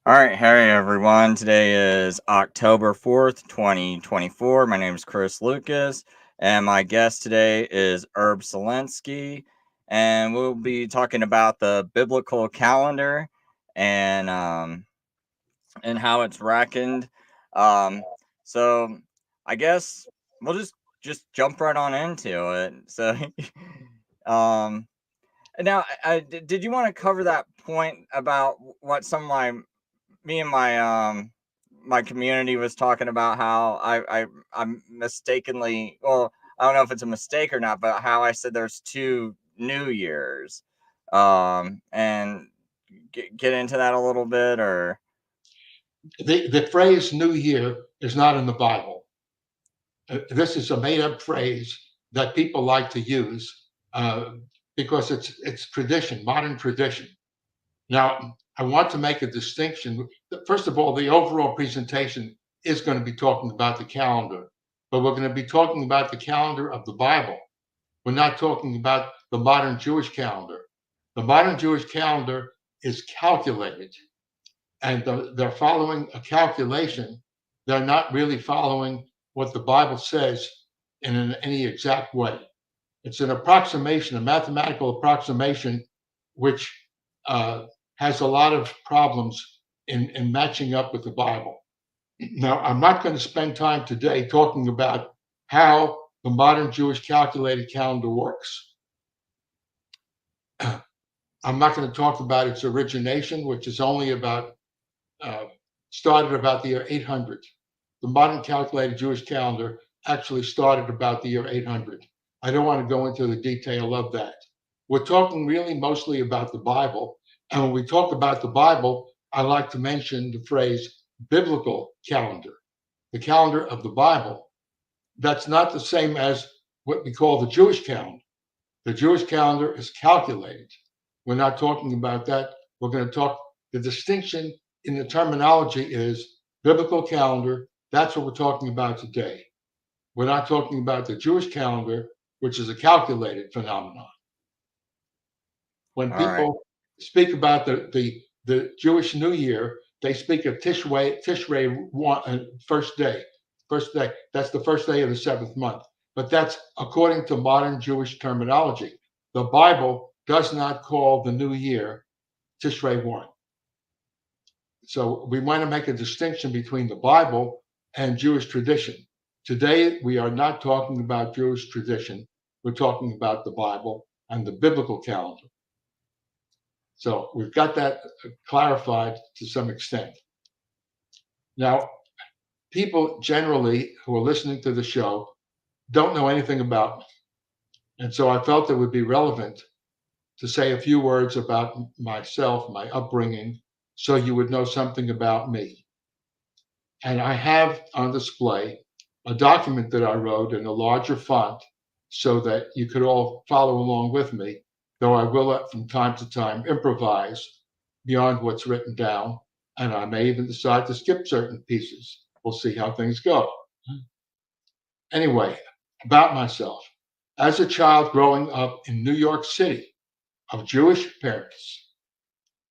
All right, hey everyone. Today is October 4th, 2024. My name is Chris Lucas, and my guest today is Herb Solinsky, and we'll be talking about the biblical calendar and how it's reckoned. Um, so I guess we'll just jump right on into it. So, um, now, did you want to cover that point about what some of me and my community was talking about how I'm mistakenly, well, I don't know if it's a mistake or not, but how I said there's two New Years, and get into that a little bit, or The phrase New Year is not in the Bible. This is a made up phrase that people like to use uh, because it's tradition, modern tradition. Now, I want to make a distinction. First of all, the overall presentation is going to be talking about the calendar, but we're going to be talking about the calendar of the Bible. We're not talking about the modern Jewish calendar. The modern Jewish calendar is calculated, and they're following a calculation. They're not really following what the Bible says in any exact way. It's an approximation, a mathematical approximation, which uh, has a lot of problems in matching up with the Bible. Now, I'm not going to spend time today talking about how the modern Jewish calculated calendar works. I'm not going to talk about its origination, which is only about uh, started about the year 800. The modern calculated Jewish calendar actually started about the year 800. I don't want to go into the detail of that. We're talking really mostly about the Bible. And when we talk about the Bible, I like to mention the phrase biblical calendar, the calendar of the Bible. That's not the same as what we call the Jewish calendar. The Jewish calendar is calculated. We're not talking about that. We're going to talk, the distinction in the terminology is biblical calendar. That's what we're talking about today. We're not talking about the Jewish calendar, which is a calculated phenomenon. When all right, people speak about the Jewish New Year, they speak of Tishrei one, first day. First day. That's the first day of the seventh month. But that's according to modern Jewish terminology. The Bible does not call the New Year Tishrei 1. So we want to make a distinction between the Bible and Jewish tradition. Today, we are not talking about Jewish tradition. We're talking about the Bible and the biblical calendar. So we've got that clarified to some extent. Now, people generally who are listening to the show don't know anything about me. And so I felt it would be relevant to say a few words about myself, my upbringing, so you would know something about me. And I have on display a document that I wrote in a larger font so that you could all follow along with me, though I will from time to time improvise beyond what's written down, and I may even decide to skip certain pieces. We'll see how things go. Anyway, about myself. As a child growing up in New York City of Jewish parents,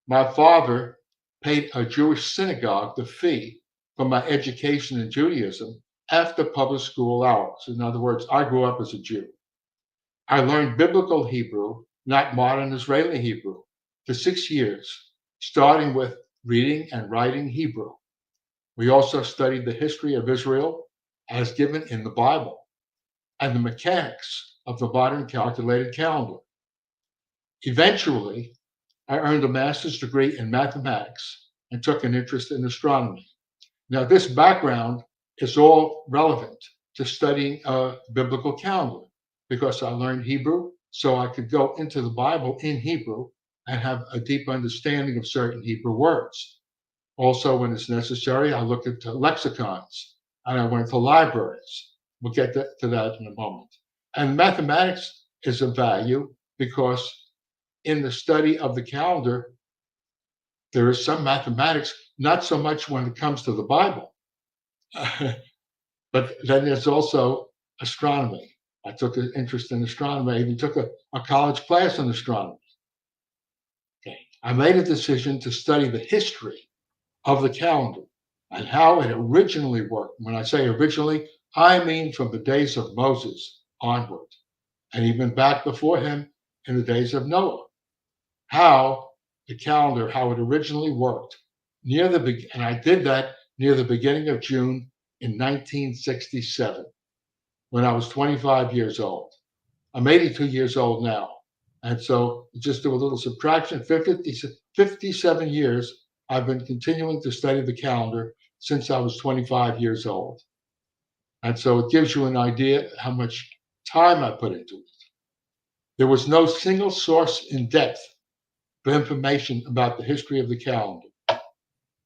my father paid a Jewish synagogue the fee for my education in Judaism after public school hours. In other words, I grew up as a Jew. I learned biblical Hebrew, not modern Israeli Hebrew, for 6 years, starting with reading and writing Hebrew. We also studied the history of Israel as given in the Bible and the mechanics of the modern calculated calendar. Eventually, I earned a master's degree in mathematics and took an interest in astronomy. Now, this background is all relevant to studying a biblical calendar because I learned Hebrew, so I could go into the Bible in Hebrew and have a deep understanding of certain Hebrew words. Also, when it's necessary, I look into lexicons and I went to libraries. We'll get to that in a moment. And mathematics is of value because in the study of the calendar, there is some mathematics, not so much when it comes to the Bible, but then there's also astronomy. I took an interest in astronomy. I even took a college class in astronomy. Okay. I made a decision to study the history of the calendar and how it originally worked. When I say originally, I mean from the days of Moses onward, and even back before him in the days of Noah. How the calendar, how it originally worked and I did that near the beginning of June in 1967 when I was 25 years old. I'm 82 years old now. And so just do a little subtraction, 57 years I've been continuing to study the calendar since I was 25 years old. And so it gives you an idea how much time I put into it. There was no single source in depth for information about the history of the calendar.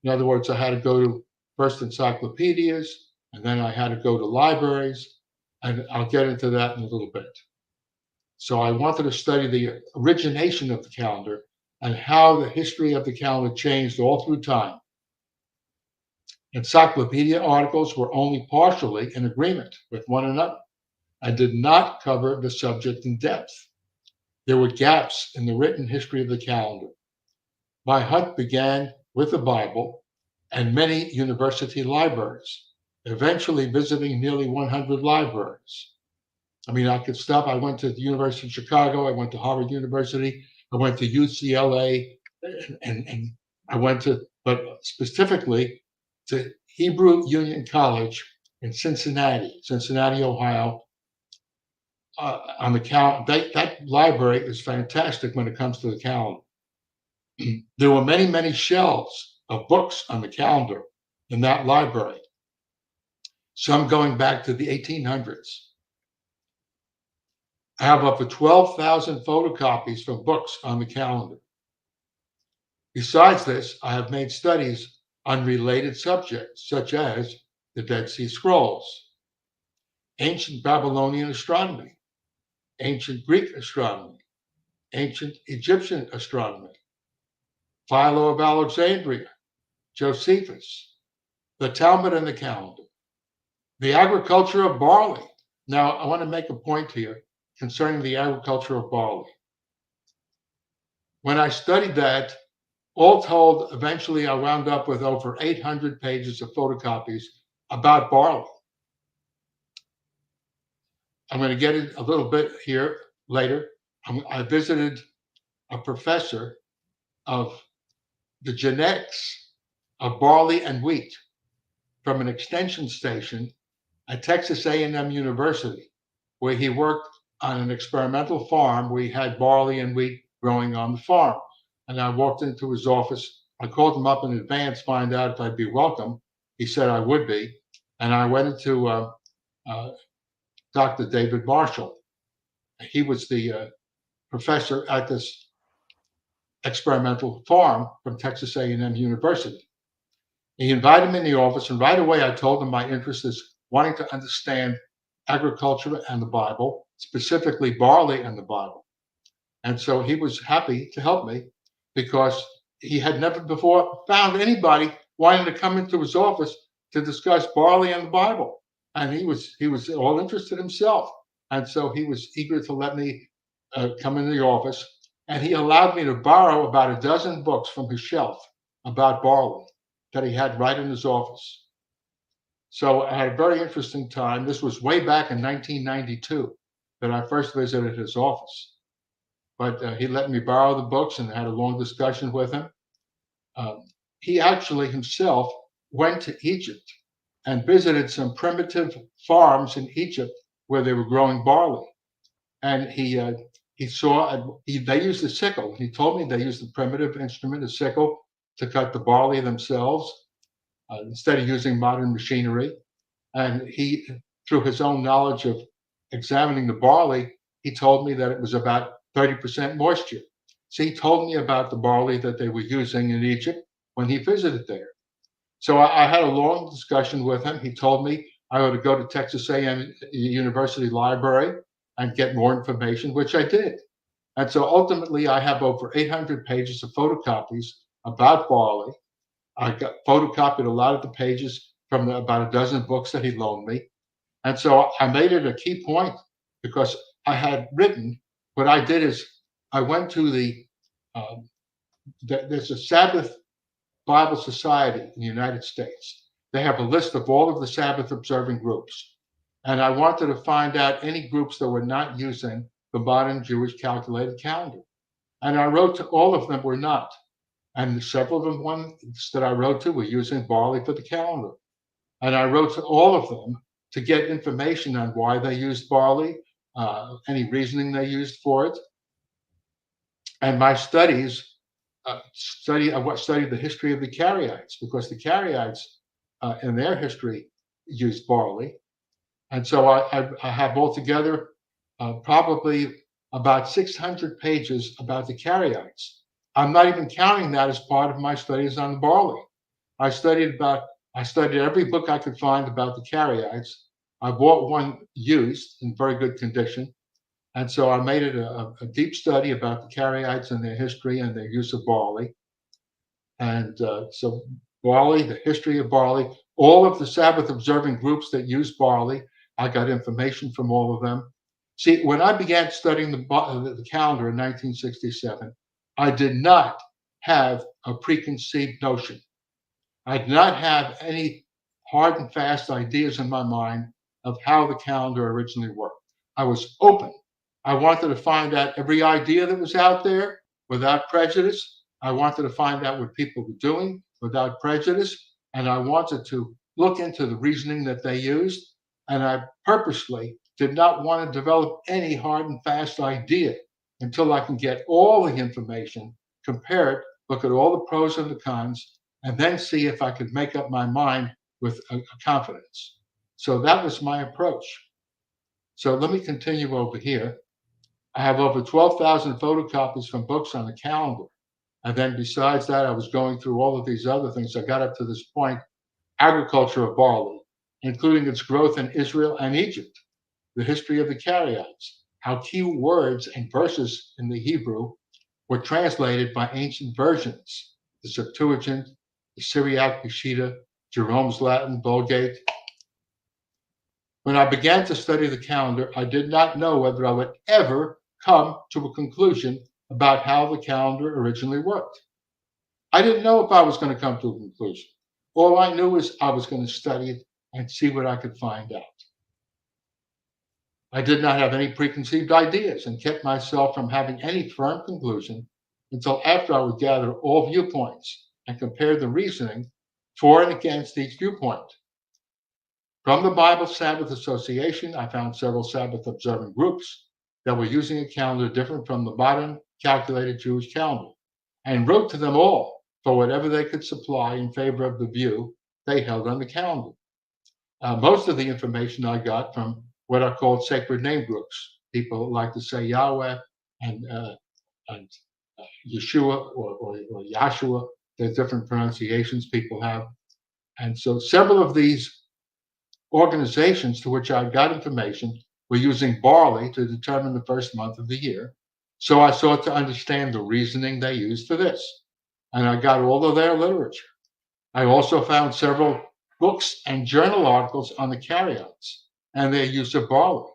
In other words, I had to go to first encyclopedias, and then I had to go to libraries, and I'll get into that in a little bit. So I wanted to study the origination of the calendar and how the history of the calendar changed all through time. Encyclopedia articles were only partially in agreement with one another and did not cover the subject in depth. There were gaps in the written history of the calendar. My hunt began with the Bible and many university libraries, eventually visiting nearly 100 libraries. I mean, I could stop. I went to the University of Chicago. I went to Harvard University. I went to UCLA, and I went to, but specifically to Hebrew Union College in Cincinnati, Ohio. On the calendar, that library is fantastic when it comes to the calendar. There were many, many shelves of books on the calendar in that library, some going back to the 1800s. I have up to 12,000 photocopies from books on the calendar. Besides this, I have made studies on related subjects, such as the Dead Sea Scrolls, ancient Babylonian astronomy, ancient Greek astronomy, ancient Egyptian astronomy, Philo of Alexandria, Josephus, the Talmud and the calendar, the agriculture of barley. Now, I want to make a point here concerning the agriculture of barley. When I studied that, all told, eventually I wound up with over 800 pages of photocopies about barley. I'm going to get it a little bit here later. I visited a professor of the genetics of barley and wheat from an extension station at Texas A&M University, where he worked on an experimental farm where he had barley and wheat growing on the farm. And I walked into his office. I called him up in advance, find out if I'd be welcome. He said I would be. And I went into Dr. David Marshall. He was the professor at this experimental farm from Texas A&M University. He invited me in the office, and right away I told him my interest is wanting to understand agriculture and the Bible, specifically barley and the Bible. And so he was happy to help me because he had never before found anybody wanting to come into his office to discuss barley and the Bible. And he was all interested himself. And so he was eager to let me come into the office. And he allowed me to borrow about a dozen books from his shelf about barley that he had right in his office. So I had a very interesting time. This was way back in 1992 that I first visited his office. But he let me borrow the books and had a long discussion with him. He actually himself went to Egypt and visited some primitive farms in Egypt where they were growing barley. And he saw they used a sickle. He told me they used a primitive instrument, a sickle, to cut the barley themselves instead of using modern machinery. And he, through his own knowledge of examining the barley, he told me that it was about 30% moisture. So he told me about the barley that they were using in Egypt when he visited there. So I had a long discussion with him. He told me I ought to go to Texas A&M University Library and get more information, which I did. And so ultimately, I have over 800 pages of photocopies about barley. I got photocopied a lot of the pages from about a dozen books that he loaned me. And so I made it a key point because I had written, what I did is I went to there's a Sabbath Bible Society in the United States. They have a list of all of the Sabbath observing groups. And I wanted to find out any groups that were not using the modern Jewish calculated calendar. And I wrote to all of them were not. And several of them, ones that I wrote to, were using Barley for the calendar. And I wrote to all of them to get information on why they used Barley, any reasoning they used for it. And my studies studied the history of the Karaites, because the Karaites in their history used Barley. And so I have altogether probably about 600 pages about the Karaites. I'm not even counting that as part of my studies on Barley. I studied every book I could find about the Karaites. I bought one used in very good condition. And so I made it a deep study about the Karaites and their history and their use of Barley. And so Barley, the history of Barley, all of the Sabbath observing groups that use Barley, I got information from all of them. See, when I began studying the calendar in 1967, I did not have a preconceived notion. I did not have any hard and fast ideas in my mind of how the calendar originally worked. I was open. I wanted to find out every idea that was out there without prejudice. I wanted to find out what people were doing without prejudice. And I wanted to look into the reasoning that they used. And I purposely did not want to develop any hard and fast idea until I can get all the information, compare it, look at all the pros and the cons, and then see if I could make up my mind with a confidence. So that was my approach. So let me continue over here. I have over 12,000 photocopies from books on the calendar. And then besides that, I was going through all of these other things. I got up to this point, agriculture of barley, including its growth in Israel and Egypt, the history of the Karaites, how key words and verses in the Hebrew were translated by ancient versions, the Septuagint, the Syriac Peshitta, Jerome's Latin Vulgate. When I began to study the calendar, I did not know whether I would ever come to a conclusion about how the calendar originally worked. I didn't know if I was going to come to a conclusion. All I knew is I was going to study it and see what I could find out. I did not have any preconceived ideas and kept myself from having any firm conclusion until after I would gather all viewpoints and compare the reasoning for and against each viewpoint. From the Bible Sabbath Association, I found several Sabbath observing groups that were using a calendar different from the modern calculated Jewish calendar, and wrote to them all for whatever they could supply in favor of the view they held on the calendar. Most of the information I got from what are called sacred name groups. People like to say Yahweh and Yeshua or Yahshua. There's different pronunciations people have. And so several of these organizations to which I got information were using barley to determine the first month of the year. So I sought to understand the reasoning they used for this. And I got all of their literature. I also found several books and journal articles on the Karaites and their use of barley.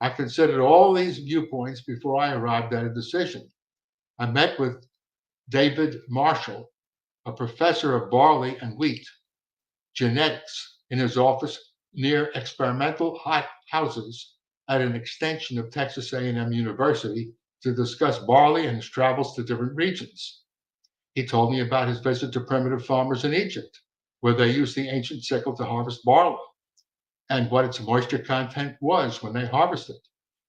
I considered all these viewpoints before I arrived at a decision. I met with David Marshall, a professor of barley and wheat genetics, in his office near experimental houses at an extension of Texas A&M University to discuss barley and his travels to different regions. He told me about his visit to primitive farmers in Egypt, where they used the ancient sickle to harvest barley, and what its moisture content was when they harvested.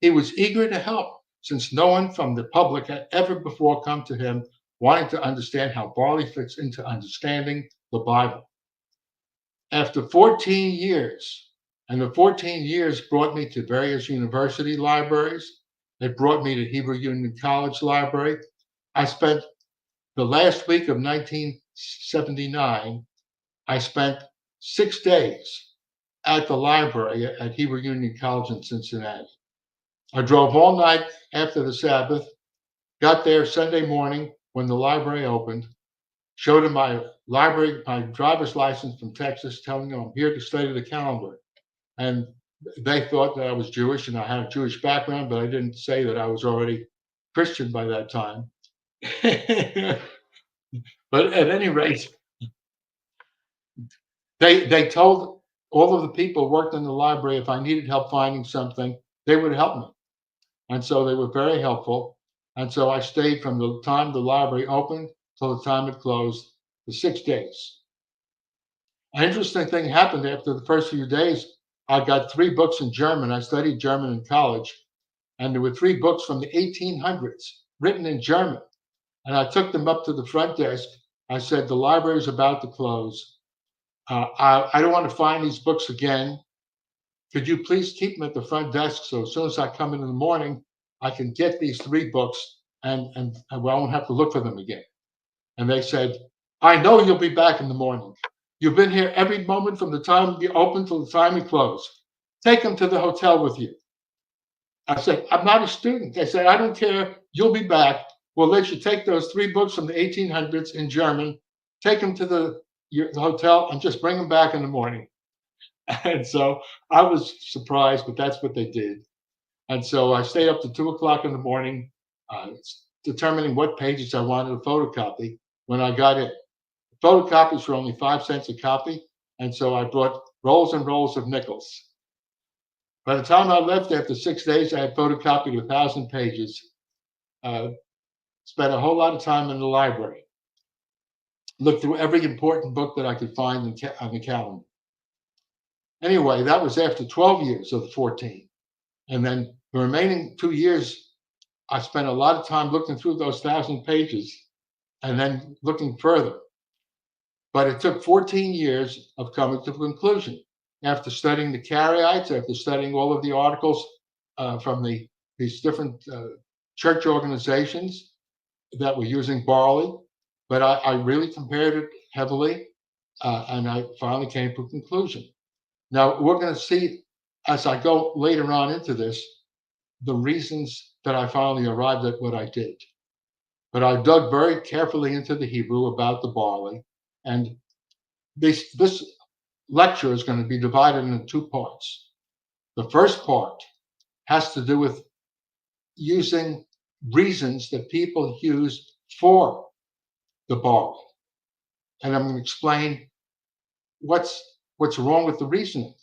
He was eager to help, since no one from the public had ever before come to him wanting to understand how barley fits into understanding the Bible. After 14 years, and the 14 years brought me to various university libraries, it brought me to Hebrew Union College Library. I spent the last week of 1979, I spent 6 days at the library at Hebrew Union College in Cincinnati. I drove all night after the Sabbath, got there Sunday morning when the library opened, showed him my driver's license from Texas, telling him I'm here to study the calendar. And they thought that I was Jewish and I had a Jewish background, but I didn't say that I was already Christian by that time. But at any rate, They told all of the people who worked in the library if I needed help finding something, they would help me. And so they were very helpful. And so I stayed from the time the library opened till the time it closed for 6 days. An interesting thing happened after the first few days. I got 3 books in German. I studied German in college, and there were 3 books from the 1800s written in German. And I took them up to the front desk. I said, the library is about to close. I don't want to find these books again. Could you please keep them at the front desk so as soon as I come in the morning, I can get these 3 books and I won't have to look for them again. And they said, I know you'll be back in the morning. You've been here every moment from the time you open till the time you close. Take them to the hotel with you. I said, I'm not a student. They said, I don't care. You'll be back. We'll let you take those 3 books from the 1800s in German, take them to the hotel, and just bring them back in the morning. And so I was surprised, but that's what they did. And so I stayed up to 2 o'clock in the morning, determining what pages I wanted to photocopy. When I got it, photocopies were only 5 cents a copy. And so I brought rolls and rolls of nickels. By the time I left after 6 days, I had photocopied 1,000 pages. Spent a whole lot of time in the library. Looked through every important book that I could find on the calendar. Anyway, that was after 12 years of the 14. And then the remaining 2 years, I spent a lot of time looking through those 1,000 pages and then looking further. But it took 14 years of coming to a conclusion. After studying the Karaites, after studying all of the articles from these different church organizations that were using barley, but I really compared it heavily, and I finally came to a conclusion. Now, we're going to see, as I go later on into this, the reasons that I finally arrived at what I did. But I dug very carefully into the Hebrew about the barley, and this lecture is going to be divided into 2 parts. The first part has to do with using reasons that people use for the barley. And I'm going to explain what's wrong with the reasoning.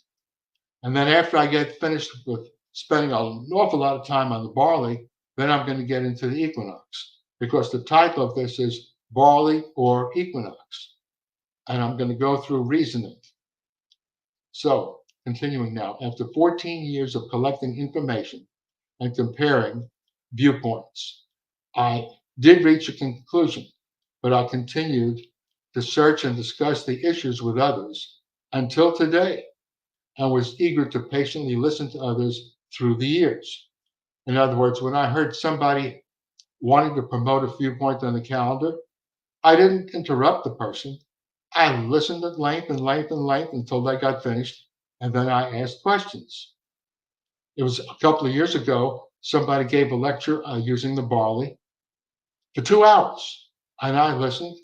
And then after I get finished with spending an awful lot of time on the barley, then I'm going to get into the equinox, because the title of this is Barley or Equinox. And I'm going to go through reasoning. So, continuing now, after 14 years of collecting information and comparing viewpoints, I did reach a conclusion, but I continued to search and discuss the issues with others until today, and was eager to patiently listen to others through the years. In other words, when I heard somebody wanting to promote a viewpoint on the calendar, I didn't interrupt the person. I listened at length and length and length until they got finished, and then I asked questions. It was a couple of years ago, somebody gave a lecture using the barley for 2 hours, and I listened.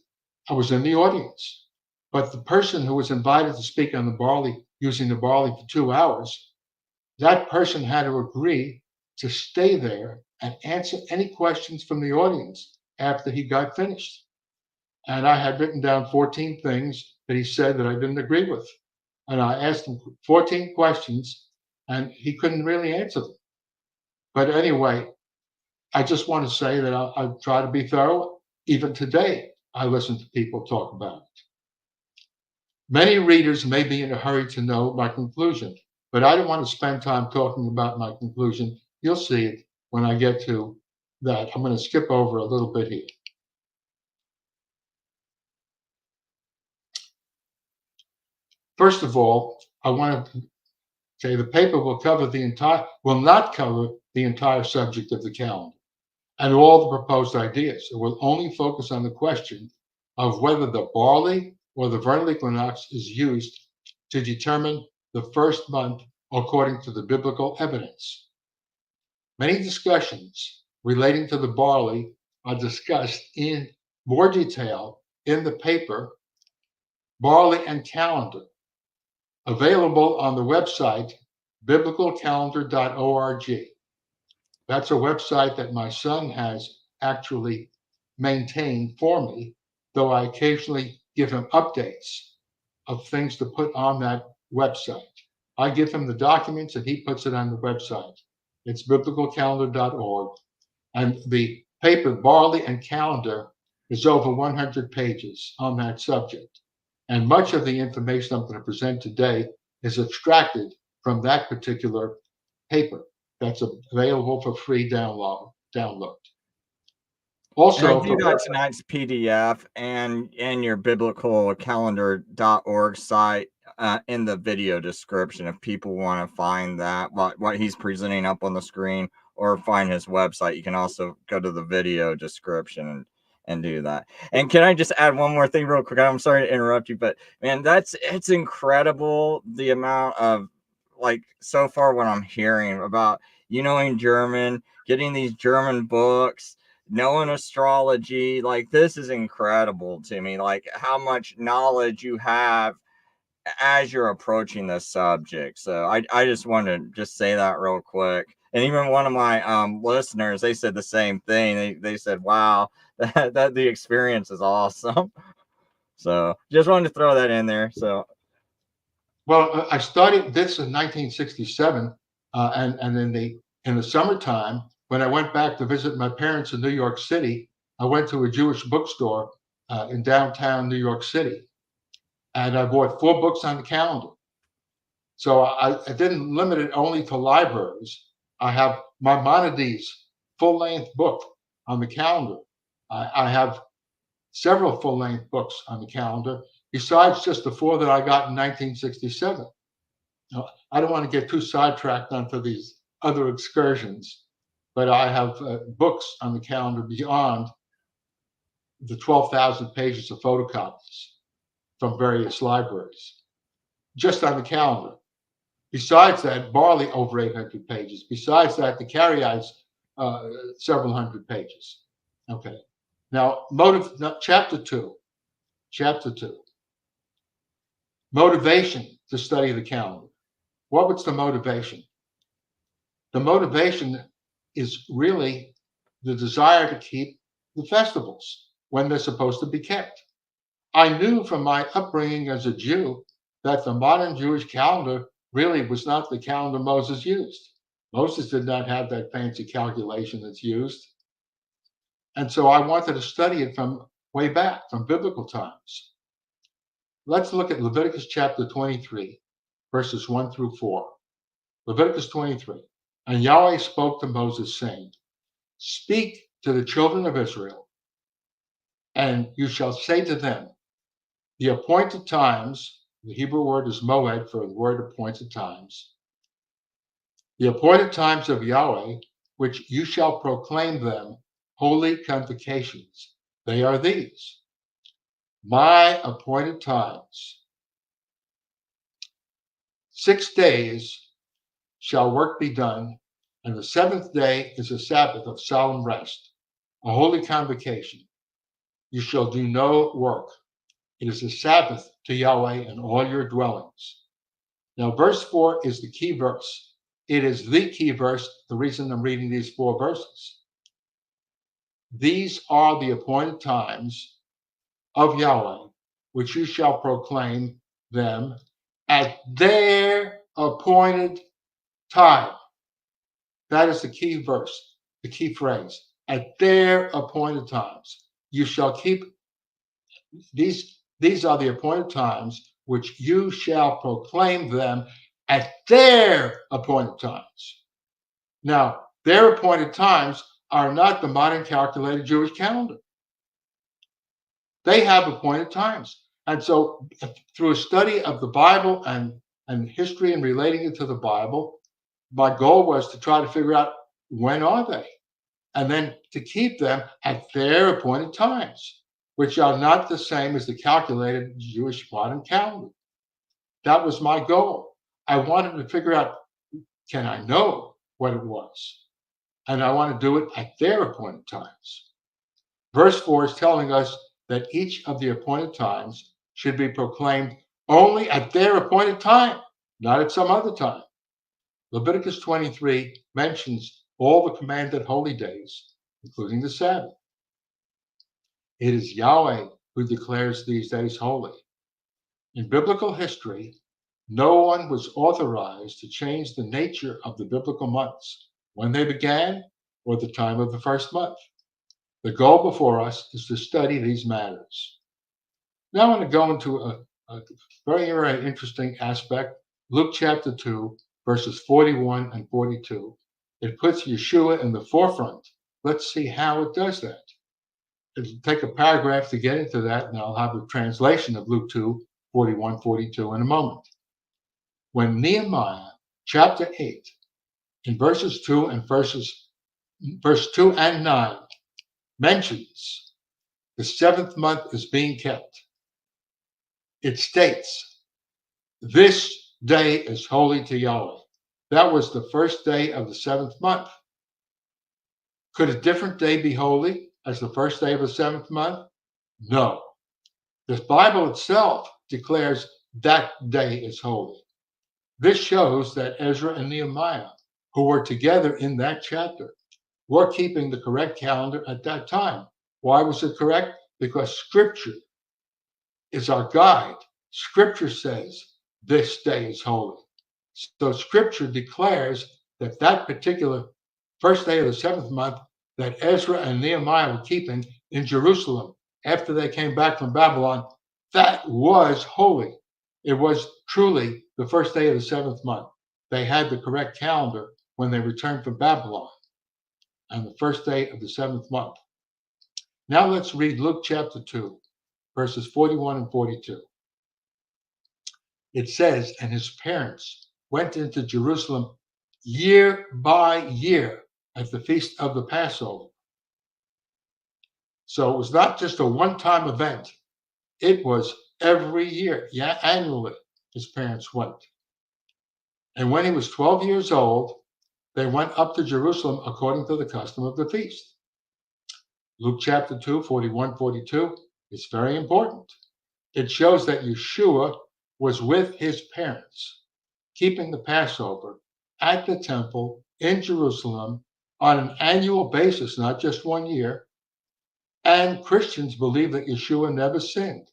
I was in the audience. But the person who was invited to speak on the barley, using the barley for 2 hours, that person had to agree to stay there and answer any questions from the audience after he got finished. And I had written down 14 things that he said that I didn't agree with. And I asked him 14 questions, and he couldn't really answer them. But anyway, I just want to say that I try to be thorough. Even today, I listen to people talk about it. Many readers may be in a hurry to know my conclusion, but I don't want to spend time talking about my conclusion. You'll see it when I get to that. I'm going to skip over a little bit here. First of all, I want to say the paper will not cover the entire subject of the calendar and all the proposed ideas. It will only focus on the question of whether the barley or the vernal equinox is used to determine the first month according to the biblical evidence. Many discussions relating to the barley are discussed in more detail in the paper Barley and Calendar, available on the website biblicalcalendar.org. That's a website that my son has actually maintained for me, though I occasionally give him updates of things to put on that website. I give him the documents and he puts it on the website. It's biblicalcalendar.org. And the paper, Barley and Calendar, is over 100 pages on that subject. And much of the information I'm going to present today is extracted from that particular paper that's available for free download. And I Also, do got tonight's PDF and your biblicalcalendar.org site in the video description if people want to find that, what he's presenting up on the screen, or find his website. You can also go to the video description and do that. And can I just add one more thing real quick? I'm sorry to interrupt you, but man, it's incredible the amount of, like, so far what I'm hearing about you knowing German, getting these German books, knowing astrology. Like, this is incredible to me, like how much knowledge you have as you're approaching this subject. So I just wanted to just say that real quick. And even one of my listeners, they said the same thing. They said, wow, that the experience is awesome. So just wanted to throw that in there. So well, I started this in 1967, and in the summertime, when I went back to visit my parents in New York City, I went to a Jewish bookstore in downtown New York City, and I bought 4 books on the calendar. So I didn't limit it only to libraries. I have Maimonides' full-length book on the calendar. I have several full-length books on the calendar, besides just the 4 that I got in 1967. Now, I don't want to get too sidetracked onto these other excursions, but I have books on the calendar beyond the 12,000 pages of photocopies from various libraries, just on the calendar. Besides that, Barley over 800 pages. Besides that, the Carryites, several hundred pages. Okay. Now, chapter 2. Motivation to study the calendar. What was the motivation? The motivation is really the desire to keep the festivals when they're supposed to be kept. I knew from my upbringing as a Jew that the modern Jewish calendar really was not the calendar Moses used. Moses did not have that fancy calculation that's used. And so I wanted to study it from way back, from biblical times. Let's look at Leviticus chapter 23, verses 1 through 4. Leviticus 23. And Yahweh spoke to Moses, saying, speak to the children of Israel, and you shall say to them, the appointed times, the Hebrew word is moed for the word appointed times, the appointed times of Yahweh, which you shall proclaim them, holy convocations. They are these, my appointed times. 6 days shall work be done, and the 7th day is a Sabbath of solemn rest, a holy convocation. You shall do no work. It is a Sabbath to Yahweh in all your dwellings. Now, verse 4 is the key verse. It is the key verse, the reason I'm reading these 4 verses. These are the appointed times of Yahweh, which you shall proclaim them at their appointed time. That is the key verse, the key phrase. At their appointed times. You shall keep these are the appointed times which you shall proclaim them at their appointed times. Now, their appointed times are not the modern calculated Jewish calendar. They have appointed times. And so through a study of the Bible and history and relating it to the Bible, my goal was to try to figure out when are they, and then to keep them at their appointed times, which are not the same as the calculated Jewish modern calendar. That was my goal. I wanted to figure out, can I know what it was? And I want to do it at their appointed times. Verse 4 is telling us that each of the appointed times should be proclaimed only at their appointed time, not at some other time. Leviticus 23 mentions all the commanded holy days, including the Sabbath. It is Yahweh who declares these days holy. In biblical history, no one was authorized to change the nature of the biblical months, when they began or the time of the first month. The goal before us is to study these matters. Now I want to go into a very, very interesting aspect. Luke chapter 2, verses 41 and 42. It puts Yeshua in the forefront. Let's see how it does that. It'll take a paragraph to get into that, and I'll have a translation of Luke 2, 41, 42 in a moment. When Nehemiah chapter 8, in verse 2 and 9, mentions the seventh month is being kept, it states, "This day is holy to Yahweh." That was the first day of the seventh month. Could a different day be holy as the first day of the seventh month? No. The Bible itself declares that day is holy. This shows that Ezra and Nehemiah, who were together in that chapter, were keeping the correct calendar at that time. Why was it correct? Because Scripture is our guide. Scripture says this day is holy. So Scripture declares that that particular first day of the seventh month that Ezra and Nehemiah were keeping in Jerusalem after they came back from Babylon, that was holy. It was truly the first day of the seventh month. They had the correct calendar when they returned from Babylon, and the first day of the seventh month. Now let's read Luke chapter 2, verses 41 and 42. It says, "And his parents went into Jerusalem year by year at the feast of the Passover." So it was not just a one-time event. It was every year, annually, his parents went. "And when he was 12 years old, they went up to Jerusalem according to the custom of the feast." Luke chapter 2, 41, 42 is very important. It shows that Yeshua was with his parents, keeping the Passover at the temple in Jerusalem on an annual basis, not just 1 year. And Christians believe that Yeshua never sinned,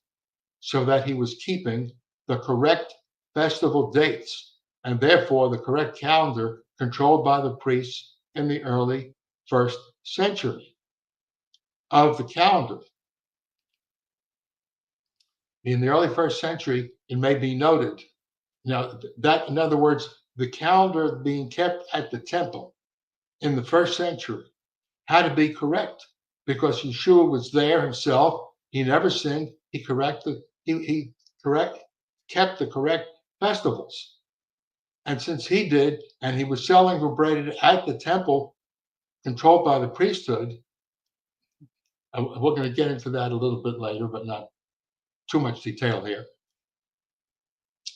so that he was keeping the correct festival dates and therefore the correct calendar controlled by the priests in the early first century of the calendar. In the early first century, it may be noted, now that, in other words, the calendar being kept at the temple in the first century had to be correct because Yeshua was there himself. He never sinned. He kept the correct festivals. And since he did, and he was celebrated at the temple controlled by the priesthood, we're going to get into that a little bit later, but not too much detail here.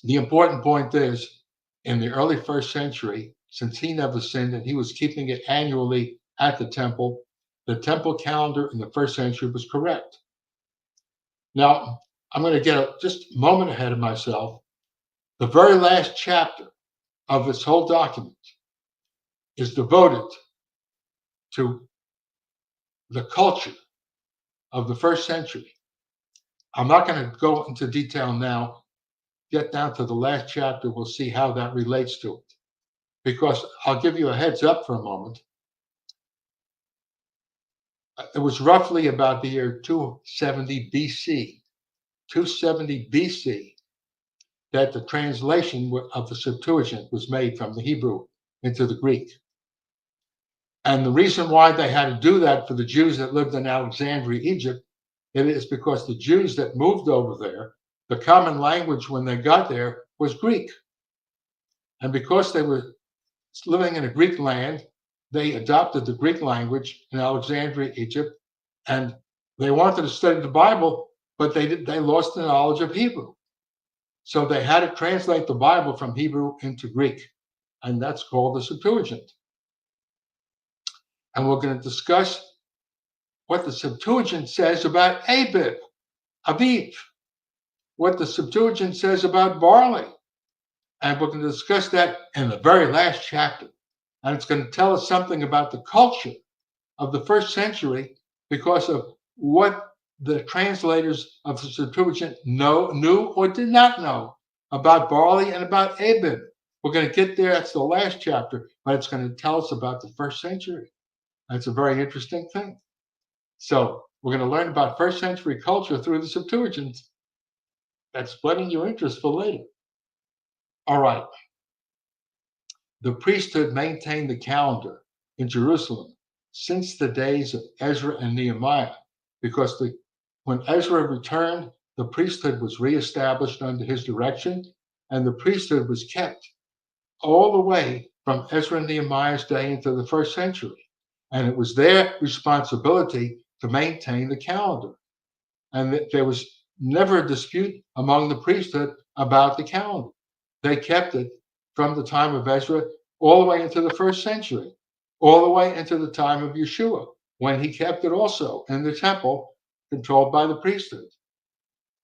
The important point is, in the early first century, since he never sinned and he was keeping it annually at the temple calendar in the first century was correct. Now, I'm going to get just a moment ahead of myself. The very last chapter of this whole document is devoted to the culture of the first century. I'm not going to go into detail now. Get down to the last chapter. We'll see how that relates to it. Because I'll give you a heads up for a moment. It was roughly about the year 270 BC, that the translation of the Septuagint was made from the Hebrew into the Greek. And the reason why they had to do that for the Jews that lived in Alexandria, Egypt, it is because the Jews that moved over there, the common language when they got there was Greek. And because they were living in a Greek land, they adopted the Greek language in Alexandria, Egypt, and they wanted to study the Bible, but they lost the knowledge of Hebrew. So they had to translate the Bible from Hebrew into Greek, and that's called the Septuagint. And we're going to discuss what the Septuagint says about Aviv, what the Septuagint says about barley. And we're going to discuss that in the very last chapter. And it's going to tell us something about the culture of the first century because of what the translators of the Septuagint knew or did not know about barley and about Abib. We're going to get there. That's the last chapter, but it's going to tell us about the first century. That's a very interesting thing. So we're going to learn about first century culture through the Septuagint. That's splitting your interest for later. All right. The priesthood maintained the calendar in Jerusalem since the days of Ezra and Nehemiah, because when Ezra returned, the priesthood was reestablished under his direction, and the priesthood was kept all the way from Ezra and Nehemiah's day into the first century. And it was their responsibility to maintain the calendar. And there was never a dispute among the priesthood about the calendar. They kept it from the time of Ezra all the way into the first century, all the way into the time of Yeshua, when he kept it also in the temple controlled by the priesthood.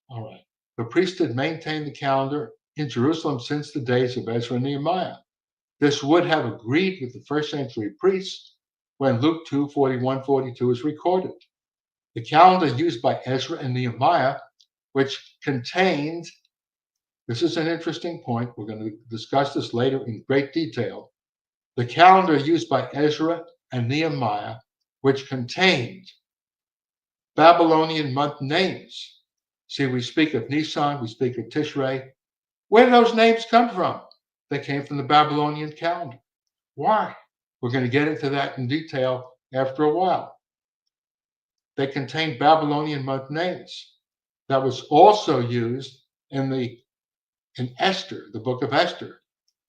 All right. The priesthood maintained the calendar in Jerusalem since the days of Ezra and Nehemiah. This would have agreed with the first century priests when Luke 2:41-42 is recorded. The calendar used by Ezra and Nehemiah, which contained, this is an interesting point, we're going to discuss this later in great detail. The calendar used by Ezra and Nehemiah, which contained Babylonian month names. See, we speak of Nisan, we speak of Tishrei. Where do those names come from? They came from the Babylonian calendar. Why? We're going to get into that in detail after a while. They contained Babylonian month names. That was also used in Esther, the book of Esther,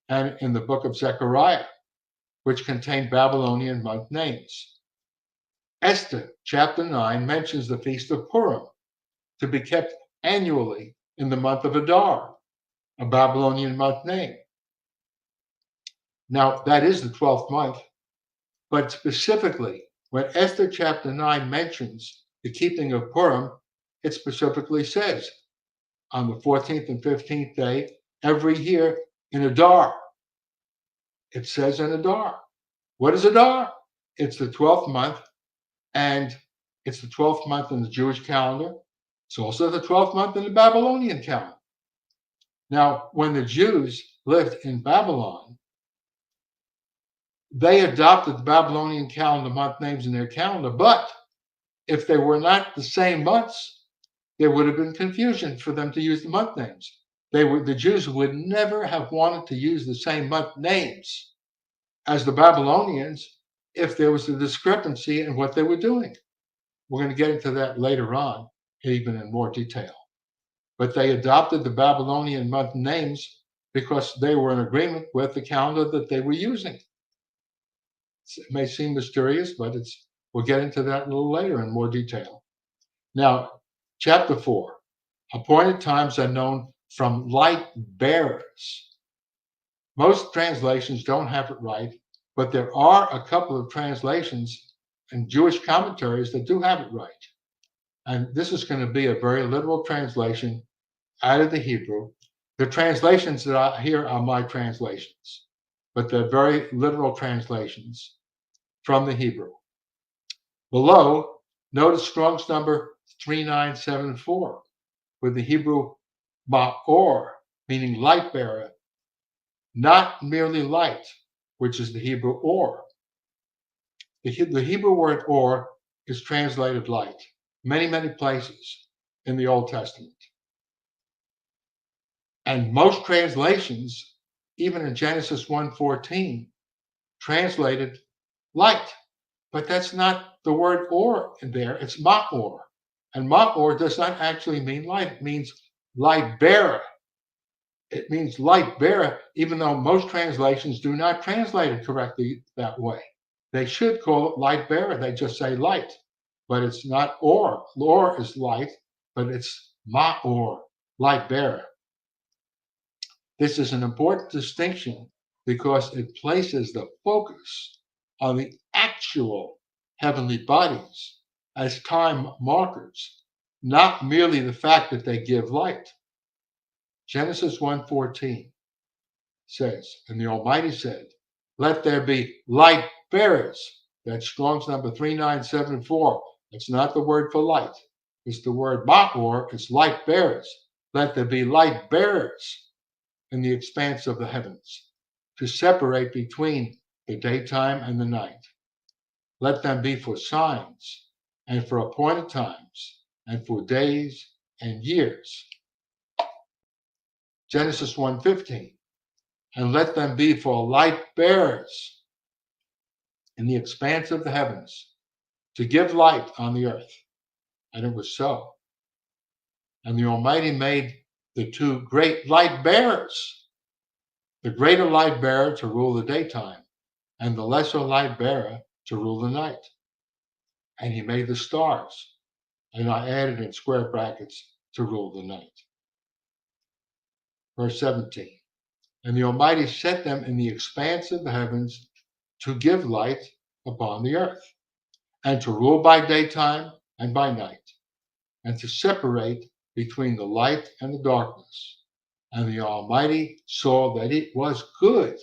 and in the book of Zechariah, which contained Babylonian month names. Esther, chapter 9, mentions the Feast of Purim to be kept annually in the month of Adar, a Babylonian month name. Now, that is the 12th month, but specifically, when Esther chapter 9 mentions the keeping of Purim, it specifically says on the 14th and 15th day every year in Adar. It says in Adar. What is Adar? It's the 12th month, and it's the 12th month in the Jewish calendar. It's also the 12th month in the Babylonian calendar. Now, when the Jews lived in Babylon, they adopted the Babylonian calendar month names in their calendar, but if they were not the same months, there would have been confusion for them to use the month names. The Jews would never have wanted to use the same month names as the Babylonians if there was a discrepancy in what they were doing. We're going to get into that later on, even in more detail. But they adopted the Babylonian month names because they were in agreement with the calendar that they were using. It may seem mysterious, but we'll get into that a little later in more detail. Now, chapter 4, appointed times are known from light bearers. Most translations don't have it right, but there are a couple of translations and Jewish commentaries that do have it right. And this is going to be a very literal translation out of the Hebrew. The translations that are here are my translations, but they're very literal translations from the Hebrew. Below, notice Strong's number 3974 with the Hebrew ma'or, meaning light bearer, not merely light, which is the Hebrew or. The Hebrew word or is translated light, many places in the Old Testament. And most translations, even in Genesis 1:14, translated light. But that's not the word or in there, it's ma'or. And ma'or does not actually mean light, it means light bearer. It means light bearer, even though most translations do not translate it correctly that way. They should call it light bearer, they just say light. But it's not or. Or is light, but it's ma'or, light bearer. This is an important distinction because it places the focus on the actual heavenly bodies as time markers, not merely the fact that they give light. Genesis 1:14 says, and the Almighty said, let there be light bearers. That's Strong's number 3974. It's not the word for light. is the word ma'or, it's light bearers. Let there be light bearers in the expanse of the heavens to separate between the daytime and the night. Let them be for signs and for appointed times and for days and years. Genesis 1:15. And let them be for light bearers in the expanse of the heavens to give light on the earth. And it was so. And the Almighty made the two great light bearers, the greater light bearer to rule the daytime, and the lesser light bearer to rule the night. And he made the stars, and I added in square brackets, to rule the night. Verse 17. And the Almighty set them in the expanse of the heavens to give light upon the earth, and to rule by daytime and by night, and to separate between the light and the darkness. And the Almighty saw that it was good.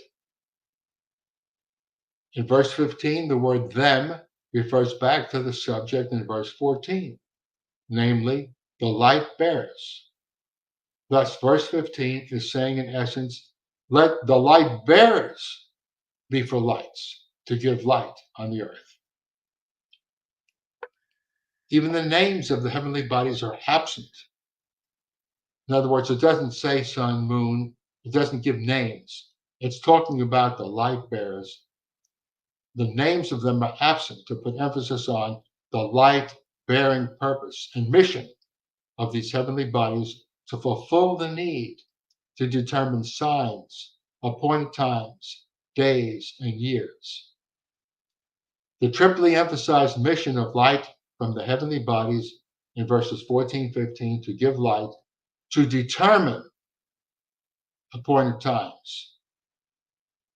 In verse 15, the word them refers back to the subject in verse 14, namely the light bearers. Thus, verse 15 is saying in essence, let the light bearers be for lights to give light on the earth. Even the names of the heavenly bodies are absent. In other words, it doesn't say sun, moon, it doesn't give names. It's talking about the light bearers. The names of them are absent to put emphasis on the light-bearing purpose and mission of these heavenly bodies to fulfill the need to determine signs, appointed times, days, and years. The triply emphasized mission of light from the heavenly bodies in verses 14, 15, to give light, to determine appointed times.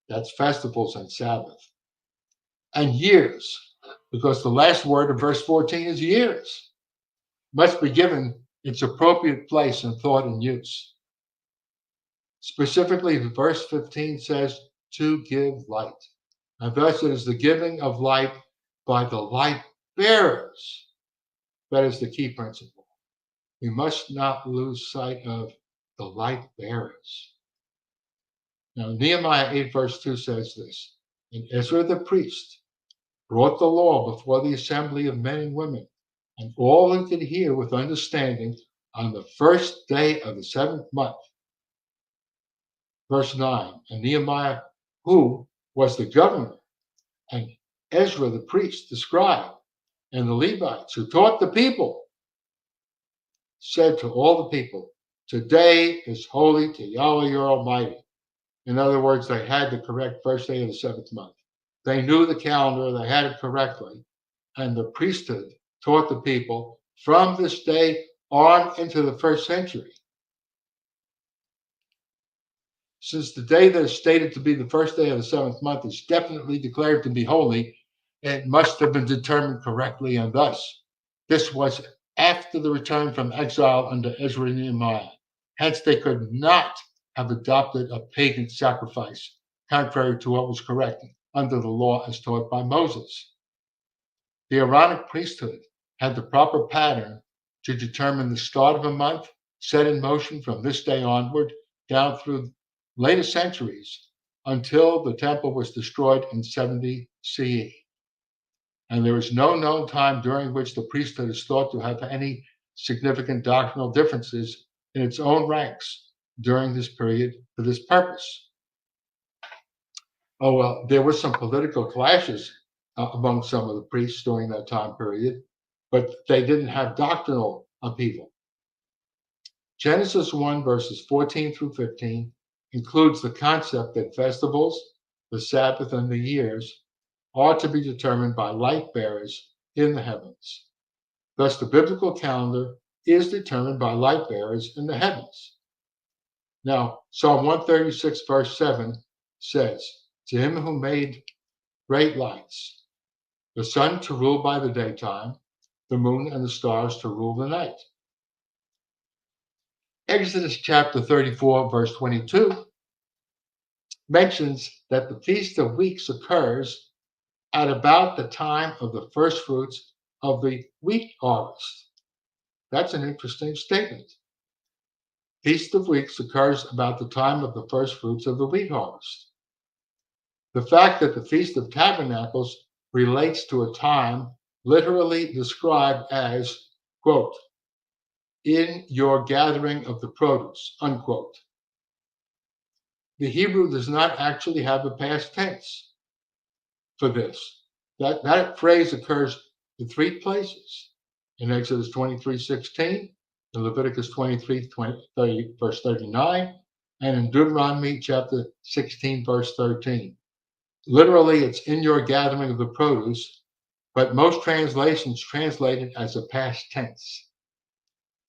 That's festivals and Sabbath. And years, because the last word of verse 14 is years, must be given its appropriate place in thought and use. Specifically, verse 15 says, to give light. And thus it is the giving of light by the light bearers. That is the key principle. We must not lose sight of the light bearers. Now, Nehemiah 8, verse 2 says this, and Ezra the priest brought the law before the assembly of men and women, and all who could hear with understanding on the first day of the 7th month. Verse 9, and Nehemiah, who was the governor, and Ezra the priest, the scribe, and the Levites who taught the people, said to all the people, today is holy to Yahweh your Almighty. In other words, they had the correct first day of the 7th month. They knew the calendar, they had it correctly, and the priesthood taught the people from this day on into the 1st century. Since the day that is stated to be the first day of the 7th month is definitely declared to be holy, it must have been determined correctly, and thus this was after the return from exile under Ezra and Nehemiah. Hence, they could not have adopted a pagan sacrifice, contrary to what was correct under the law as taught by Moses. The Aaronic priesthood had the proper pattern to determine the start of a month, set in motion from this day onward, down through later centuries, until the temple was destroyed in 70 CE. And there is no known time during which the priesthood is thought to have any significant doctrinal differences in its own ranks during this period for this purpose. Oh, well, there were some political clashes among some of the priests during that time period, but they didn't have doctrinal upheaval. Genesis 1, verses 14 through 15 includes the concept that festivals, the Sabbath, and the years are to be determined by light bearers in the heavens. Thus, the biblical calendar is determined by light bearers in the heavens. Now, Psalm 136, verse 7 says, to him who made great lights, the sun to rule by the daytime, the moon and the stars to rule the night. Exodus chapter 34, verse 22 mentions that the Feast of Weeks occurs at about the time of the first fruits of the wheat harvest. That's an interesting statement. Feast of Weeks occurs about the time of the first fruits of the wheat harvest. The fact that the Feast of Tabernacles relates to a time literally described as, quote, in your gathering of the produce, unquote. The Hebrew does not actually have a past tense for this. That phrase occurs in three places: in Exodus 23:16, in Leviticus 23:30, verse 39, and in Deuteronomy chapter 16, verse 13. Literally, it's in your gathering of the produce, but most translations translate it as a past tense.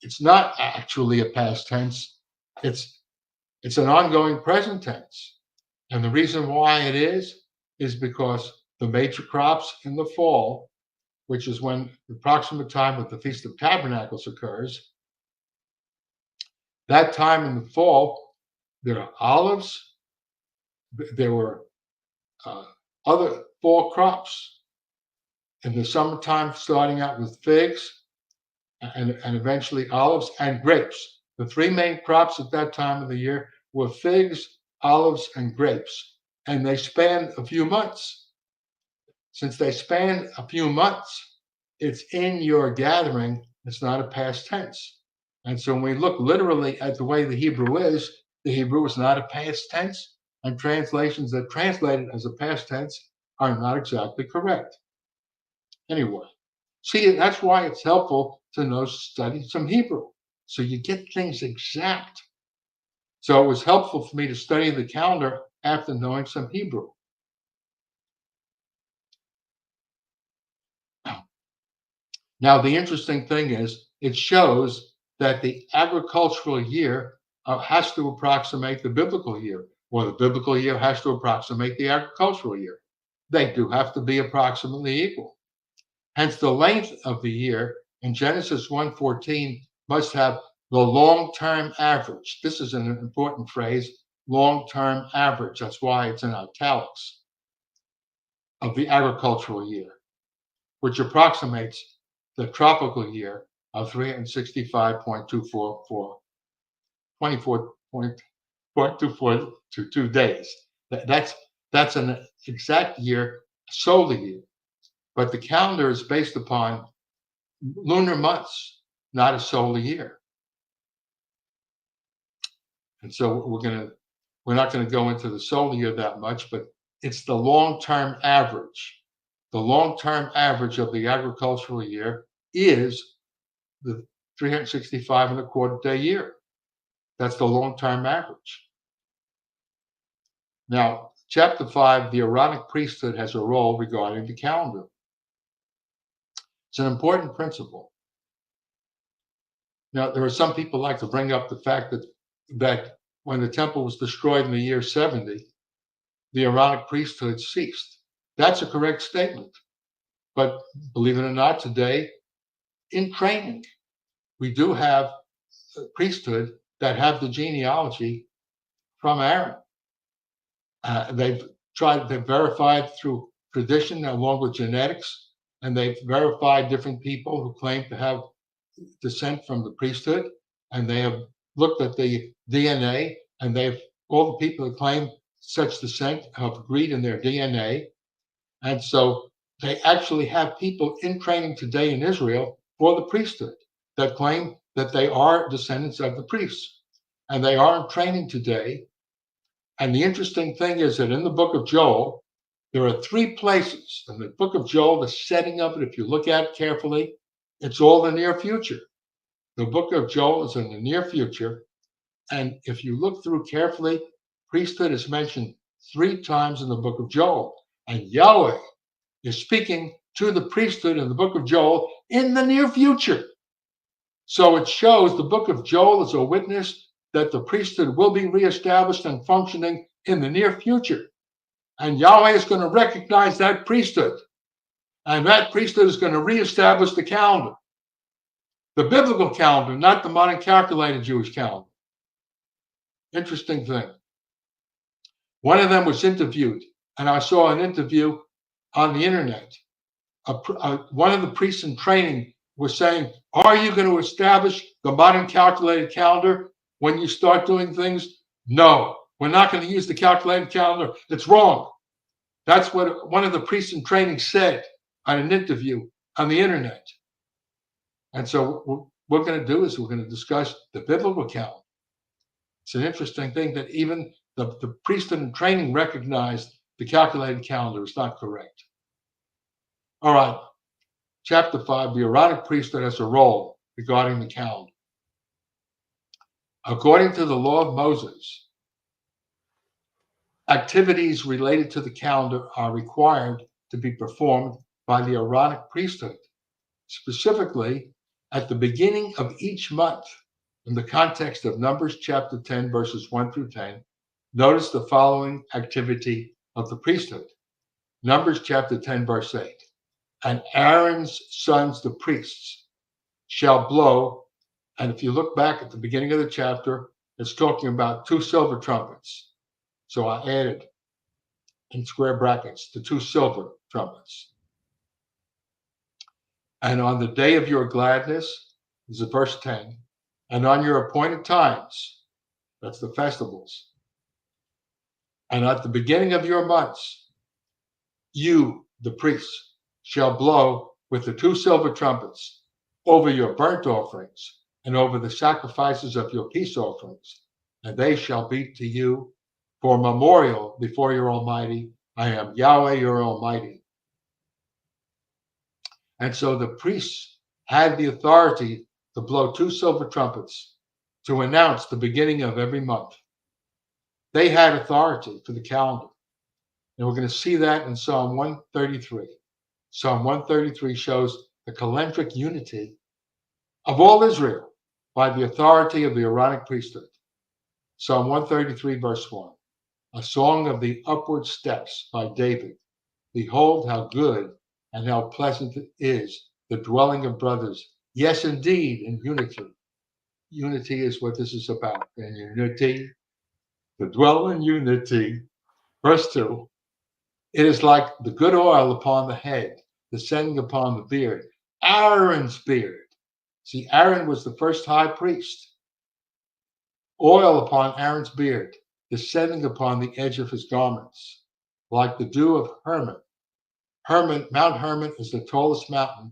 It's not actually a past tense. It's an ongoing present tense. And the reason why it is because the major crops in the fall, which is when the approximate time of the Feast of Tabernacles occurs, that time in the fall, there are olives, there were other fall crops. In the summertime, starting out with figs and eventually olives and grapes. The three main crops at that time of the year were figs, olives, and grapes, and they spanned a few months. Since they span a few months, it's in your gathering. It's not a past tense. And so when we look literally at the way the Hebrew is not a past tense, and translations that translate it as a past tense are not exactly correct. Anyway, see, that's why it's helpful to study some Hebrew, so you get things exact. So it was helpful for me to study the calendar after knowing some Hebrew. Now, the interesting thing is, it shows that the agricultural year has to approximate the biblical year, or the biblical year has to approximate the agricultural year. They do have to be approximately equal. Hence, the length of the year in Genesis 1:14 must have the long-term average. This is an important phrase, long-term average. That's why it's in italics, of the agricultural year, which approximates the tropical year of 365.244, 24.242 days. That's an exact year, solar year. But the calendar is based upon lunar months, not a solar year. And so we're not going to go into the solar year that much, but it's the long-term average. The long-term average of the agricultural year is the 365 and a quarter day year. That's the long-term average. Now, chapter 5, the Aaronic priesthood has a role regarding the calendar. It's an important principle. Now, there are some people like to bring up the fact that when the temple was destroyed in the year 70, the Aaronic priesthood ceased. That's a correct statement. But believe it or not, today, in training, we do have a priesthood that have the genealogy from Aaron. They've verified through tradition along with genetics, and they've verified different people who claim to have descent from the priesthood, and they have looked at the DNA, and all the people who claim such descent have agreed in their DNA. And so they actually have people in training today in Israel for the priesthood that claim that they are descendants of the priests. And they are in training today. And the interesting thing is that in the book of Joel, there are three places. In the book of Joel, the setting of it, if you look at it carefully, it's all the near future. The book of Joel is in the near future. And if you look through carefully, priesthood is mentioned 3 times in the book of Joel. And Yahweh is speaking to the priesthood in the book of Joel in the near future. So it shows the book of Joel is a witness that the priesthood will be reestablished and functioning in the near future. And Yahweh is going to recognize that priesthood. And that priesthood is going to reestablish the calendar. The biblical calendar, not the modern calculated Jewish calendar. Interesting thing. One of them was interviewed, and I saw an interview on the internet. One of the priests in training was saying, Are you going to establish the modern calculated calendar when you start doing things? No, we're not going to use the calculated calendar. It's wrong. That's what one of the priests in training said on an interview on the internet. And so what we're going to do is we're going to discuss the biblical calendar. It's an interesting thing that even the priesthood in training recognized the calculated calendar is not correct. All right, chapter 5, the Aaronic priesthood has a role regarding the calendar. According to the law of Moses, activities related to the calendar are required to be performed by the Aaronic priesthood, specifically at the beginning of each month. In the context of Numbers chapter 10, verses 1 through 10, notice the following activity of the priesthood. Numbers chapter 10, verse 8. And Aaron's sons, the priests, shall blow. And if you look back at the beginning of the chapter, it's talking about 2 silver trumpets. So I added in square brackets the 2 silver trumpets. And on the day of your gladness, this is verse 10, and on your appointed times, that's the festivals, and at the beginning of your months, you, the priests, shall blow with the 2 silver trumpets over your burnt offerings and over the sacrifices of your peace offerings, and they shall be to you for a memorial before your Almighty. I am Yahweh, your Almighty. And so the priests had the authority to blow 2 silver trumpets to announce the beginning of every month. They had authority for the calendar. And we're going to see that in Psalm 133. Psalm 133 shows the calendric unity of all Israel by the authority of the Aaronic priesthood. Psalm 133, verse 1. A song of the upward steps by David. Behold how good and how pleasant it is, the dwelling of brothers. Yes, indeed, in unity. Unity is what this is about. In unity, to dwell in unity. Verse 2. It is like the good oil upon the head, descending upon the beard. Aaron's beard. See, Aaron was the first high priest. Oil upon Aaron's beard, descending upon the edge of his garments, like the dew of Hermon. Mount Hermon is the tallest mountain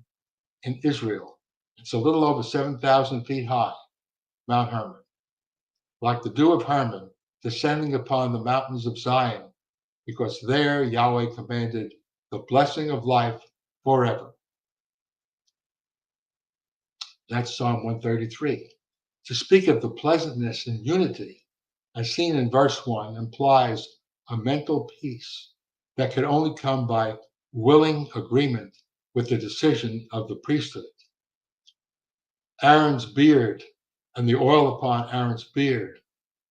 in Israel. It's a little over 7,000 feet high, Mount Hermon. Like the dew of Hermon, descending upon the mountains of Zion, because there Yahweh commanded the blessing of life forever. That's Psalm 133. To speak of the pleasantness and unity, as seen in verse 1, implies a mental peace that could only come by willing agreement with the decision of the priesthood. Aaron's beard and the oil upon Aaron's beard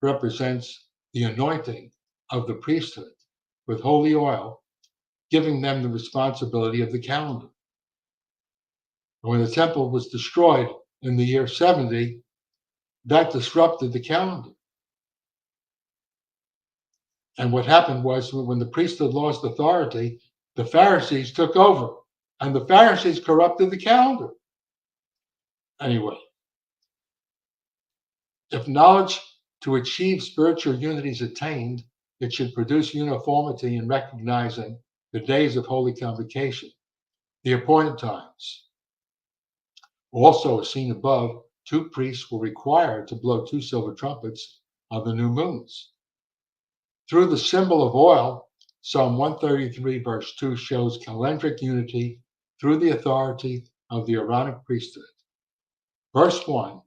represents the anointing of the priesthood with holy oil, giving them the responsibility of the calendar. When the temple was destroyed in the year 70, that disrupted the calendar. And what happened was when the priesthood lost authority, the Pharisees took over, and the Pharisees corrupted the calendar. Anyway, if knowledge to achieve spiritual unity is attained, it should produce uniformity in recognizing the days of holy convocation, the appointed times. Also, as seen above, 2 priests were required to blow 2 silver trumpets on the new moons. Through the symbol of oil, Psalm 133, verse 2 shows calendric unity through the authority of the Aaronic priesthood. Verse 1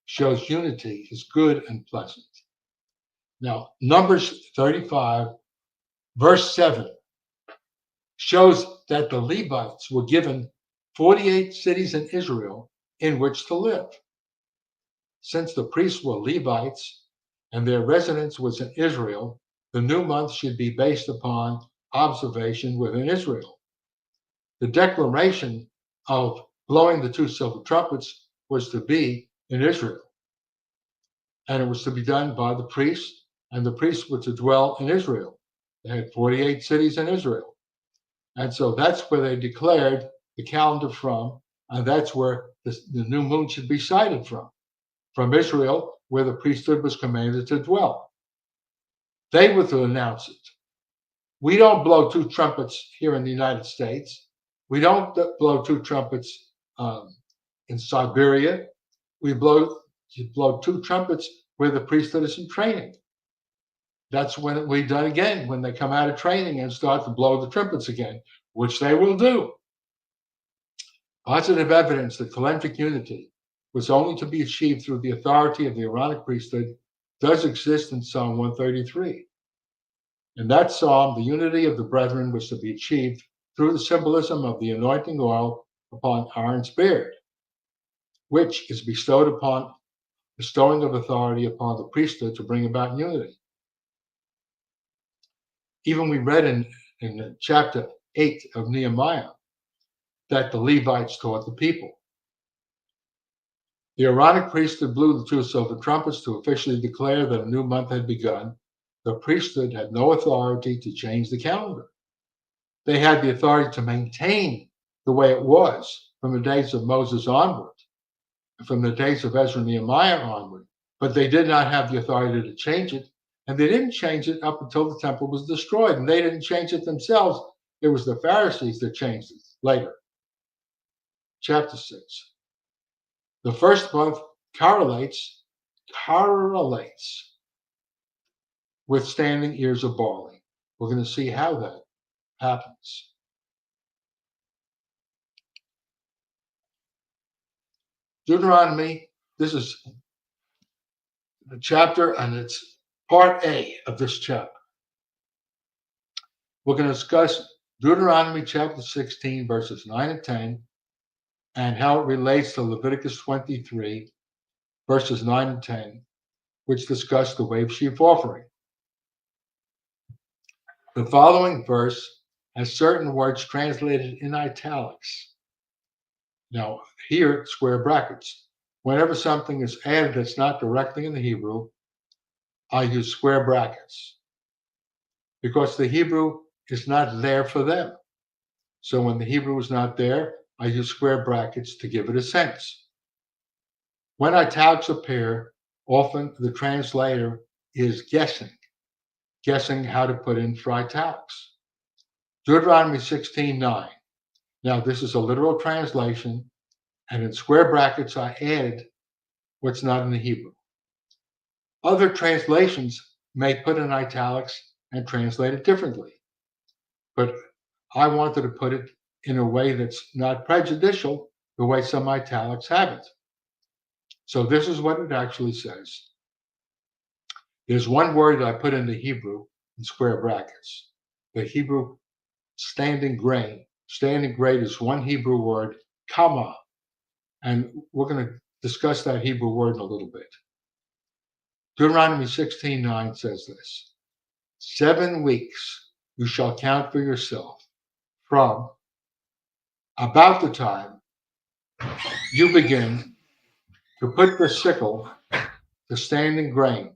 shows unity is good and pleasant. Now, Numbers 35, verse 7 shows that the Levites were given 48 cities in Israel in which to live. Since the priests were Levites and their residence was in Israel, the new month should be based upon observation within Israel. The declaration of blowing the 2 silver trumpets was to be in Israel. And it was to be done by the priests, and the priests were to dwell in Israel. They had 48 cities in Israel. And so that's where they declared the calendar from, And that's where the new moon should be sighted from Israel, where the priesthood was commanded to dwell. They were to announce it. We don't blow two trumpets here in the United States. We don't blow two trumpets in Siberia. We blow two trumpets where the priesthood is in training. That's when we done again, when they come out of training and start to blow the trumpets again, which they will do. Positive evidence that calendric unity was only to be achieved through the authority of the Aaronic priesthood does exist in Psalm 133. In that psalm, the unity of the brethren was to be achieved through the symbolism of the anointing oil upon Aaron's beard, which is bestowing of authority upon the priesthood to bring about unity. Even we read in chapter 8 of Nehemiah that the Levites taught the people. The Aaronic priesthood blew the two silver trumpets to officially declare that a new month had begun. The priesthood had no authority to change the calendar. They had the authority to maintain the way it was from the days of Moses onward, from the days of Ezra and Nehemiah onward, but they did not have the authority to change it. And they didn't change it up until the temple was destroyed. And they didn't change it themselves. It was the Pharisees that changed it later. Chapter 6. The first month correlates with standing ears of barley. We're going to see how that happens. Deuteronomy, this is the chapter, and it's part A of this chapter. We're going to discuss Deuteronomy chapter 16, verses 9 and 10, and how it relates to Leviticus 23, verses 9 and 10, which discuss the wave sheaf offering. The following verse has certain words translated in italics. Now, here, square brackets. Whenever something is added that's not directly in the Hebrew, I use square brackets because the Hebrew is not there for them. So when the Hebrew is not there, I use square brackets to give it a sense. When italics appear, often the translator is guessing how to put in for italics. Deuteronomy 16:9. Now, this is a literal translation, and in square brackets, I added what's not in the Hebrew. Other translations may put in italics and translate it differently, but I wanted to put it in a way that's not prejudicial the way some italics have it. So this is what it actually says. There's one word that I put in the Hebrew in square brackets. The Hebrew standing grain. Standing grain is one Hebrew word, kama. And we're going to discuss that Hebrew word in a little bit. Deuteronomy 16:9 says this: 7 weeks you shall count for yourself from about the time you begin to put the sickle to standing grain.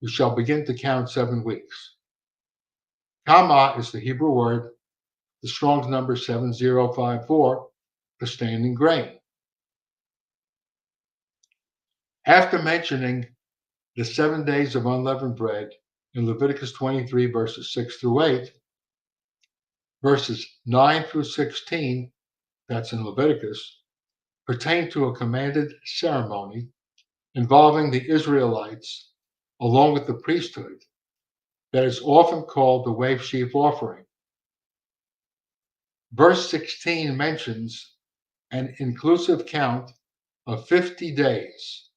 You shall begin to count 7 weeks. Kama is the Hebrew word, the Strong's number 7054, the standing grain. After mentioning the 7 days of unleavened bread in Leviticus 23, verses 6 through 8, verses 9 through 16, that's in Leviticus, pertain to a commanded ceremony involving the Israelites along with the priesthood that is often called the wave sheaf offering. Verse 16 mentions an inclusive count of 50 days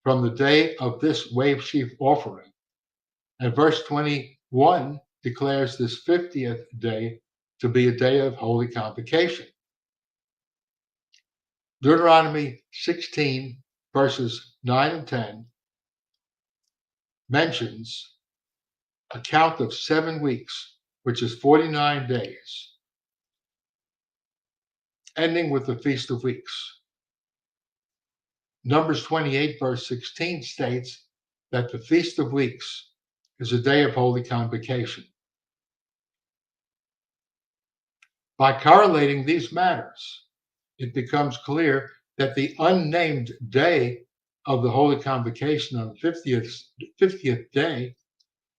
from the day of this wave sheaf offering, and verse 21 declares this 50th day to be a day of holy convocation. Deuteronomy 16, verses 9 and 10 mentions a count of 7 weeks, which is 49 days, ending with the Feast of Weeks. Numbers 28, verse 16 states that the Feast of Weeks is a day of holy convocation. By correlating these matters, it becomes clear that the unnamed day of the Holy Convocation on the 50th day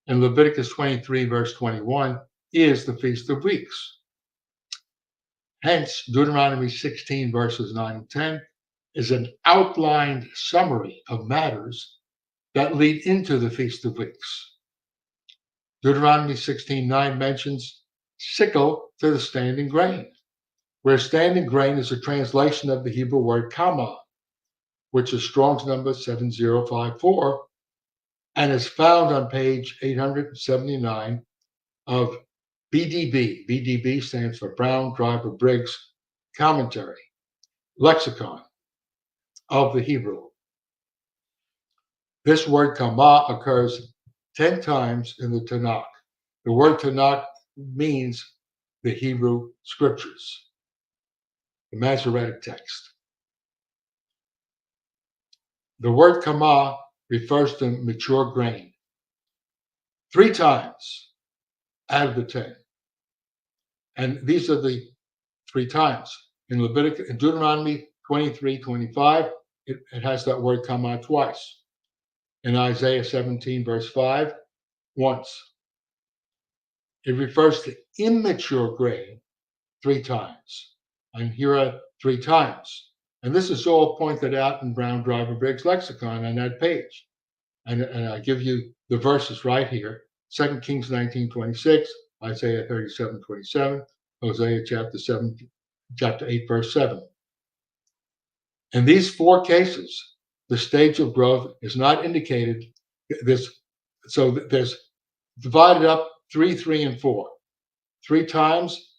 in Leviticus 23, verse 21, is the Feast of Weeks. Hence, Deuteronomy 16, verses 9 and 10 is an outlined summary of matters that lead into the Feast of Weeks. Deuteronomy 16:9 mentions sickle to the standing grain, where standing grain is a translation of the Hebrew word kama, which is Strong's number 7054, and is found on page 879 of BDB. BDB stands for Brown Driver Briggs Commentary, Lexicon of the Hebrew. This word kama occurs 10 times in the Tanakh. The word Tanakh means the Hebrew scriptures, the Masoretic text. The word kama refers to mature grain 3 times out of the 10. And these are the 3 times. In Deuteronomy 23:25, it has that word kama twice. In Isaiah 17, verse 5, once. It refers to immature grain 3 times. And here are 3 times. And this is all pointed out in Brown Driver Briggs Lexicon on that page. And I give you the verses right here. 2 Kings 19:26, Isaiah 37:27, Hosea chapter 8, verse 7. In these 4 cases, the stage of growth is not indicated. So there's divided up 3, 3, and 4. 3 times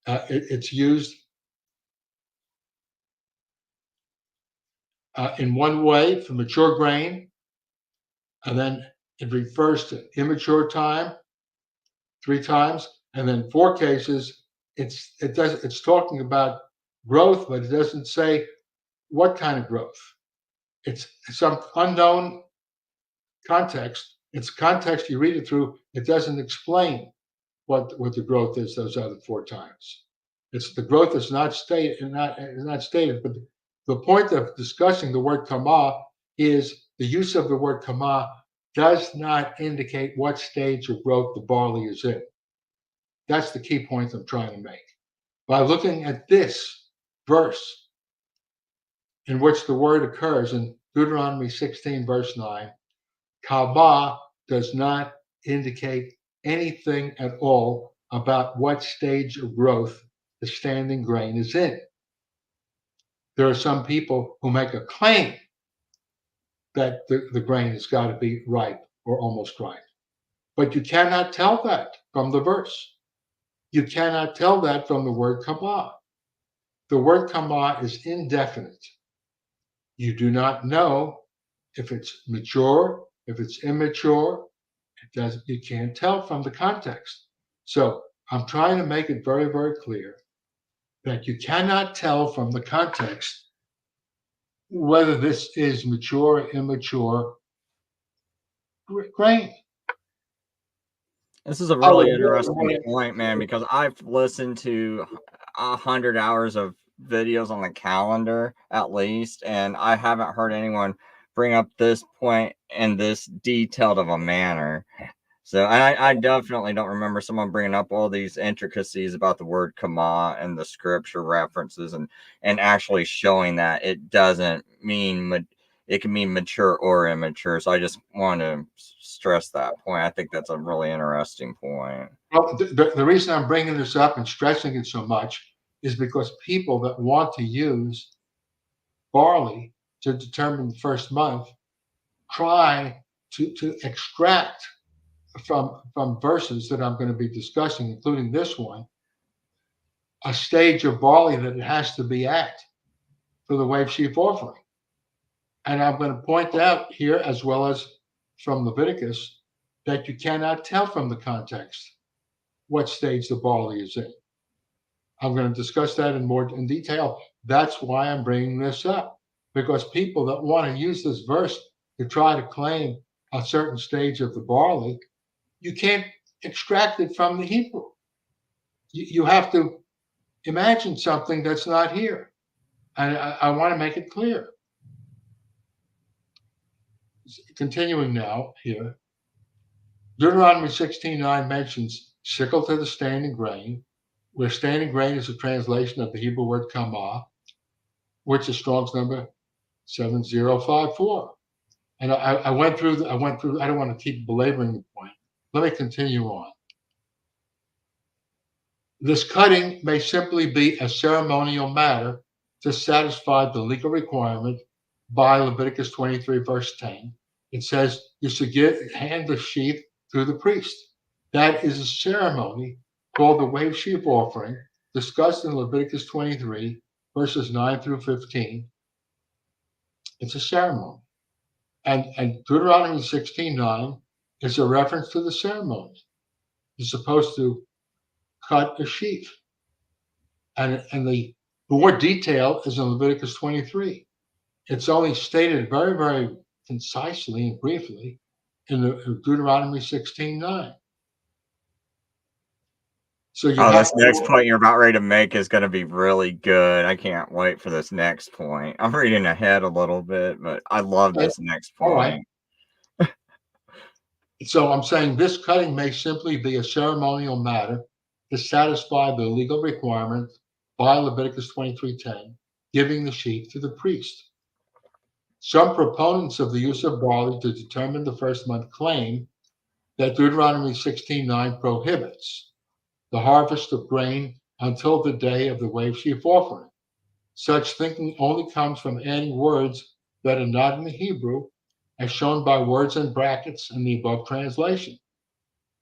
it's used in one way for mature grain, and then it refers to immature time 3 times, and then 4 cases it's talking about growth, but it doesn't say what kind of growth. It's some unknown context. It's context you read it through. It doesn't explain what the growth is those other 4 times. It's the growth is not stated, but the point of discussing the word kama is the use of the word kama does not indicate what stage of growth the barley is in. That's the key point I'm trying to make. By looking at this verse in which the word occurs in Deuteronomy 16, verse 9, kama does not indicate anything at all about what stage of growth the standing grain is in. There are some people who make a claim that the grain has got to be ripe or almost ripe. But you cannot tell that from the verse. You cannot tell that from the word kama. The word kama is indefinite. You do not know if it's mature, if it's immature. You can't tell from the context. So I'm trying to make it very, very clear that you cannot tell from the context whether this is mature or immature grain. This is a really interesting point, man, because I've listened to 100 hours of videos on the calendar at least, and I haven't heard anyone bring up this point in this detailed of a manner. So I definitely don't remember someone bringing up all these intricacies about the word kama and the scripture references and actually showing that it doesn't mean it can mean mature or immature. So I just want to stress that point. I think that's a really interesting point. Well, the reason I'm bringing this up and stressing it so much is because people that want to use barley to determine the first month try to extract from verses that I'm going to be discussing, including this one, a stage of barley that it has to be at for the wave sheaf offering. And I'm going to point out here, as well as from Leviticus, that you cannot tell from the context what stage the barley is in. I'm going to discuss that in detail. That's why I'm bringing this up, because people that want to use this verse to try to claim a certain stage of the barley, you can't extract it from the Hebrew. You have to imagine something that's not here. And I want to make it clear. Continuing now here, Deuteronomy 16:9 mentions sickle to the standing grain, where standing grain is a translation of the Hebrew word kamah, which is Strong's number 7054. And I went through. I don't want to keep belaboring the point. Let me continue on. This cutting may simply be a ceremonial matter to satisfy the legal requirement by Leviticus 23, verse 10. It says you should hand the sheaf to the priest. That is a ceremony called the wave sheaf offering, discussed in Leviticus 23, verses 9 through 15. It's a ceremony. And Deuteronomy 16:9 is a reference to the ceremony. You're supposed to cut a sheaf. And the more detail is in Leviticus 23. It's only stated very, very concisely and briefly in Deuteronomy 16:9. So you have this next point you're about ready to make is going to be really good. I can't wait for this next point. I'm reading ahead a little bit, but I love this next point. All right. So I'm saying this cutting may simply be a ceremonial matter to satisfy the legal requirement by Leviticus 23:10, giving the sheaf to the priest. Some proponents of the use of barley to determine the first month claim that Deuteronomy 16:9 prohibits the harvest of grain until the day of the wave sheaf offering. Such thinking only comes from adding words that are not in the Hebrew, as shown by words in brackets in the above translation.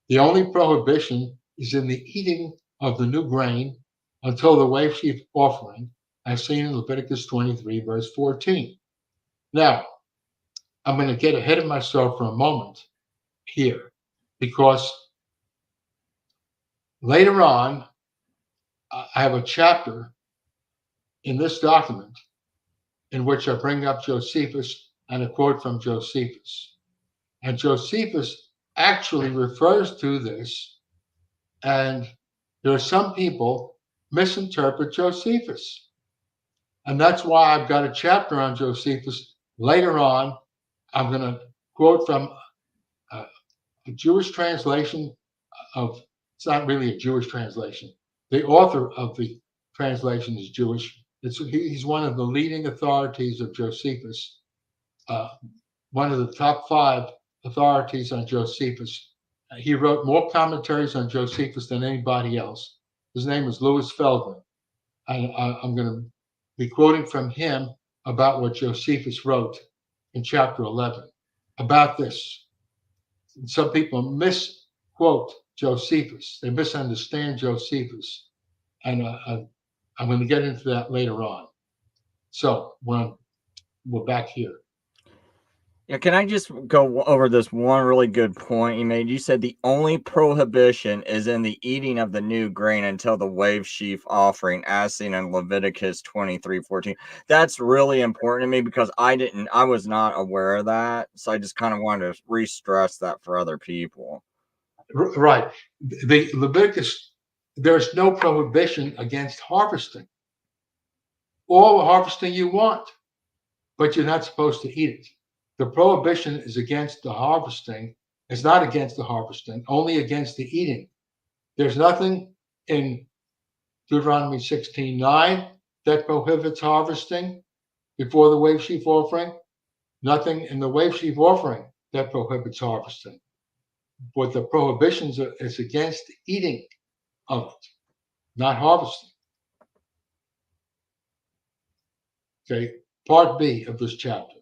The only prohibition is in the eating of the new grain until the wave sheaf offering, as seen in Leviticus 23, verse 14. Now, I'm going to get ahead of myself for a moment here, because later on, I have a chapter in this document in which I bring up Josephus and a quote from Josephus. And Josephus actually refers to this, and there are some people misinterpret Josephus. And that's why I've got a chapter on Josephus. Later on, I'm going to quote from a Jewish translation of, it's not really a Jewish translation. The author of the translation is Jewish. He's one of the leading authorities of Josephus, one of the top 5 authorities on Josephus. He wrote more commentaries on Josephus than anybody else. His name is Louis Feldman. And I'm going to be quoting from him about what Josephus wrote in chapter 11 about this. And some people misquote Josephus. They misunderstand Josephus. And I'm going to get into that later on. So we're back here. Yeah, can I just go over this one really good point you made? You said the only prohibition is in the eating of the new grain until the wave sheaf offering, as seen in Leviticus 23:14. That's really important to me because I was not aware of that. So I just kind of wanted to re-stress that for other people. Right. The Leviticus, there's no prohibition against harvesting. All harvesting you want, but you're not supposed to eat it. The prohibition is against the harvesting. It's not against the harvesting, only against the eating. There's nothing in Deuteronomy 16:9 that prohibits harvesting before the wave sheaf offering. Nothing in the wave sheaf offering that prohibits harvesting. But the prohibitions is against eating of it, not harvesting. Okay, part B of this chapter.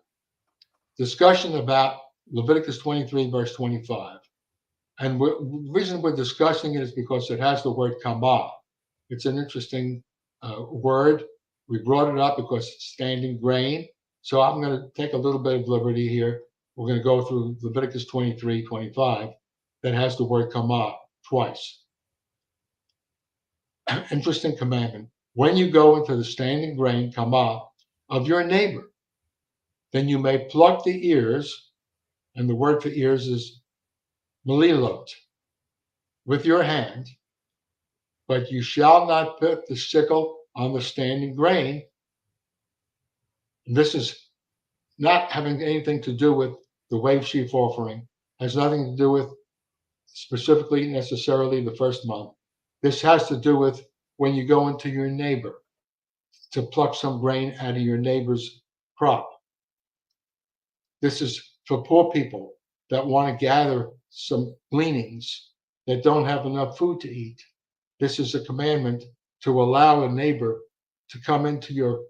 Discussion about Leviticus 23, verse 25. And the reason we're discussing it is because it has the word kamah. It's an interesting word. We brought it up because it's standing grain. So I'm going to take a little bit of liberty here. We're going to go through Leviticus 23, 25 that has the word kamah twice. Interesting commandment. When you go into the standing grain kamah of your neighbor, then you may pluck the ears, and the word for ears is melilot, with your hand, but you shall not put the sickle on the standing grain, This is not having anything to do with the wave sheaf offering, has nothing to do with specifically necessarily the first month. This has to do with when you go into your neighbor to pluck some grain out of your neighbor's crop. This is for poor people that want to gather some gleanings that don't have enough food to eat. This is a commandment to allow a neighbor to come into your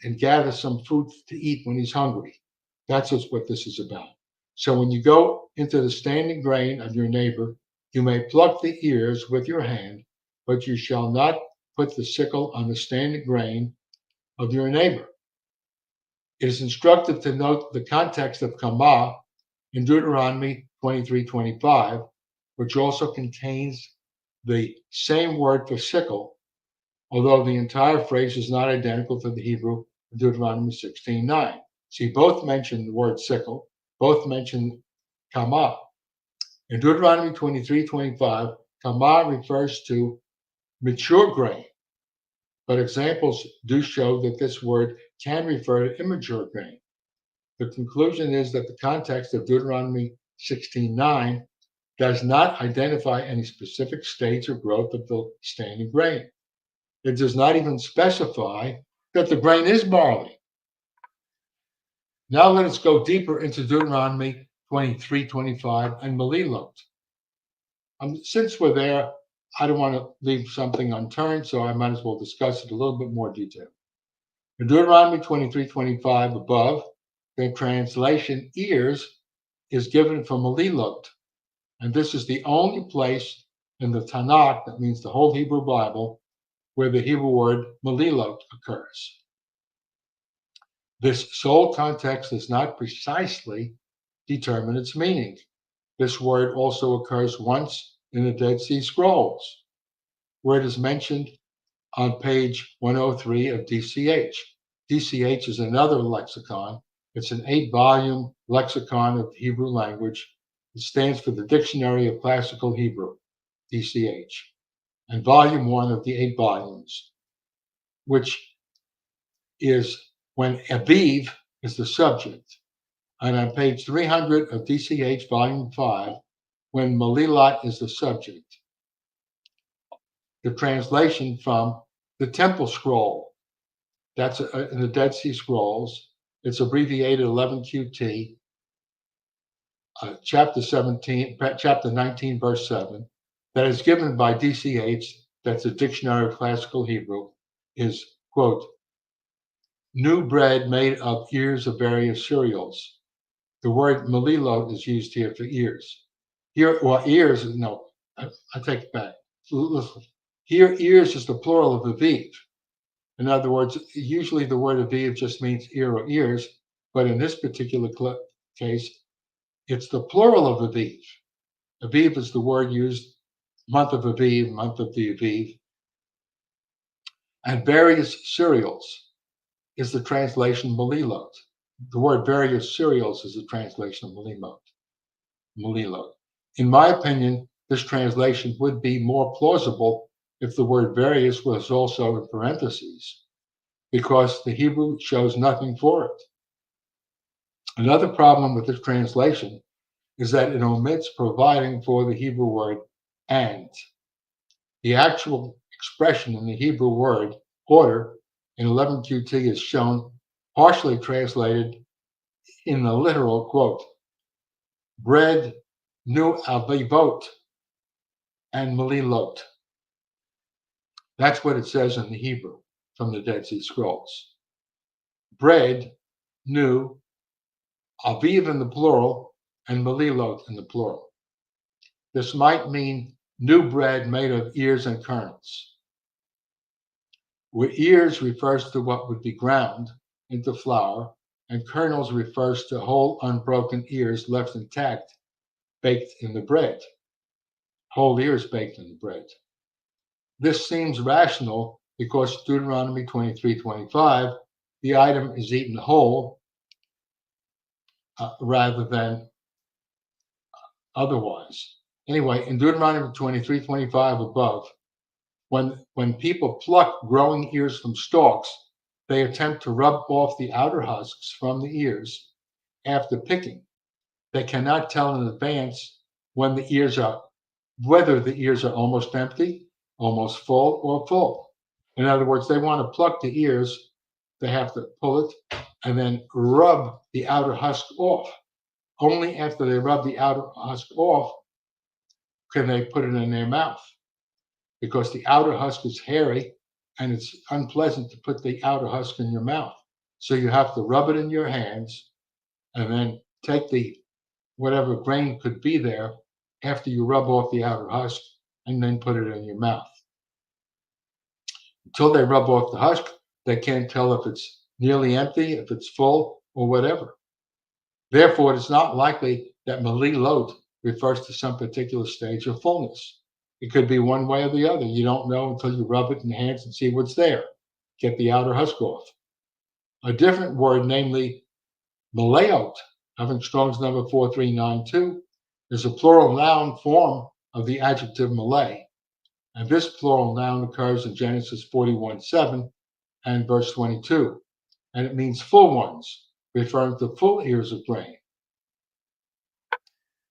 and gather some food to eat when he's hungry. That's just what this is about. So when you go into the standing grain of your neighbor, you may pluck the ears with your hand, but you shall not put the sickle on the standing grain of your neighbor. It is instructive to note the context of Kamah in Deuteronomy 23:25, which also contains the same word for sickle, although the entire phrase is not identical to the Hebrew in Deuteronomy 16:9. See, both mention the word sickle, both mention kamah. In Deuteronomy 23:25, kamah refers to mature grain, but examples do show that this word can refer to immature grain. The conclusion is that the context of Deuteronomy 16:9 does not identify any specific stage or growth of the standing grain. It does not even specify that the grain is barley. Now let us go deeper into Deuteronomy 23:25 and Melilot. Since we're there, I don't want to leave something unturned, so I might as well discuss it a little bit more detail. In Deuteronomy 23:25 above, the translation ears is given for Melilot, and this is the only place in the Tanakh, that means the whole Hebrew Bible, where the Hebrew word Melilot occurs. This sole context does not precisely determine its meaning. This word also occurs once in the Dead Sea Scrolls, where it is mentioned on page 103 of DCH. DCH is another lexicon. It's an 8-volume lexicon of the Hebrew language. It stands for the Dictionary of Classical Hebrew, DCH, and volume 1 of the 8 volumes, which is when Aviv is the subject. And on page 300 of DCH, volume 5, when Melilot is the subject. The translation from the Temple Scroll, that's in the Dead Sea Scrolls. It's abbreviated 11QT, chapter 19, verse 7, that is given by DCH, that's a Dictionary of Classical Hebrew, is, quote, new bread made of ears of various cereals. The word melilot is used here for ears. Here, well, ears, no, I take it back. Listen. Here, ears is the plural of aviv. In other words, usually the word aviv just means ear or ears, but in this particular case, it's the plural of aviv. Aviv is the word used, month of aviv, month of the aviv. And various cereals is the translation melilot. The word various cereals is the translation of melilot. In my opinion, this translation would be more plausible if the word various was also in parentheses, because the Hebrew shows nothing for it. Another problem with this translation is that it omits providing for the Hebrew word and. The actual expression in the Hebrew word order in 11QT is shown partially translated in the literal quote, bread nu avivot and melilot. That's what it says in the Hebrew from the Dead Sea Scrolls. Bread, nu, aviv in the plural, and melilot in the plural. This might mean new bread made of ears and kernels. Where ears refers to what would be ground into flour, and kernels refers to whole unbroken ears left intact, baked in the bread. Whole ears baked in the bread. This seems rational because Deuteronomy 23:25, the item is eaten whole rather than otherwise. Anyway, in Deuteronomy 23:25 above, when people pluck growing ears from stalks, they attempt to rub off the outer husks from the ears after picking. They cannot tell in advance whether the ears are almost empty, almost full, or full. In other words, they want to pluck the ears, they have to pull it and then rub the outer husk off. Only after they rub the outer husk off can they put it in their mouth, because the outer husk is hairy and it's unpleasant to put the outer husk in your mouth. So you have to rub it in your hands and then take the whatever grain could be there after you rub off the outer husk and then put it in your mouth. Until they rub off the husk, they can't tell if it's nearly empty, if it's full, or whatever. Therefore, it's not likely that Mali Lot refers to some particular stage of fullness. It could be one way or the other. You don't know until you rub it in your hands and see what's there. Get the outer husk off. A different word, namely Malayot, having Strong's number 4392, is a plural noun form of the adjective Malay. And this plural noun occurs in Genesis 41:7 and verse 22. And it means full ones, referring to full ears of grain.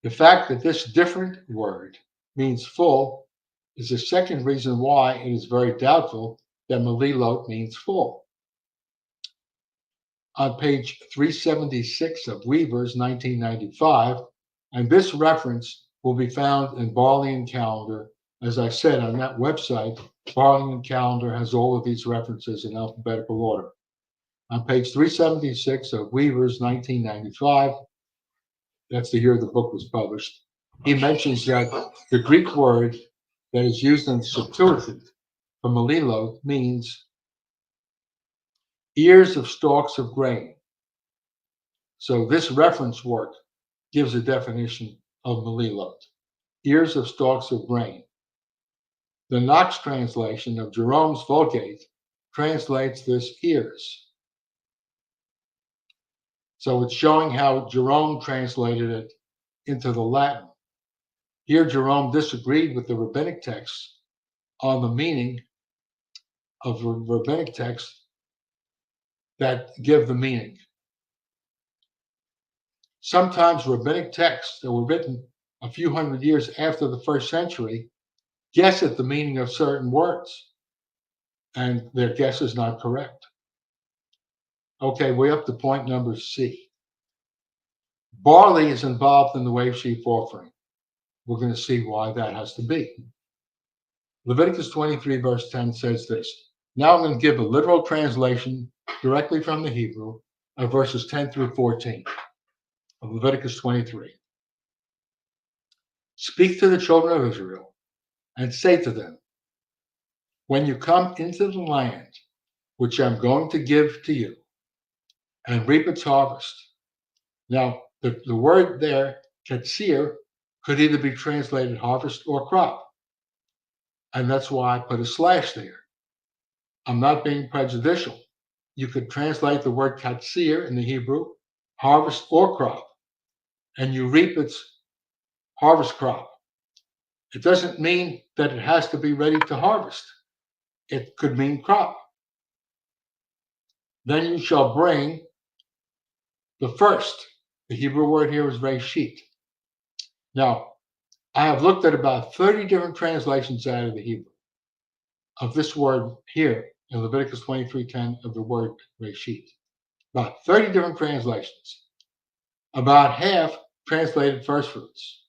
The fact that this different word means full is the second reason why it is very doubtful that Malilot means full. On page 376 of Weaver's 1995, and this reference will be found in Barley and Calendar. As I said, on that website, Barley and Calendar has all of these references in alphabetical order. On page 376 of Weaver's 1995, that's the year the book was published, he mentions that the Greek word that is used in the Septuagint for Malilot means ears of stalks of grain. So this reference work gives a definition of Malilot, ears of stalks of grain. The Knox translation of Jerome's Vulgate translates this ears. So it's showing how Jerome translated it into the Latin. Here, Jerome disagreed with the rabbinic texts on the meaning of the rabbinic texts that give the meaning. Sometimes rabbinic texts that were written a few hundred years after the first century guess at the meaning of certain words, and their guess is not correct. Okay, we're up to point number C. Barley is involved in the wave sheaf offering. We're going to see why that has to be. Leviticus 23 verse 10 says this. Now I'm going to give a literal translation directly from the Hebrew of verses 10 through 14 of Leviticus 23. Speak to the children of Israel and say to them, when you come into the land which I'm going to give to you and reap its harvest. Now, the word there, katsir, could either be translated harvest or crop. And that's why I put a slash there. I'm not being prejudicial. You could translate the word katsir in the Hebrew, harvest or crop, and you reap its harvest crop. It doesn't mean that it has to be ready to harvest. It could mean crop. Then you shall bring the first. The Hebrew word here is reshit. Now, I have looked at about 30 different translations out of the Hebrew of this word here in Leviticus 23:10 of the word reshit. About 30 different translations. About half translated first fruits,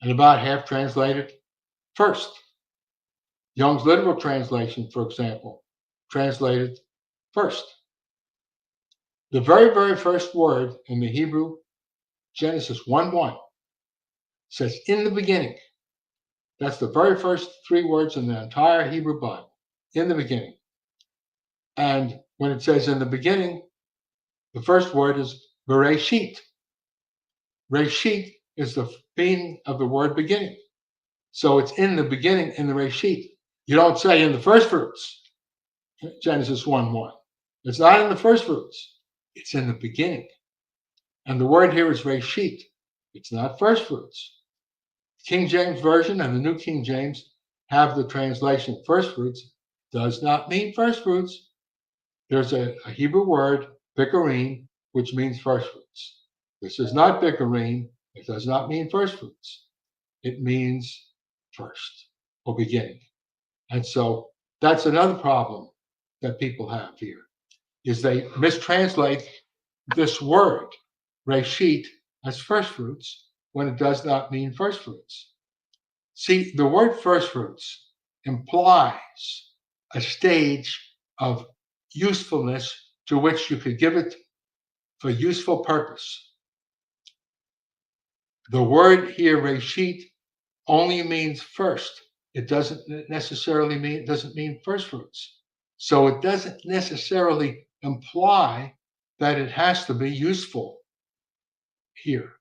and about half translated first. Young's literal translation, for example, translated first. The very, very first word in the Hebrew, Genesis 1:1, says in the beginning. That's the very first three words in the entire Hebrew Bible, in the beginning. And when it says in the beginning, the first word is bereshit. Reshit is the meaning of the word beginning. So it's in the beginning, in the reshit. You don't say in the first fruits, Genesis 1:1. It's not in the first fruits. It's in the beginning. And the word here is reshit. It's not first fruits. King James Version and the New King James have the translation first fruits. Does not mean first fruits. There's a Hebrew word, bikurim, which means first fruits. This is not bikurim. It does not mean first fruits. It means first or beginning. And so that's another problem that people have here, is they mistranslate this word, reshit, as first fruits when it does not mean first fruits. See, the word first fruits implies a stage of usefulness to which you could give it for useful purpose. The word here, reshit, only means first. It doesn't necessarily mean, it doesn't mean first fruits. So it doesn't necessarily imply that it has to be useful here.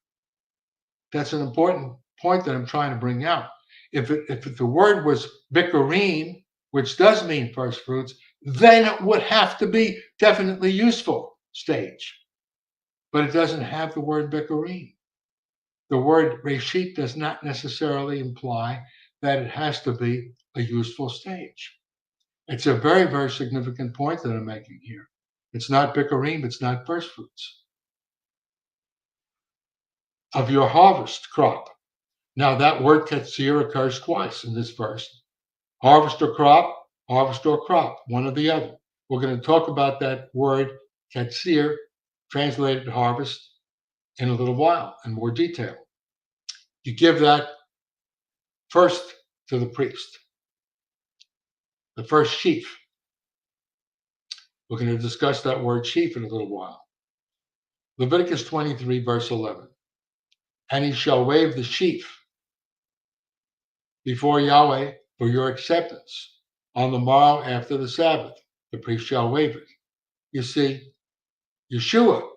That's an important point that I'm trying to bring out. If the word was bikurim, which does mean first fruits, then it would have to be definitely useful stage. But it doesn't have the word bikurim. The word reshit does not necessarily imply that it has to be a useful stage. It's a very, very significant point that I'm making here. It's not bikurim, it's not first fruits of your harvest crop. Now that word katsir occurs twice in this verse. Harvest or crop, one or the other. We're going to talk about that word katsir, translated harvest, in a little while in more detail. You give that first to the priest, the first sheaf. We're going to discuss that word sheaf in a little while. Leviticus 23, verse 11. And he shall wave the sheaf before Yahweh for your acceptance on the morrow after the Sabbath. The priest shall wave it. You see, Yeshua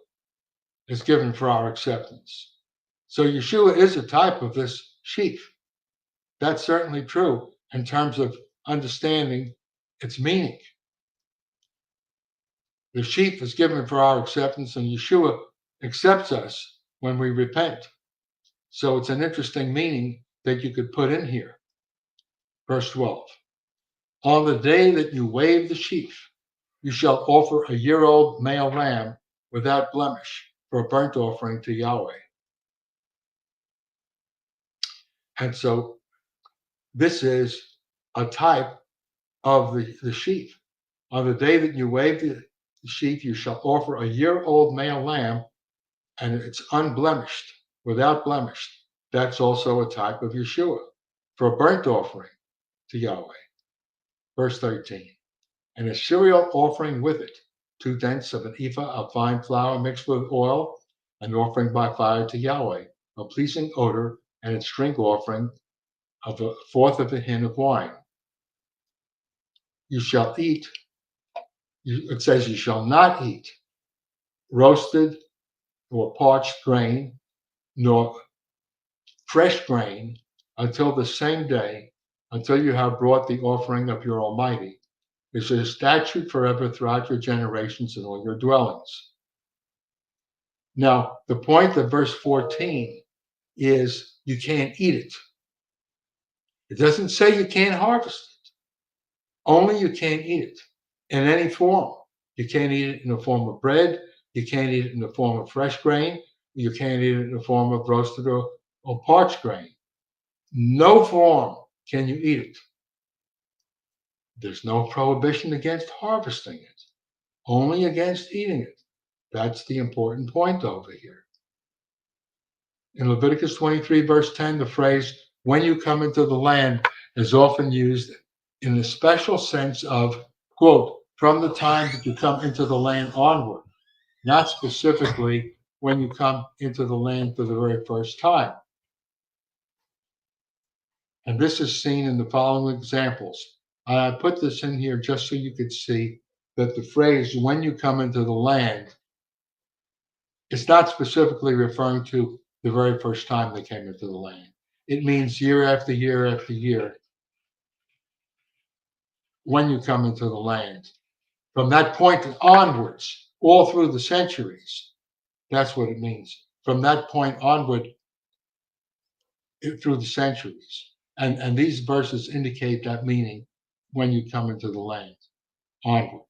is given for our acceptance. So Yeshua is a type of this sheaf. That's certainly true in terms of understanding its meaning. The sheaf is given for our acceptance, and Yeshua accepts us when we repent. So it's an interesting meaning that you could put in here. Verse 12. On the day that you wave the sheaf, you shall offer a year-old male lamb without blemish for a burnt offering to Yahweh. And so this is a type of the sheaf. On the day that you wave the sheaf, you shall offer a year-old male lamb, and it's unblemished, without blemish. That's also a type of Yeshua for a burnt offering to Yahweh. Verse 13. And a cereal offering with it, 2 tenths of an ephah of fine flour mixed with oil, an offering by fire to Yahweh, a pleasing odor, and its drink offering of a fourth of a hin of wine. You shall eat, it says you shall not eat roasted or parched grain, nor fresh grain until the same day, until you have brought the offering of your Almighty. It's a statute forever throughout your generations in all your dwellings. Now, the point of verse 14 is you can't eat it. It doesn't say you can't harvest it. Only you can't eat it in any form. You can't eat it in the form of bread. You can't eat it in the form of fresh grain. You can't eat it in the form of roasted or parched grain. No form can you eat it. There's no prohibition against harvesting it, only against eating it. That's the important point over here. In Leviticus 23, verse 10, the phrase, when you come into the land, is often used in the special sense of, quote, from the time that you come into the land onward, not specifically when you come into the land for the very first time. And this is seen in the following examples. I put this in here just so you could see that the phrase, when you come into the land, it's not specifically referring to the very first time they came into the land. It means year after year after year when you come into the land. From that point onwards, all through the centuries, that's what it means. From that point onward, through the centuries. And these verses indicate that meaning when you come into the land, onward.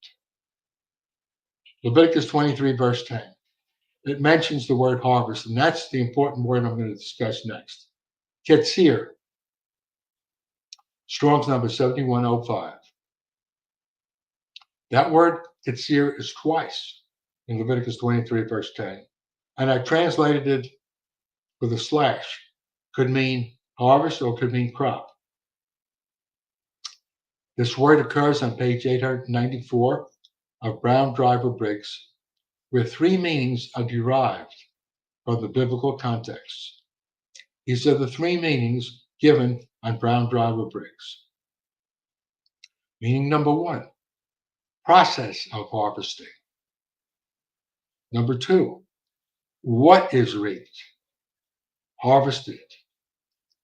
Leviticus 23, verse 10. It mentions the word harvest, and that's the important word I'm going to discuss next. Ketzir, Strong's number 7105. That word ketzir is twice in Leviticus 23, verse 10. And I translated it with a slash. Could mean harvest or could mean crop. This word occurs on page 894 of Brown Driver Briggs, where three meanings are derived from the biblical context. These are the three meanings given on Brown Driver Briggs. Meaning number one, process of harvesting. Number two, what is reaped, harvested,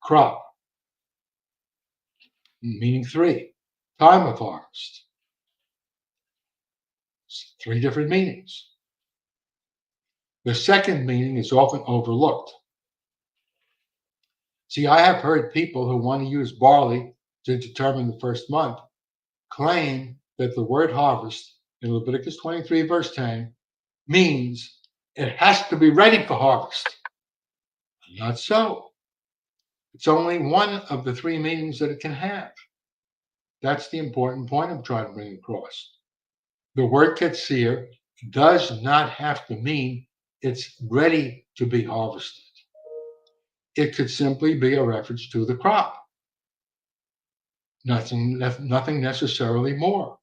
crop. Meaning three, time of harvest. Three different meanings. The second meaning is often overlooked. See, I have heard people who want to use barley to determine the first month claim that the word harvest in Leviticus 23, verse 10 means it has to be ready for harvest. Not so. It's only one of the three meanings that it can have. That's the important point I'm trying to bring across. The word ketzir does not have to mean it's ready to be harvested. It could simply be a reference to the crop. Nothing necessarily more.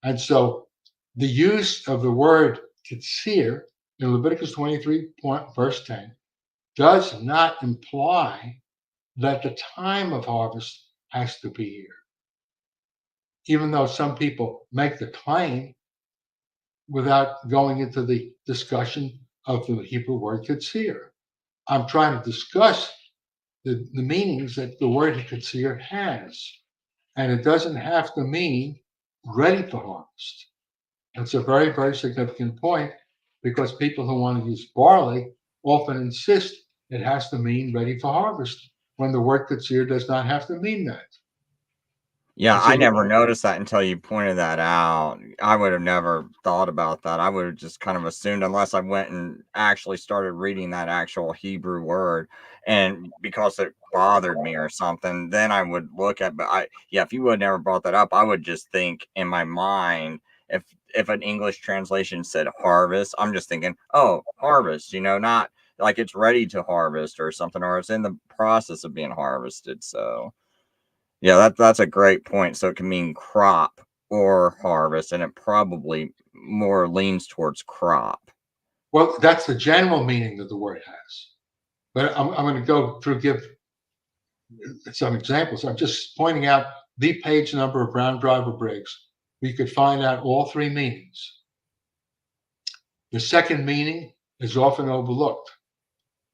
And so the use of the word ketzir in Leviticus 23, verse 10 does not imply that the time of harvest has to be here. Even though some people make the claim without going into the discussion of the Hebrew word ketzir. I'm trying to discuss the meanings that the word ketzir has. And it doesn't have to mean ready for harvest. It's a very, very significant point because people who want to use barley often insist it has to mean ready for harvest when the word ketzir does not have to mean that. Yeah, I never noticed that until you pointed that out. I would have never thought about that. I would have just kind of assumed, unless I went and actually started reading that actual Hebrew word, and because it bothered me or something, then I would look at. But if you would have never brought that up, I would just think in my mind, if an English translation said harvest, I'm just thinking, oh, harvest, not like it's ready to harvest or something, or it's in the process of being harvested. So. Yeah, that's a great point. So it can mean crop or harvest, and it probably more leans towards crop. Well, that's the general meaning that the word has. But I'm going to go through, give some examples. I'm just pointing out the page number of Brown Driver Briggs. We could find out all three meanings. The second meaning is often overlooked.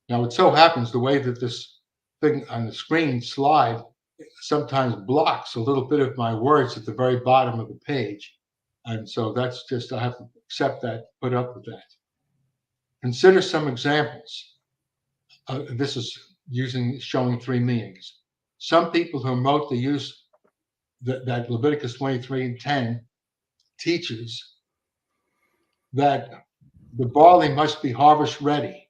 Now, it so happens the way that this thing on the screen slide sometimes blocks a little bit of my words at the very bottom of the page. And so that's just, I have to accept that, put up with that. Consider some examples. This is showing three meanings. Some people who promote the use that Leviticus 23:10 teaches that the barley must be harvest ready.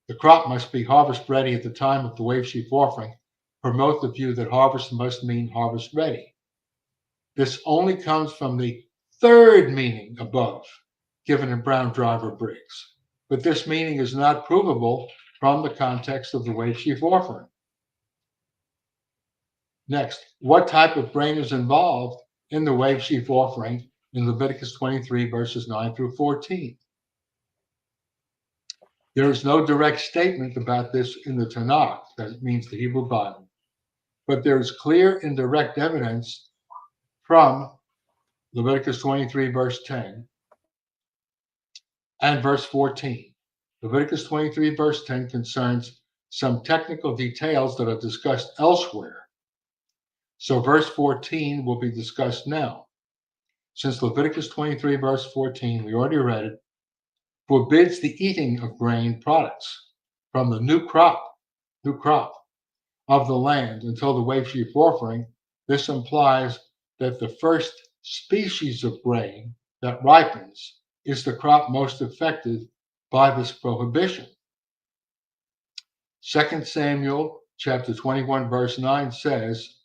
The crop must be harvest ready at the time of the wave sheaf offering. Promote the view that harvest must mean harvest ready. This only comes from the third meaning above, given in Brown Driver Briggs. But this meaning is not provable from the context of the wave sheaf offering. Next, what type of grain is involved in the wave sheaf offering in Leviticus 23, verses 9 through 14? There is no direct statement about this in the Tanakh, that means the Hebrew Bible, but there is clear indirect evidence from Leviticus 23, verse 10 and verse 14. Leviticus 23, verse 10 concerns some technical details that are discussed elsewhere. So verse 14 will be discussed now. Since Leviticus 23, verse 14, we already read it, forbids the eating of grain products from the new crop of the land until the wave sheaf offering. This implies that the first species of grain that ripens is the crop most affected by this prohibition? 2 Samuel chapter 21, verse 9 says,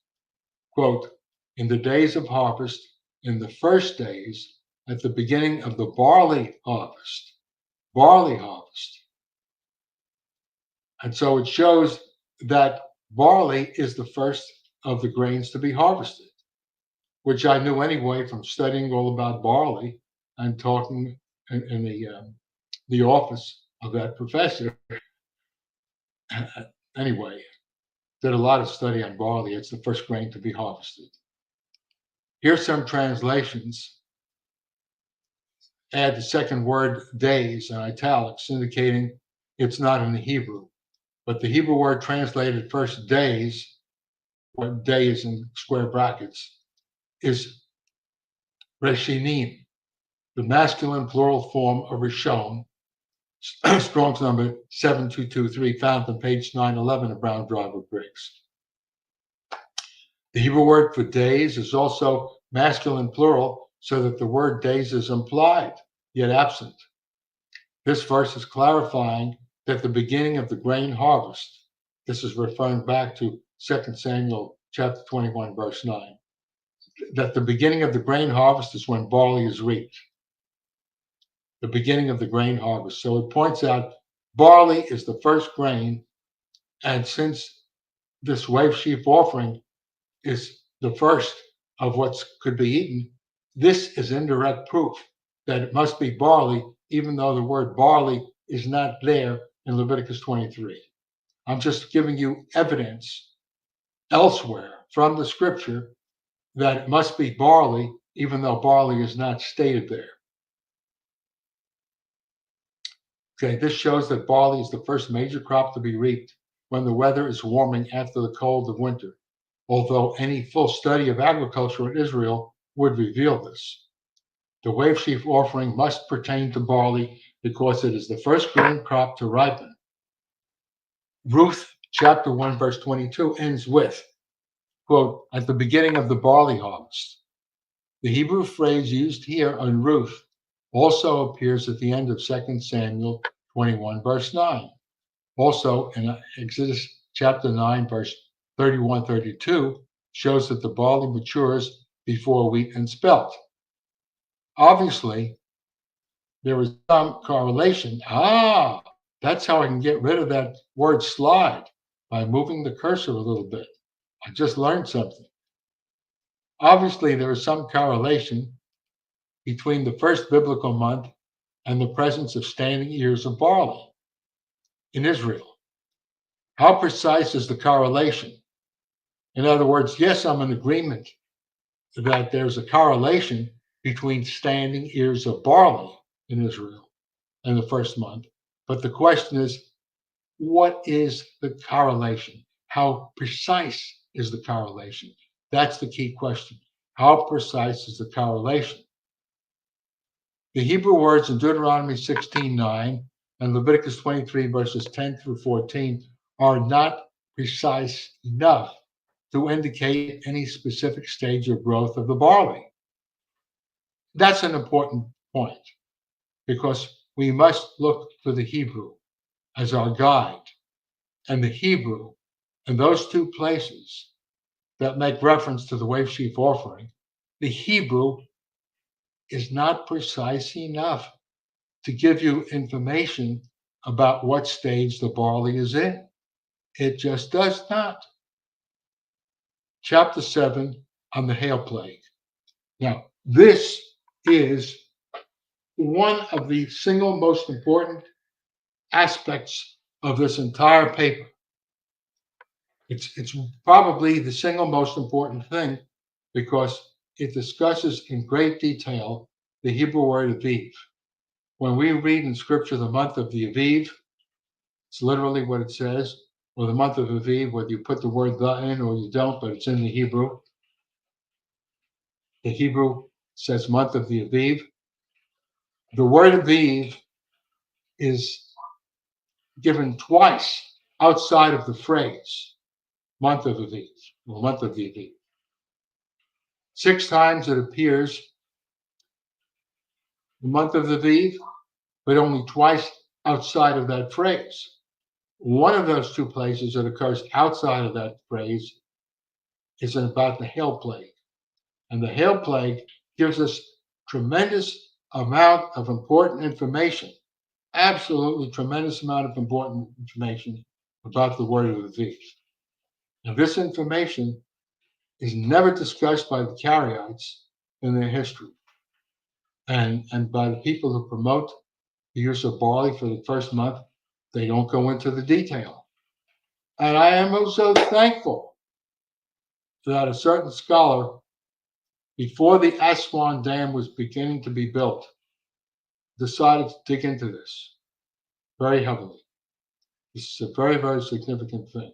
quote, in the days of harvest, in the first days, at the beginning of the barley harvest. And so it shows that barley is the first of the grains to be harvested, which I knew anyway from studying all about barley and talking in the office of that professor. Anyway, did a lot of study on barley. It's the first grain to be harvested. Here's some translations. Add the second word days in italics, indicating it's not in the Hebrew. But the Hebrew word translated first days, or days in square brackets, is reshinim, the masculine plural form of Rishon, Strong's number 7223, found on page 911 of Brown Driver Briggs. The Hebrew word for days is also masculine plural, so that the word days is implied, yet absent. This verse is clarifying that the beginning of the grain harvest, this is referring back to 2 Samuel chapter 21, verse 9, that the beginning of the grain harvest is when barley is reaped. The beginning of the grain harvest. So it points out barley is the first grain, and since this wave sheaf offering is the first of what could be eaten, this is indirect proof that it must be barley, even though the word barley is not there in Leviticus 23. I'm just giving you evidence elsewhere from the scripture that it must be barley, even though barley is not stated there. Okay, this shows that barley is the first major crop to be reaped when the weather is warming after the cold of winter, although any full study of agriculture in Israel would reveal this. The wave sheaf offering must pertain to barley because it is the first grain crop to ripen. Ruth chapter 1, verse 22 ends with, quote, at the beginning of the barley harvest. The Hebrew phrase used here on Ruth also appears at the end of 2 Samuel 21, verse 9. Also in Exodus chapter 9, verse 31-32, shows that the barley matures before wheat and spelt. Obviously, there is some correlation. That's how I can get rid of that word slide, by moving the cursor a little bit. I just learned something. Obviously, there is some correlation between the first biblical month and the presence of standing ears of barley in Israel. How precise is the correlation? In other words, yes, I'm in agreement that there's a correlation between standing ears of barley in Israel in the first month. But the question is, what is the correlation? How precise is the correlation? That's the key question. How precise is the correlation? The Hebrew words in Deuteronomy 16:9 and Leviticus 23, verses 10-14 are not precise enough to indicate any specific stage of growth of the barley. That's an important point, because we must look to the Hebrew as our guide. And the Hebrew, in those two places that make reference to the wave sheaf offering, the Hebrew is not precise enough to give you information about what stage the barley is in. It just does not. Chapter 7 on the hail plague. Now, this is one of the single most important aspects of this entire paper. It's probably the single most important thing because it discusses in great detail the Hebrew word Aviv. When we read in Scripture the month of the Aviv, it's literally what it says, or the month of Aviv, whether you put the word the in or you don't, but it's in the Hebrew. The Hebrew says month of the Aviv. The word Aviv is given twice outside of the phrase month of Aviv, or month of the Aviv. 6 times it appears the month of Aviv, but only twice outside of that phrase. One of those two places that occurs outside of that phrase is about the hail plague. And the hail plague gives us tremendous amount of important information, absolutely tremendous amount of important information about the word of the Aviv. Now, this information is never discussed by the Karaites in their history. And by the people who promote the use of barley for the first month, they don't go into the detail. And I am also thankful that a certain scholar, before the Aswan Dam was beginning to be built, decided to dig into this very heavily. This is a very, very significant thing.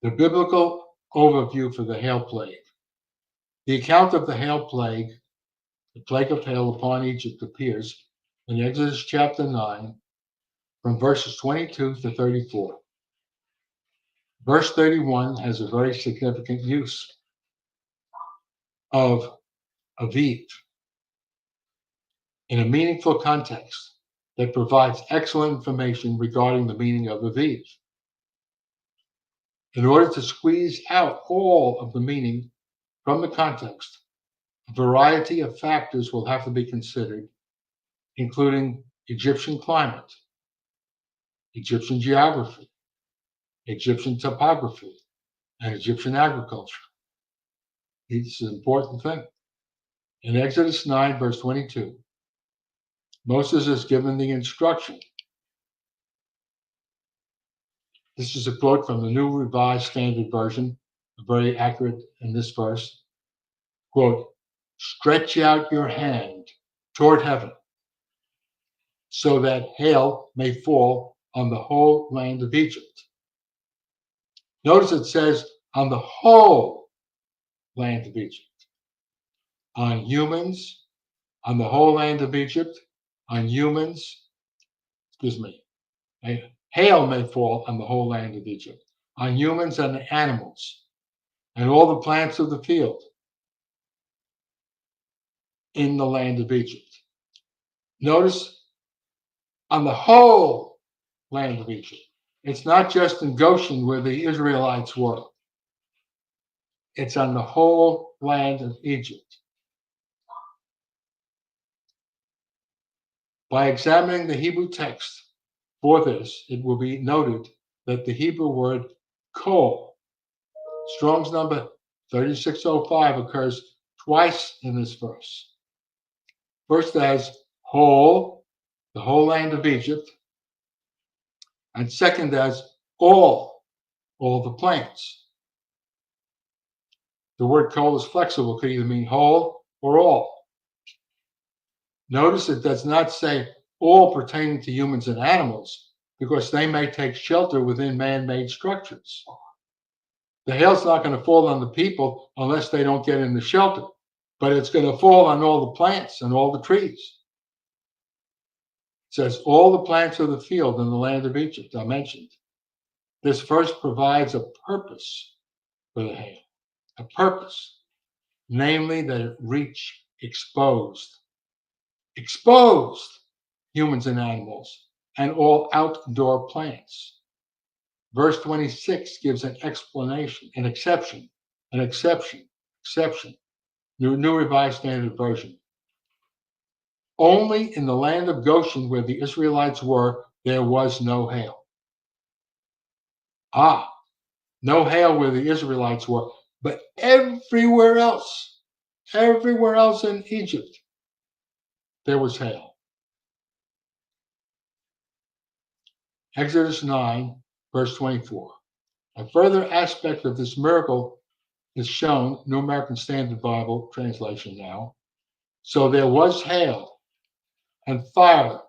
The biblical overview for the hail plague. The account of the hail plague, the plague of hail upon Egypt, appears in Exodus chapter 9 from verses 22 to 34. Verse 31 has a very significant use of Aviv in a meaningful context that provides excellent information regarding the meaning of Aviv. In order to squeeze out all of the meaning from the context, a variety of factors will have to be considered, including Egyptian climate, Egyptian geography, Egyptian topography, and Egyptian agriculture. It's an important thing. In Exodus 9, verse 22, Moses is given the instruction. This is a quote from the New Revised Standard Version, very accurate in this verse. Quote, "Stretch out your hand toward heaven so that hail may fall on the whole land of Egypt." Notice it says on the whole land of Egypt. On humans, on the whole land of Egypt, on humans, hail may fall on the whole land of Egypt, on humans and the animals, and all the plants of the field in the land of Egypt. Notice on the whole land of Egypt. It's not just in Goshen where the Israelites were. It's on the whole land of Egypt. By examining the Hebrew text for this, it will be noted that the Hebrew word kol, Strong's number 3605, occurs twice in this verse. First as whole, the whole land of Egypt, and second as all the plants. The word kol is flexible, could either mean whole or all. Notice it does not say all pertaining to humans and animals, because they may take shelter within man-made structures. The hail's not going to fall on the people unless they don't get in the shelter, but it's going to fall on all the plants and all the trees. It says all the plants of the field in the land of Egypt are mentioned. This verse provides a purpose for the hail, a purpose, namely that it reach exposed humans and animals and all outdoor plants. Verse 26 gives an explanation, an exception. New Revised Standard Version. Only in the land of Goshen where the Israelites were, there was no hail. No hail where the Israelites were, but everywhere else in Egypt, there was hail. Exodus 9, verse 24. A further aspect of this miracle is shown, New American Standard Bible translation now. So there was hail and fire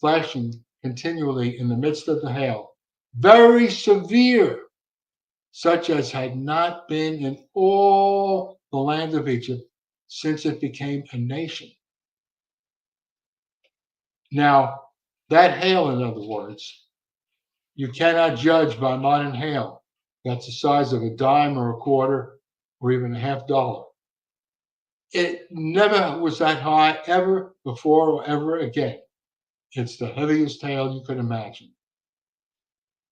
flashing continually in the midst of the hail, very severe, such as had not been in all the land of Egypt since it became a nation. Now, that hail, in other words, you cannot judge by modern hail. That's the size of a dime or a quarter or even a $50. It never was that high ever before or ever again. It's the heaviest hail you could imagine.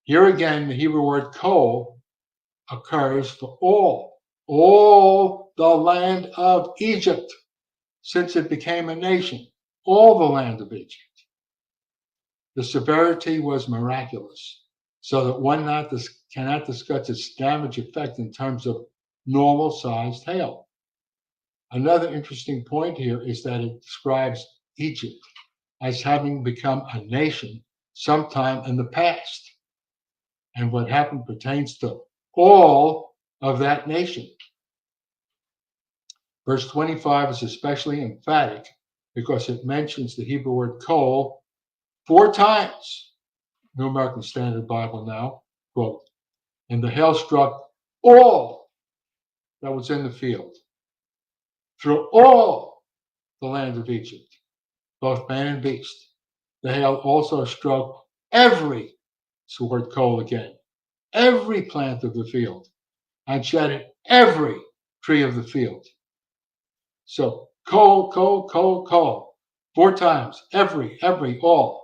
Here again, the Hebrew word kol occurs for all the land of Egypt, since it became a nation, all the land of Egypt. The severity was miraculous, so that one cannot discuss its damage effect in terms of normal-sized hail. Another interesting point here is that it describes Egypt as having become a nation sometime in the past. And what happened pertains to all of that nation. Verse 25 is especially emphatic because it mentions the Hebrew word kol 4 times. New American Standard Bible now, quote, and the hail struck all that was in the field, through all the land of Egypt, both man and beast. The hail also struck every, it's the word kol again, every plant of the field, and shattered every tree of the field. So kol, 4 times, every, all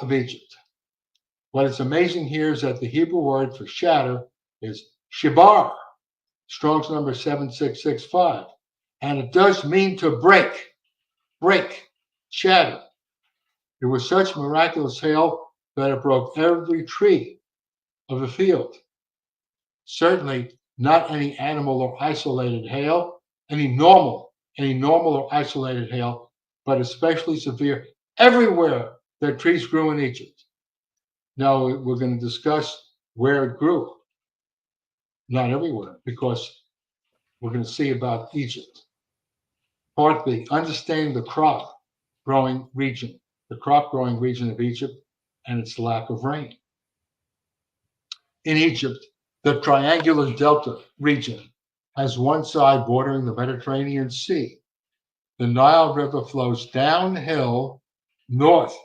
of Egypt. What is amazing here is that the Hebrew word for shatter is shibar, Strong's number 7665. And it does mean to break, shatter. It was such miraculous hail that it broke every tree of the field. Certainly not any animal or isolated hail, any normal or isolated hail, but especially severe everywhere that trees grew in Egypt. Now we're going to discuss where it grew. Not everywhere, because we're going to see about Egypt. Part B, understanding the crop growing region of Egypt and its lack of rain. In Egypt, the triangular delta region has one side bordering the Mediterranean Sea. The Nile River flows downhill north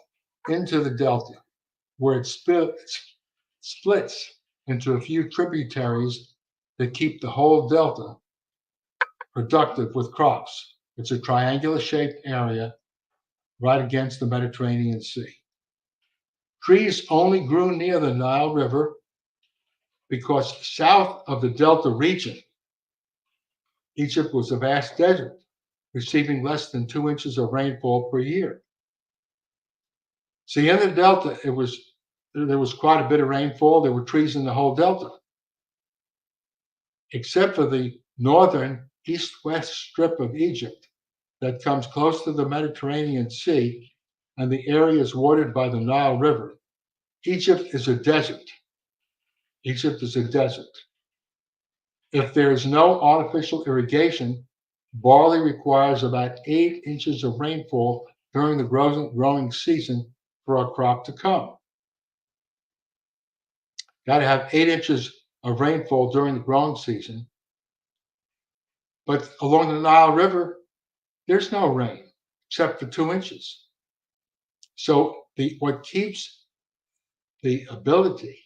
into the delta, where it splits into a few tributaries that keep the whole delta productive with crops. It's a triangular-shaped area right against the Mediterranean Sea. Trees only grew near the Nile River because south of the delta region, Egypt was a vast desert, receiving less than 2 inches of rainfall per year. See, in the delta, there was quite a bit of rainfall. There were trees in the whole delta, except for the northern east-west strip of Egypt that comes close to the Mediterranean Sea and the areas watered by the Nile River. Egypt is a desert. If there is no artificial irrigation, barley requires about 8 inches of rainfall during the growing season for a crop to come. Got to have 8 inches of rainfall during the growing season. But along the Nile River, there's no rain except for 2 inches. So what keeps the ability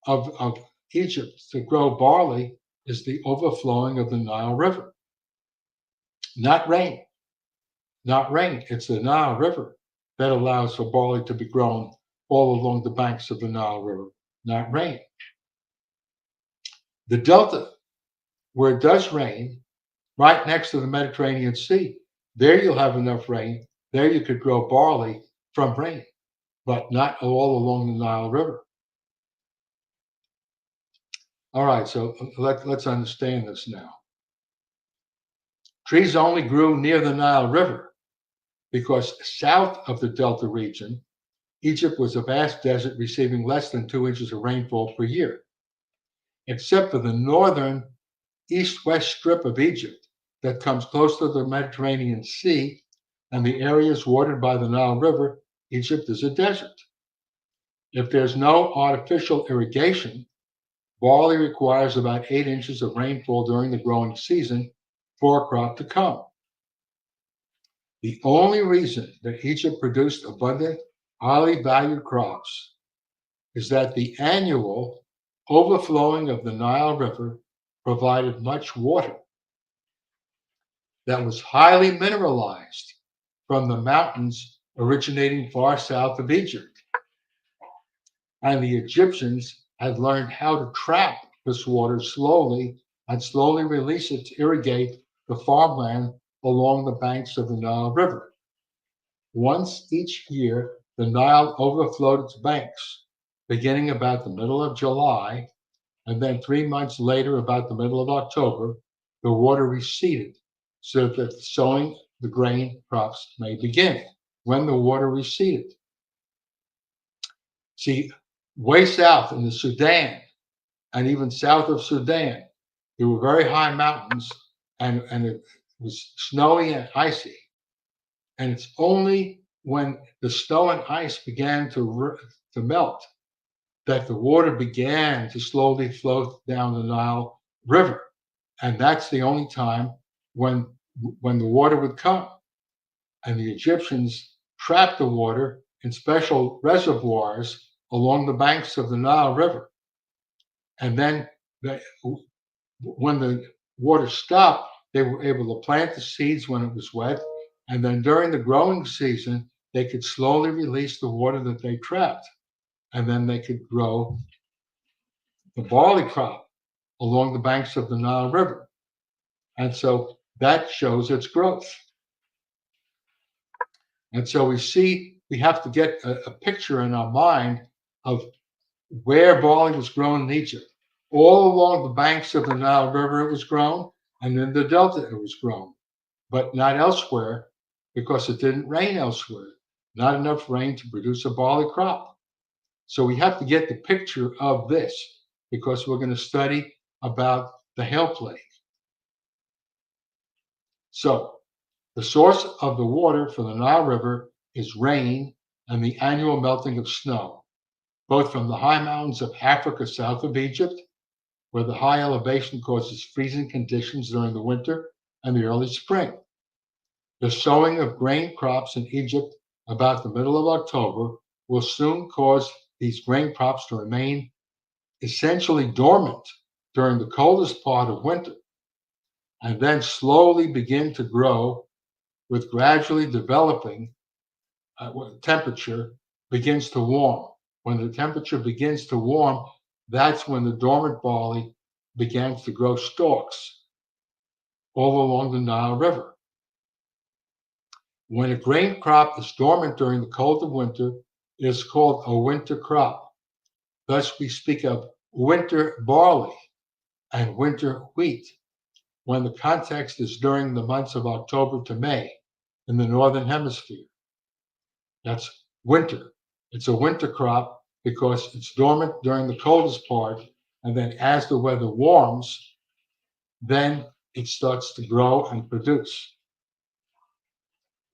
of Egypt to grow barley is the overflowing of the Nile River. Not rain. It's the Nile River that allows for barley to be grown all along the banks of the Nile River, not rain. The delta, where it does rain, right next to the Mediterranean Sea, there you'll have enough rain. There you could grow barley from rain, but not all along the Nile River. All right, so let's understand this now. Trees only grew near the Nile River because south of the delta region, Egypt was a vast desert receiving less than 2 inches of rainfall per year. Except for the northern east-west strip of Egypt that comes close to the Mediterranean Sea and the areas watered by the Nile River, Egypt is a desert. If there's no artificial irrigation, barley requires about 8 inches of rainfall during the growing season for a crop to come. The only reason that Egypt produced abundant, highly valued crops is that the annual overflowing of the Nile River provided much water that was highly mineralized from the mountains originating far south of Egypt. And the Egyptians had learned how to trap this water slowly and slowly release it to irrigate the farmland along the banks of the Nile River. Once each year, the Nile overflowed its banks, beginning about the middle of July, and then 3 months later, about the middle of October, the water receded so that sowing the grain crops may begin. When the water receded, see, way south in the Sudan and even south of Sudan, there were very high mountains and it was snowy and icy. And it's only when the snow and ice began to melt that the water began to slowly flow down the Nile River. And that's the only time when the water would come. And the Egyptians trapped the water in special reservoirs along the banks of the Nile River. And then when the water stopped, they were able to plant the seeds when it was wet. And then during the growing season, they could slowly release the water that they trapped. And then they could grow the barley crop along the banks of the Nile River. And so that shows its growth. And so we have to get a picture in our mind of where barley was grown in Egypt. All along the banks of the Nile River it was grown, and in the Delta it was grown, but not elsewhere because it didn't rain elsewhere. Not enough rain to produce a barley crop. So we have to get the picture of this because we're going to study about the hail plague. So the source of the water for the Nile River is rain and the annual melting of snow, both from the high mountains of Africa south of Egypt, where the high elevation causes freezing conditions during the winter and the early spring. The sowing of grain crops in Egypt about the middle of October will soon cause these grain crops to remain essentially dormant during the coldest part of winter, and then slowly begin to grow with gradually developing when the temperature begins to warm. When the temperature begins to warm, that's when the dormant barley begins to grow stalks all along the Nile River. When a grain crop is dormant during the cold of winter, it is called a winter crop. Thus, we speak of winter barley and winter wheat when the context is during the months of October to May in the Northern Hemisphere. That's winter. It's a winter crop because it's dormant during the coldest part, and then as the weather warms, then it starts to grow and produce.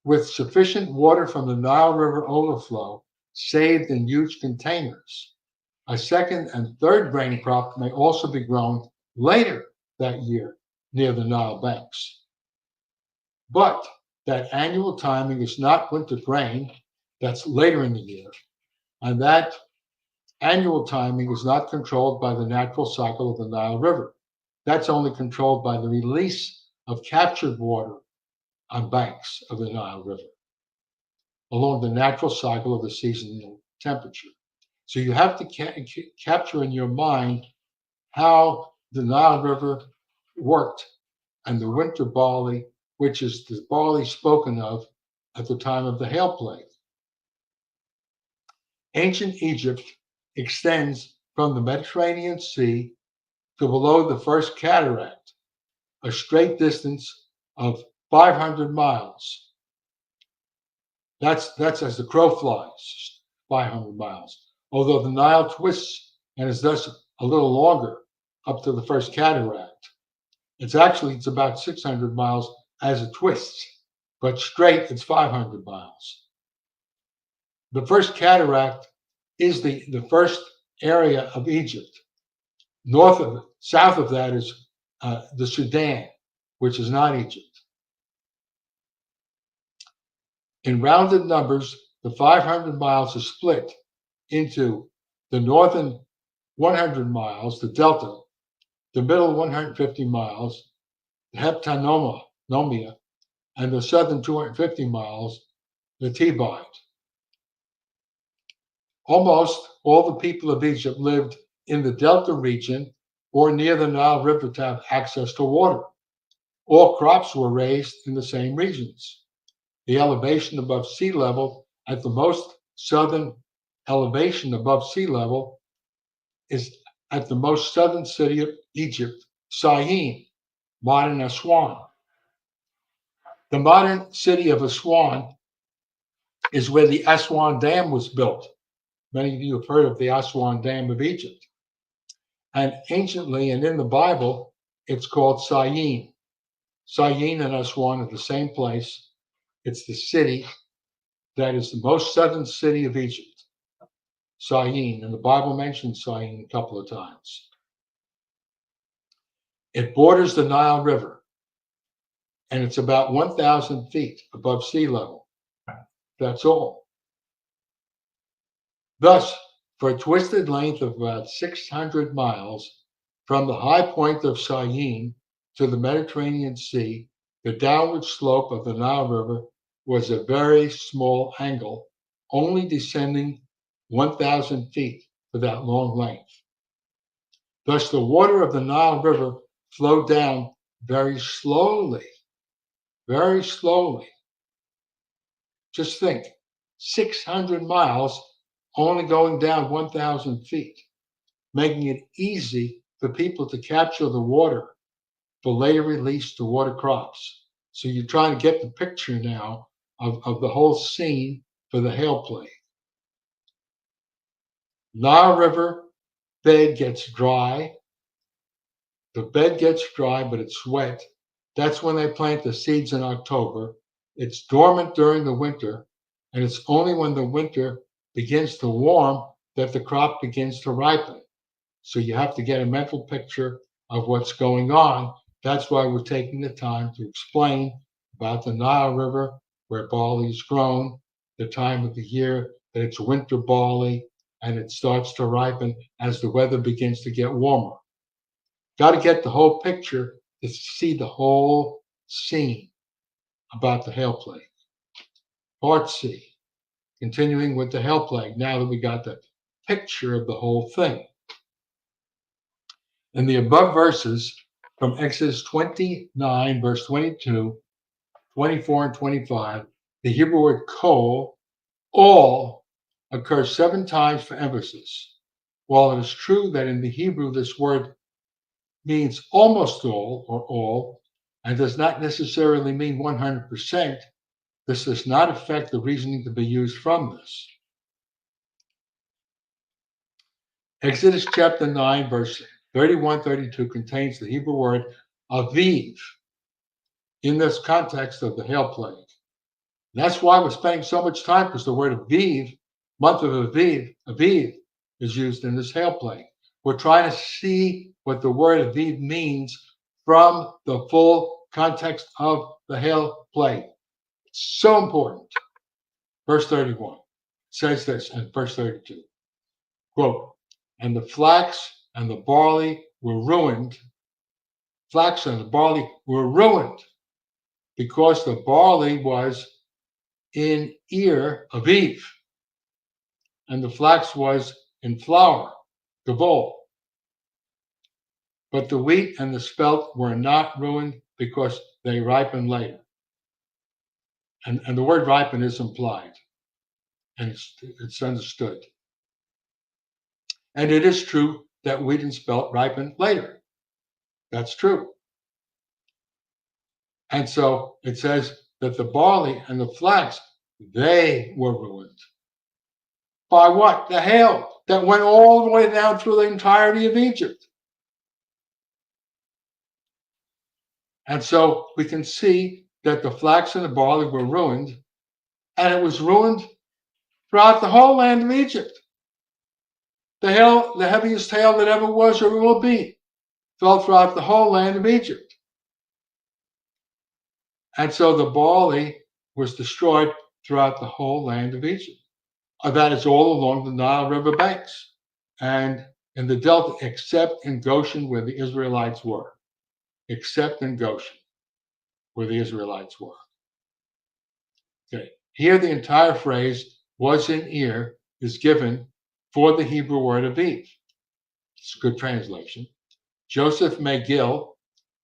With sufficient water from the Nile River overflow saved in huge containers, a second and third grain crop may also be grown later that year near the Nile banks. But that annual timing is not winter grain, that's later in the year. And that annual timing is not controlled by the natural cycle of the Nile River. That's only controlled by the release of captured water on banks of the Nile River along the natural cycle of the seasonal temperature. So you have to capture in your mind how the Nile River worked and the winter barley, which is the barley spoken of at the time of the hail plague. Ancient Egypt extends from the Mediterranean Sea to below the first cataract, a straight distance of 500 miles. That's as the crow flies, 500 miles. Although the Nile twists and is thus a little longer up to the first cataract. It's about 600 miles as it twists, but straight it's 500 miles. The first cataract is the first area of Egypt. South of that is the Sudan, which is not Egypt. In rounded numbers, the 500 miles is split into the northern 100 miles, the delta, the middle 150 miles, the heptanoma, Nomia, and the southern 250 miles, the Thebaid. Almost all the people of Egypt lived in the Delta region or near the Nile River to have access to water. All crops were raised in the same regions. The elevation above sea level at the most southern elevation above sea level is at the most southern city of Egypt, Syene, modern Aswan. The modern city of Aswan is where the Aswan Dam was built. Many of you have heard of the Aswan Dam of Egypt. And anciently and in the Bible, it's called Syene. Syene and Aswan are the same place. It's the city that is the most southern city of Egypt, Syene. And the Bible mentions Syene a couple of times. It borders the Nile River, and it's about 1,000 feet above sea level. That's all. Thus, for a twisted length of about 600 miles from the high point of Syene to the Mediterranean Sea, the downward slope of the Nile River was a very small angle, only descending 1,000 feet for that long length. Thus, the water of the Nile River flowed down very slowly, very slowly. Just think, 600 miles only going down 1,000 feet, making it easy for people to capture the water for later release to water crops. So you're trying to get the picture now of the whole scene for the hail plague. Nile River bed gets dry. The bed gets dry, but it's wet. That's when they plant the seeds in October. It's dormant during the winter, and it's only when the winter begins to warm that the crop begins to ripen. So you have to get a mental picture of what's going on. That's why we're taking the time to explain about the Nile River, where barley is grown, the time of the year that it's winter barley, and it starts to ripen as the weather begins to get warmer. Got to get the whole picture to see the whole scene about the hail plague. Part C, continuing with the hail plague, now that we got the picture of the whole thing. In the above verses from Exodus 29, verse 22, 24, and 25, the Hebrew word kol, all, occurs 7 times for emphasis. While it is true that in the Hebrew this word means almost all or all, and does not necessarily mean 100%, this does not affect the reasoning to be used from this. Exodus chapter 9, verse 31, 32 contains the Hebrew word aviv in this context of the hail plague. And that's why we're spending so much time, because the word aviv, month of aviv, is used in this hail plague. We're trying to see what the word aviv means from the full context of the hail plague. It's so important. Verse 31 says this, and verse 32, quote, and the flax and the barley were ruined. Flax and the barley were ruined because the barley was in ear aviv, and the flax was in flour, gavol. But the wheat and the spelt were not ruined because they ripen later. And the word ripen is implied, and it's understood. And it is true that wheat and spelt ripen later. That's true. And so it says that the barley and the flax, they were ruined. By what? The hail that went all the way down through the entirety of Egypt. And so we can see that the flax and the barley were ruined, and it was ruined throughout the whole land of Egypt. The hail, the heaviest hail that ever was or will be, fell throughout the whole land of Egypt. And so the barley was destroyed throughout the whole land of Egypt. That is all along the Nile River banks and in the Delta, except in Goshen, where the Israelites were, except in Goshen. where the Israelites were. Okay. Here the entire phrase was in ear is given for the Hebrew word aviv. It's a good translation. Joseph McGill,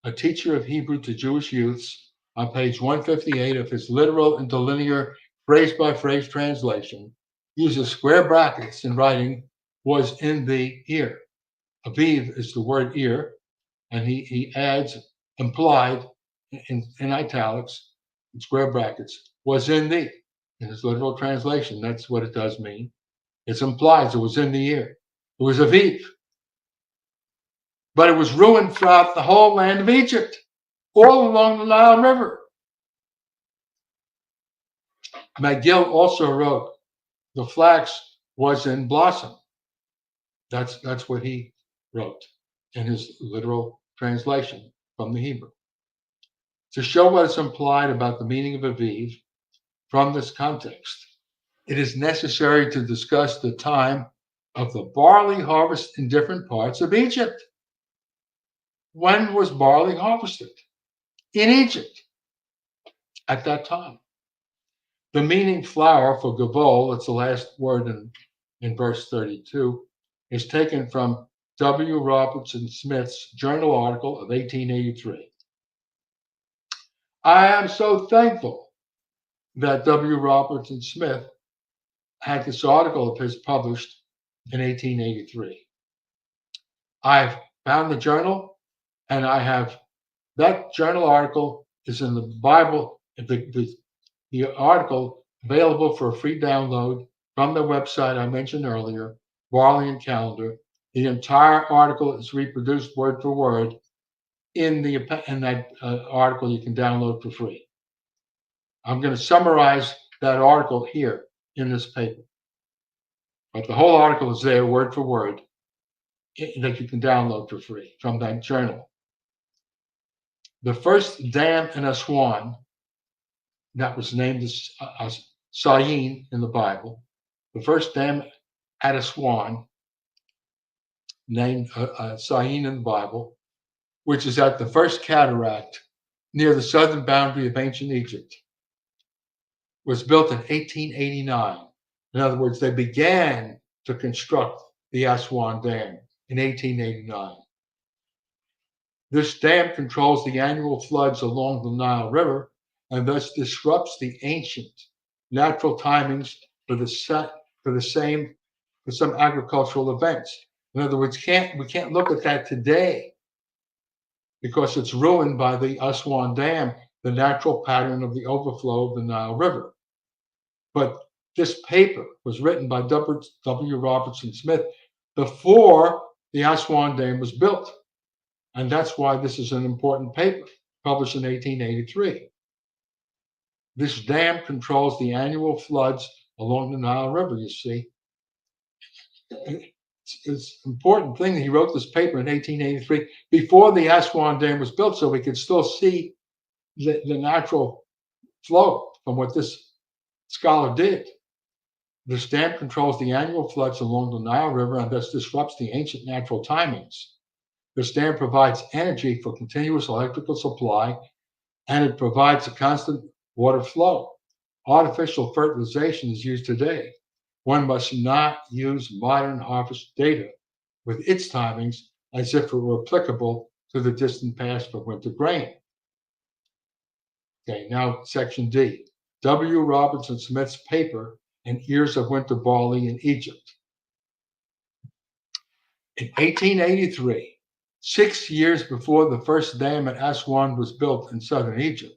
a teacher of Hebrew to Jewish youths, on page 158 of his literal interlinear phrase-by-phrase translation, uses square brackets in writing was in the ear. Aviv is the word ear, and he adds implied in italics, in square brackets, was in the, in his literal translation. That's what it does mean. It implies it was in the ear. It was Aviv. But it was ruined throughout the whole land of Egypt, all along the Nile River. McGill also wrote, the flax was in blossom. That's what he wrote in his literal translation from the Hebrew. To show what is implied about the meaning of Aviv from this context, it is necessary to discuss the time of the barley harvest in different parts of Egypt. When was barley harvested? In Egypt at that time. The meaning flour for gavol, that's the last word in verse 32, is taken from W. Robertson Smith's journal article of 1883. I am so thankful that W. Robertson Smith had this article of his published in 1883. I've found the journal, and I have that journal article is in the Bible, the article available for a free download from the website I mentioned earlier, Barley and Calendar. The entire article is reproduced word for word in that article you can download for free. I'm going to summarize that article here in this paper. But the whole article is there word for word that you can download for free from that journal. The first dam in Aswan that was named as Sayin in the Bible, the first dam at Aswan named Sayin in the Bible, which is at the first cataract near the southern boundary of ancient Egypt, was built in 1889. In other words, they began to construct the Aswan Dam in 1889. This dam controls the annual floods along the Nile River and thus disrupts the ancient natural timings for some agricultural events. In other words, we can't look at that today because it's ruined by the Aswan Dam, the natural pattern of the overflow of the Nile River. But this paper was written by W. Robertson Smith before the Aswan Dam was built. And that's why this is an important paper, published in 1883. This dam controls the annual floods along the Nile River, you see. It's an important thing that he wrote this paper in 1883 before the Aswan Dam was built, so we could still see the natural flow from what this scholar did. This dam controls the annual floods along the Nile River and thus disrupts the ancient natural timings. This dam provides energy for continuous electrical supply, and it provides a constant water flow. Artificial fertilization is used today. One must not use modern harvest data with its timings as if it were applicable to the distant past for winter grain. Okay, now section D. W. Robertson Smith's paper and Ears of Winter Barley in Egypt. In 1883, 6 years before the first dam at Aswan was built in southern Egypt,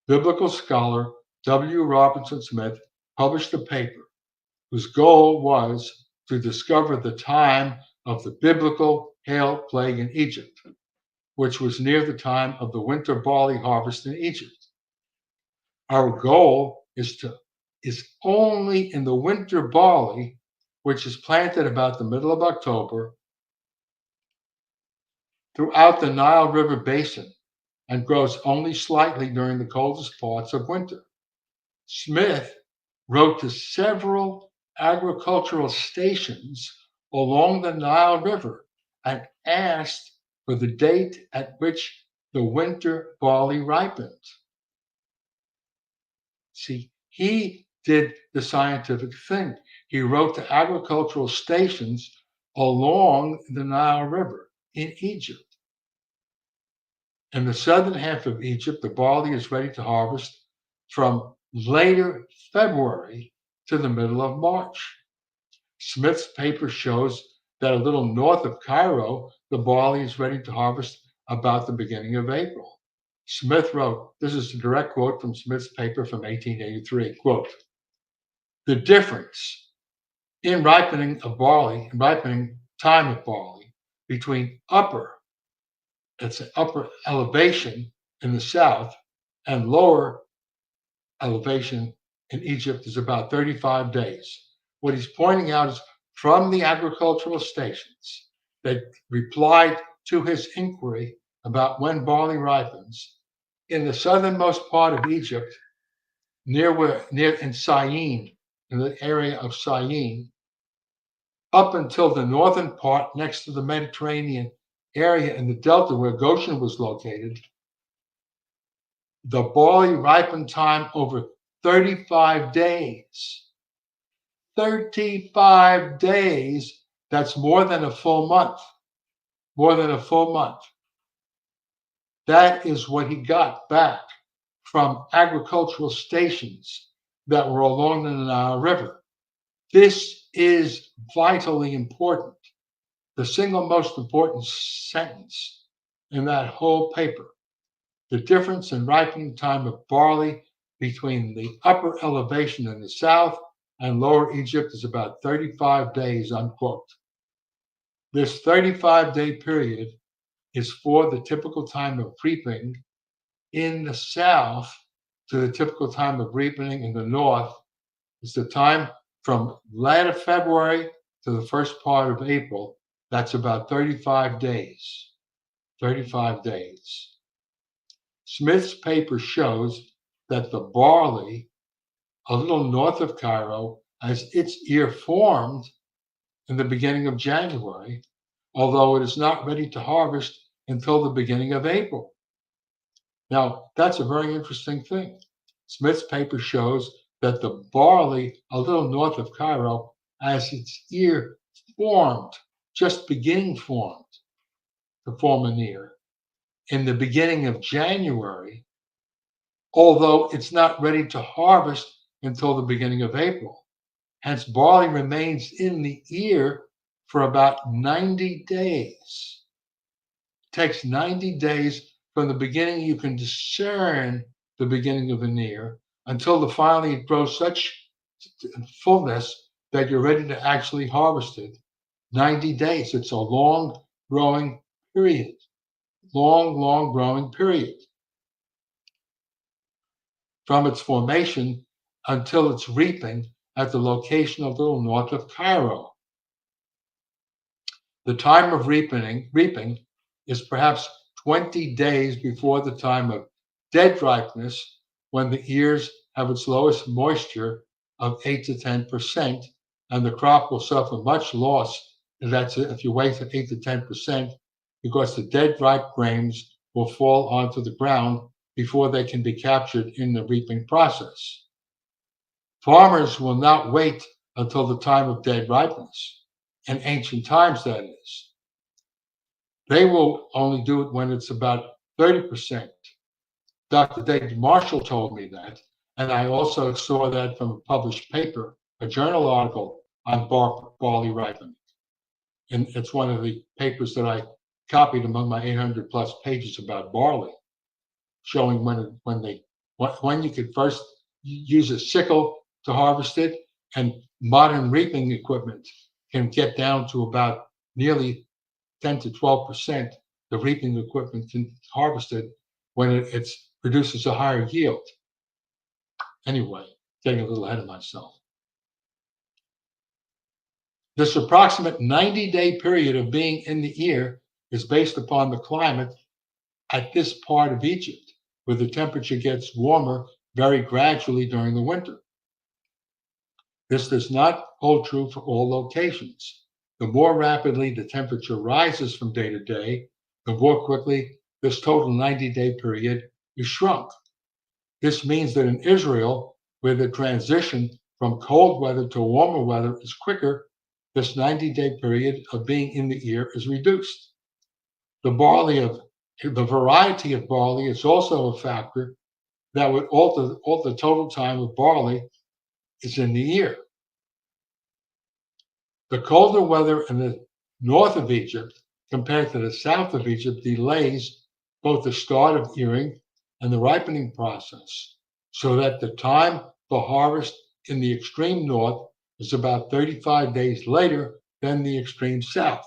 biblical scholar W. Robertson Smith published a paper whose goal was to discover the time of the biblical hail plague in Egypt, which was near the time of the winter barley harvest in Egypt. Our goal is only in the winter barley, which is planted about the middle of October throughout the Nile River basin and grows only slightly during the coldest parts of winter. Smith wrote to several agricultural stations along the Nile River and asked for the date at which the winter barley ripened. See, he did the scientific thing. He wrote to agricultural stations along the Nile River in Egypt. In the southern half of Egypt, the barley is ready to harvest from later February to the middle of March. Smith's paper shows that a little north of Cairo, the barley is ready to harvest about the beginning of April. Smith wrote, this is a direct quote from Smith's paper from 1883, quote, the difference in ripening time of barley between upper elevation in the south and lower elevation in Egypt is about 35 days. What he's pointing out is from the agricultural stations that replied to his inquiry about when barley ripens, in the southernmost part of Egypt, near in Syene, in the area of Syene, up until the northern part next to the Mediterranean area in the delta where Goshen was located, the barley ripened time over 35 days. 35 days, that's more than a full month. More than a full month. That is what he got back from agricultural stations that were along the Nile River. This is vitally important. The single most important sentence in that whole paper. The difference in ripening time of barley between the upper elevation in the south and lower Egypt is about 35 days, unquote. This 35-day period is for the typical time of reaping in the south to the typical time of reaping in the north. It's the time from latter February to the first part of April. That's about 35 days. 35 days. Smith's paper shows that the barley, a little north of Cairo, has its ear formed in the beginning of January, although it is not ready to harvest until the beginning of April. Now, that's a very interesting thing. Smith's paper shows that the barley, a little north of Cairo, has its ear formed, just beginning formed to form an ear in the beginning of January, although it's not ready to harvest until the beginning of April. Hence, barley remains in the ear for about 90 days. It takes 90 days from the beginning you can discern the beginning of an ear until finally it grows such fullness that you're ready to actually harvest it. 90 days. It's a long growing period. Long growing period. From its formation until its reaping at the location a little north of Cairo. The time of reaping is perhaps 20 days before the time of dead ripeness, when the ears have its lowest moisture of 8 to 10%, and the crop will suffer much loss. That's if you wait at 8 to 10%, because the dead ripe grains will fall onto the ground before they can be captured in the reaping process. Farmers will not wait until the time of dead ripeness, in ancient times that is. They will only do it when it's about 30%. Dr. David Marshall told me that, and I also saw that from a published paper, a journal article on barley ripening. And it's one of the papers that I copied among my 800 plus pages about barley, showing when you could first use a sickle to harvest it, and modern reaping equipment can get down to about nearly 10 to 12%. The reaping equipment can harvest it when it produces a higher yield. Anyway, getting a little ahead of myself. This approximate 90-day period of being in the ear is based upon the climate at this part of Egypt, where the temperature gets warmer very gradually during the winter. This does not hold true for all locations. The more rapidly the temperature rises from day to day, the more quickly this total 90-day period is shrunk. This means that in Israel, where the transition from cold weather to warmer weather is quicker, this 90-day period of being in the ear is reduced. The variety of barley is also a factor that would alter the total time of barley is in the ear. The colder weather in the north of Egypt compared to the south of Egypt delays both the start of earing and the ripening process, so that the time for harvest in the extreme north is about 35 days later than the extreme south.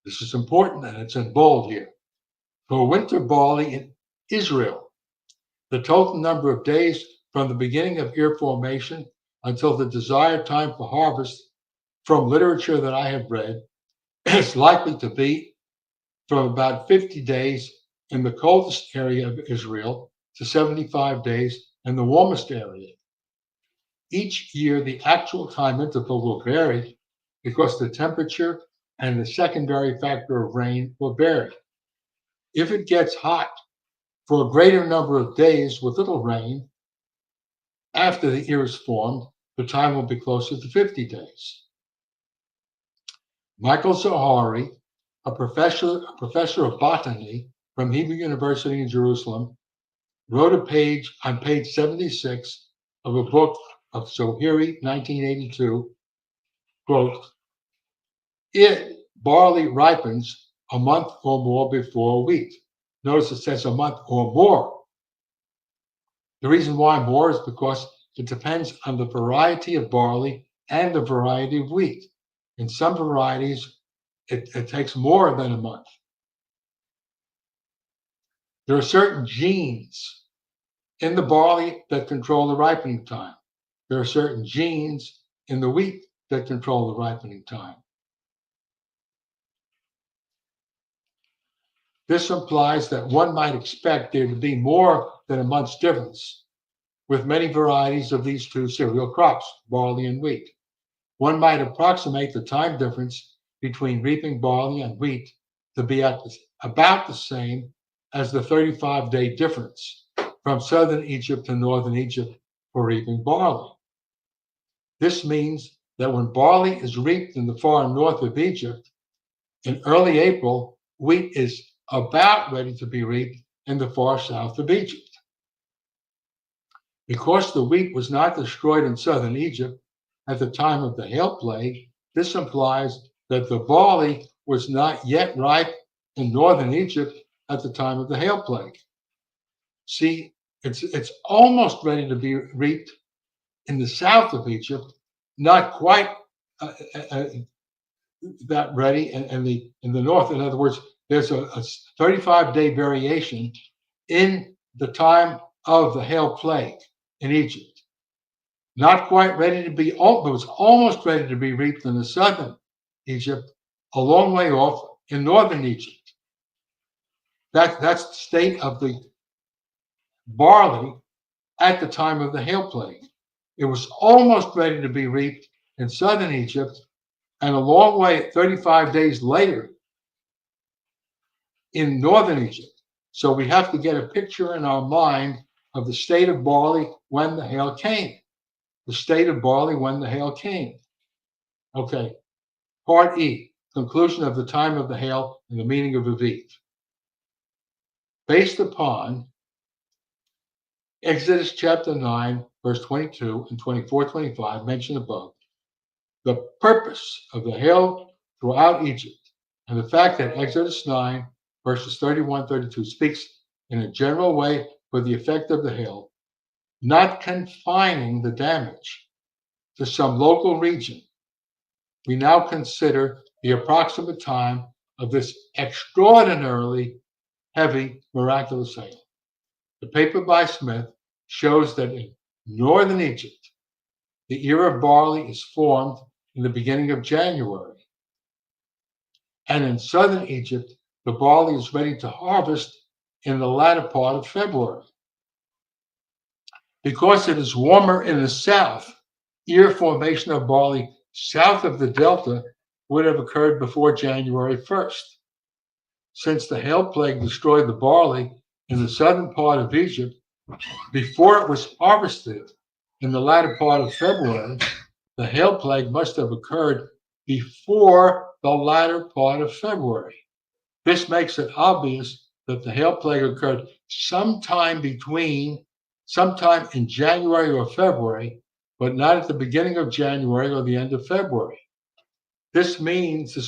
This is important, and it's in bold here. For winter barley in Israel, the total number of days from the beginning of ear formation until the desired time for harvest, from literature that I have read, is likely to be from about 50 days in the coldest area of Israel to 75 days in the warmest area. Each year, the actual time interval will vary because the temperature and the secondary factor of rain will vary. If it gets hot for a greater number of days with little rain, after the ear is formed, the time will be closer to 50 days. Michael Zohari, a professor of botany from Hebrew University in Jerusalem, wrote on page 76 of a book of Zohari, 1982, quote, barley ripens a month or more before wheat. Notice it says a month or more. The reason why more is because it depends on the variety of barley and the variety of wheat. In some varieties, it takes more than a month. There are certain genes in the barley that control the ripening time. There are certain genes in the wheat that control the ripening time. This implies that one might expect there to be more than a month's difference with many varieties of these two cereal crops, barley and wheat. One might approximate the time difference between reaping barley and wheat to be about the same as the 35-day difference from southern Egypt to northern Egypt for reaping barley. This means that when barley is reaped in the far north of Egypt, in early April, wheat is about ready to be reaped in the far south of Egypt. Because the wheat was not destroyed in southern Egypt at the time of the hail plague, this implies that the barley was not yet ripe in northern Egypt at the time of the hail plague. See, it's almost ready to be reaped in the south of Egypt, not quite that ready in the north. In other words, there's a 35-day variation in the time of the hail plague in Egypt. Not quite ready to be, but was almost ready to be reaped in the southern Egypt, a long way off in northern Egypt. That's the state of the barley at the time of the hail plague. It was almost ready to be reaped in southern Egypt, and a long way, 35 days later, in northern Egypt. So we have to get a picture in our mind of the state of barley when the hail came. The state of barley when the hail came. Okay, part E, conclusion of the time of the hail and the meaning of Aviv. Based upon Exodus chapter 9, verse 22 and 24-25 mentioned above, the purpose of the hail throughout Egypt, and the fact that Exodus 9, verses 31-32 speaks in a general way for the effect of the hail, not confining the damage to some local region, we now consider the approximate time of this extraordinarily heavy, miraculous hail. The paper by Smith shows that in northern Egypt, the ear of barley is formed in the beginning of January. And in southern Egypt, the barley is ready to harvest in the latter part of February. Because it is warmer in the south, ear formation of barley south of the delta would have occurred before January 1st. Since the hail plague destroyed the barley in the southern part of Egypt before it was harvested in the latter part of February, the hail plague must have occurred before the latter part of February. This makes it obvious that the hail plague occurred sometime in January or February, but not at the beginning of January or the end of February. This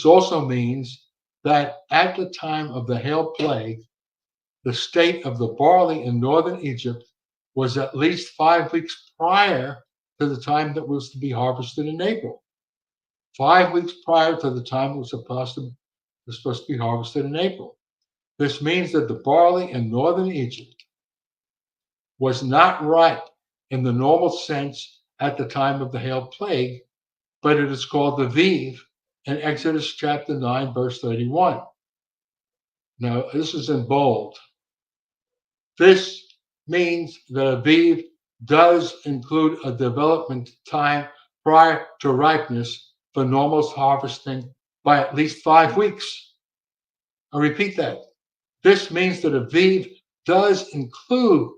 also means that at the time of the hail plague, the state of the barley in northern Egypt was at least 5 weeks prior to the time that was to be harvested in April. 5 weeks prior to the time it was supposed to be harvested in April. This means that the barley in northern Egypt was not ripe in the normal sense at the time of the hail plague, but it is called the Viv in Exodus chapter 9, verse 31. Now, this is in bold. This means that a Viv does include a development time prior to ripeness for normal harvesting by at least 5 weeks. I'll repeat that. This means that a Viv does include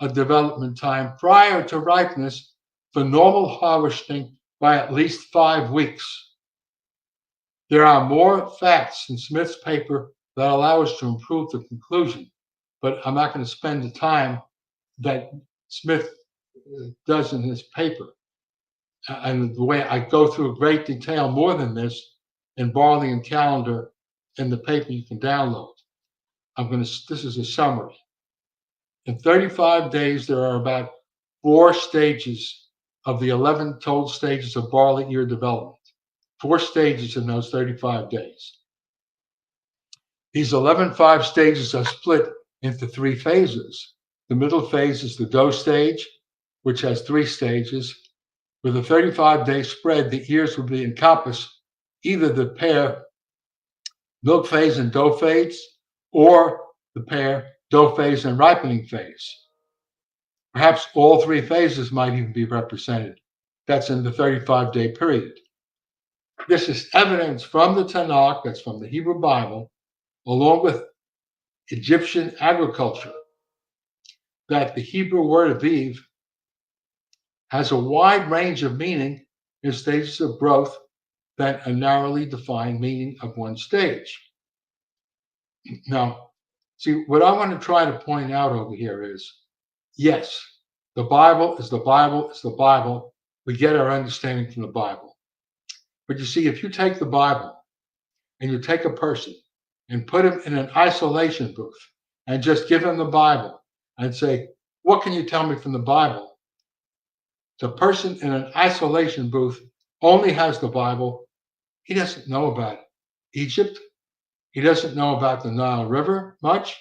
a development time prior to ripeness for normal harvesting by at least 5 weeks. There are more facts in Smith's paper that allow us to improve the conclusion, but I'm not going to spend the time that Smith does in his paper. And the way I go through great detail more than this in Barley and Calendar in the paper you can download. This is a summary. In 35 days, there are about 4 stages of the 11 total stages of barley ear development. 4 stages in those 35 days. These 5 stages are split into 3 phases. The middle phase is the dough stage, which has 3 stages. With a 35-day spread, the ears will encompass either the pair milk phase and dough phase, or the pair dough phase and ripening phase. Perhaps all 3 phases might even be represented. That's in the 35-day period. This is evidence from the Tanakh, that's from the Hebrew Bible, along with Egyptian agriculture, that the Hebrew word aviv has a wide range of meaning in stages of growth than a narrowly defined meaning of one stage. Now, see, what I want to try to point out over here is, yes, the Bible is the Bible is the Bible. We get our understanding from the Bible. But you see, if you take the Bible and you take a person and put him in an isolation booth and just give him the Bible and say, what can you tell me from the Bible? The person in an isolation booth only has the Bible. He doesn't know about Egypt. He doesn't know about the Nile River much.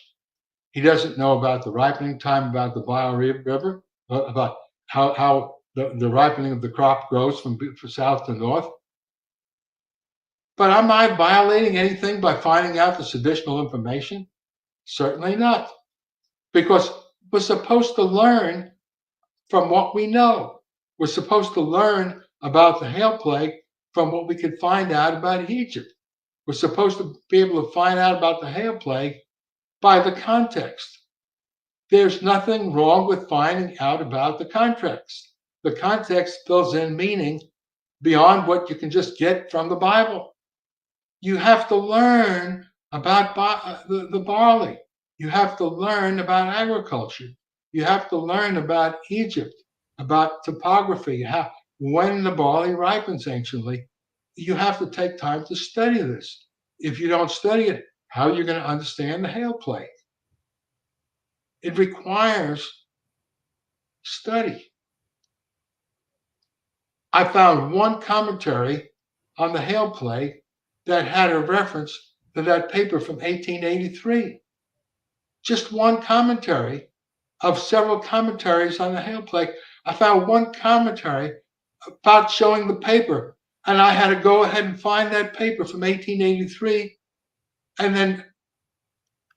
He doesn't know about the ripening time, about the Nile River, about how the ripening of the crop grows from south to north. But am I violating anything by finding out this additional information? Certainly not. Because we're supposed to learn from what we know. We're supposed to learn about the hail plague from what we could find out about Egypt. We're supposed to be able to find out about the hail plague by the context. There's nothing wrong with finding out about the context. The context fills in meaning beyond what you can just get from the Bible. You have to learn about the barley. You have to learn about agriculture. You have to learn about Egypt, about topography, when the barley ripens anciently. You have to take time to study this. If you don't study it, how are you going to understand the hail plague? It requires study. I found one commentary on the hail plague that had a reference to that paper from 1883. Just one commentary of several commentaries on the hail plague. I found one commentary about showing the paper, and I had to go ahead and find that paper from 1883 and then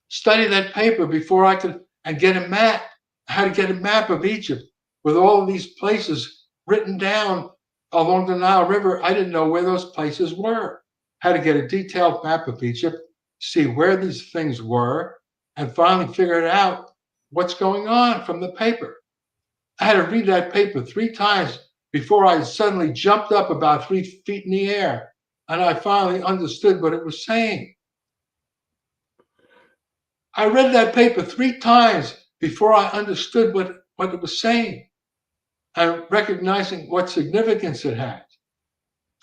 study that paper before I could, and get a map. I had to get a map of Egypt with all of these places written down along the Nile River. I didn't know where those places were. had to get a detailed map of Egypt, see where these things were, and finally figure out what's going on from the paper. I had to read that paper 3 times before I suddenly jumped up about 3 feet in the air and I finally understood what it was saying. I read that paper 3 times before I understood what it was saying and recognizing what significance it had.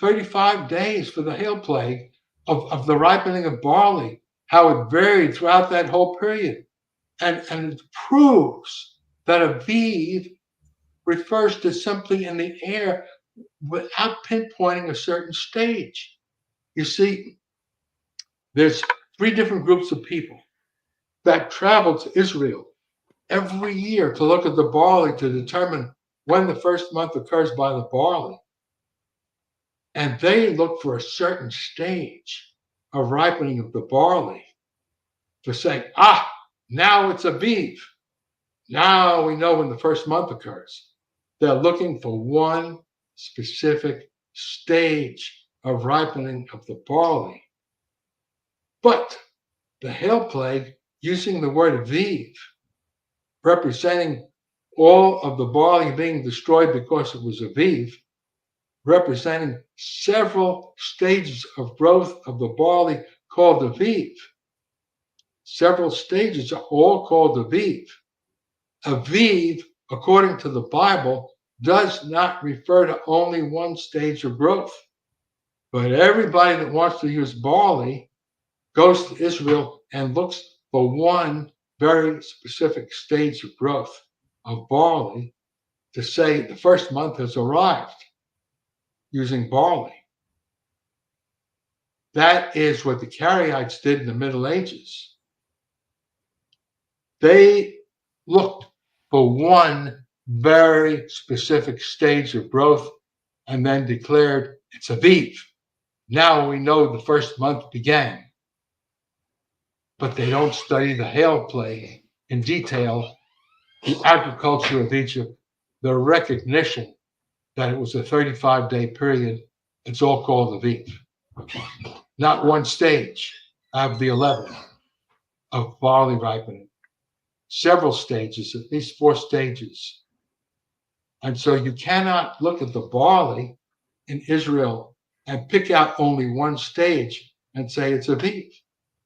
35 days for the hail plague of the ripening of barley, how it varied throughout that whole period. And it proves that Aviv refers to something in the air without pinpointing a certain stage. You see, there's 3 different groups of people that travel to Israel every year to look at the barley to determine when the first month occurs by the barley. And they look for a certain stage of ripening of the barley to say, now it's Aviv. Now we know when the first month occurs. They're looking for one specific stage of ripening of the barley. But the hail plague, using the word Aviv, representing all of the barley being destroyed because it was Aviv, representing several stages of growth of the barley called Aviv. Several stages are all called Aviv. Aviv, according to the Bible, does not refer to only one stage of growth. But everybody that wants to use barley goes to Israel and looks for one very specific stage of growth of barley to say the first month has arrived using barley. That is what the Karaites did in the Middle Ages. They looked for one very specific stage of growth and then declared it's Aviv. Now we know the first month began. But they don't study the hail plague in detail, the agriculture of Egypt, the recognition that it was a 35-day period. It's all called Aviv. Not one stage of the 11 of barley ripening. Several stages, at least 4 stages. And so you cannot look at the barley in Israel and pick out only one stage and say it's Aviv,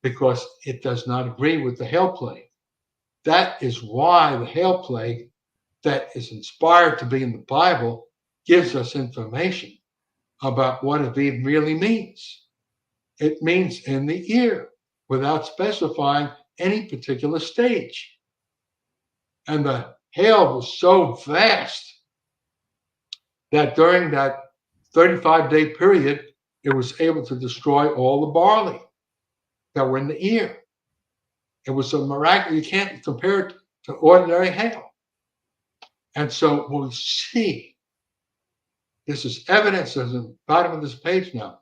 because it does not agree with the hail plague. That is why the hail plague that is inspired to be in the Bible gives us information about what Aviv really means. It means in the ear without specifying any particular stage. And the hail was so vast that during that 35-day period, it was able to destroy all the barley that were in the ear. It was a miracle. You can't compare it to ordinary hail. And so we see, this is evidence at the bottom of this page now.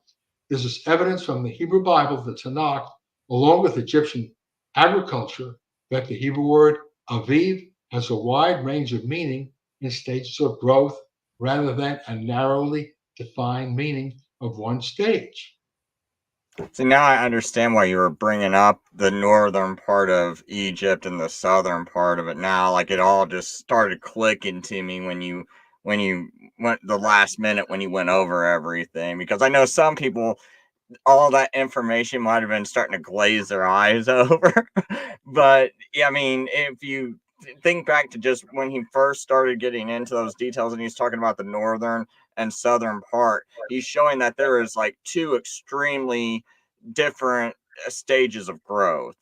This is evidence from the Hebrew Bible, the Tanakh, along with Egyptian agriculture, that the Hebrew word Aviv has a wide range of meaning in stages of growth rather than a narrowly defined meaning of one stage. So now I understand why you were bringing up the northern part of Egypt and the southern part of it now. Like it all just started clicking to me when you went the last minute when you went over everything, because I know some people, all that information might have been starting to glaze their eyes over. But yeah, I mean, if you think back to just when he first started getting into those details and he's talking about the northern and southern part, he's showing that there is like 2 extremely different stages of growth.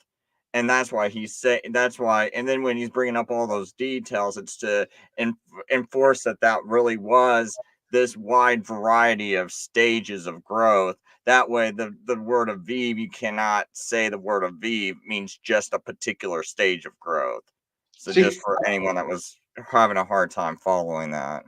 And that's why and then when he's bringing up all those details, it's to enforce that really was this wide variety of stages of growth. That way, the word Aviv, you cannot say the word Aviv means just a particular stage of growth. So just for anyone that was having a hard time following that.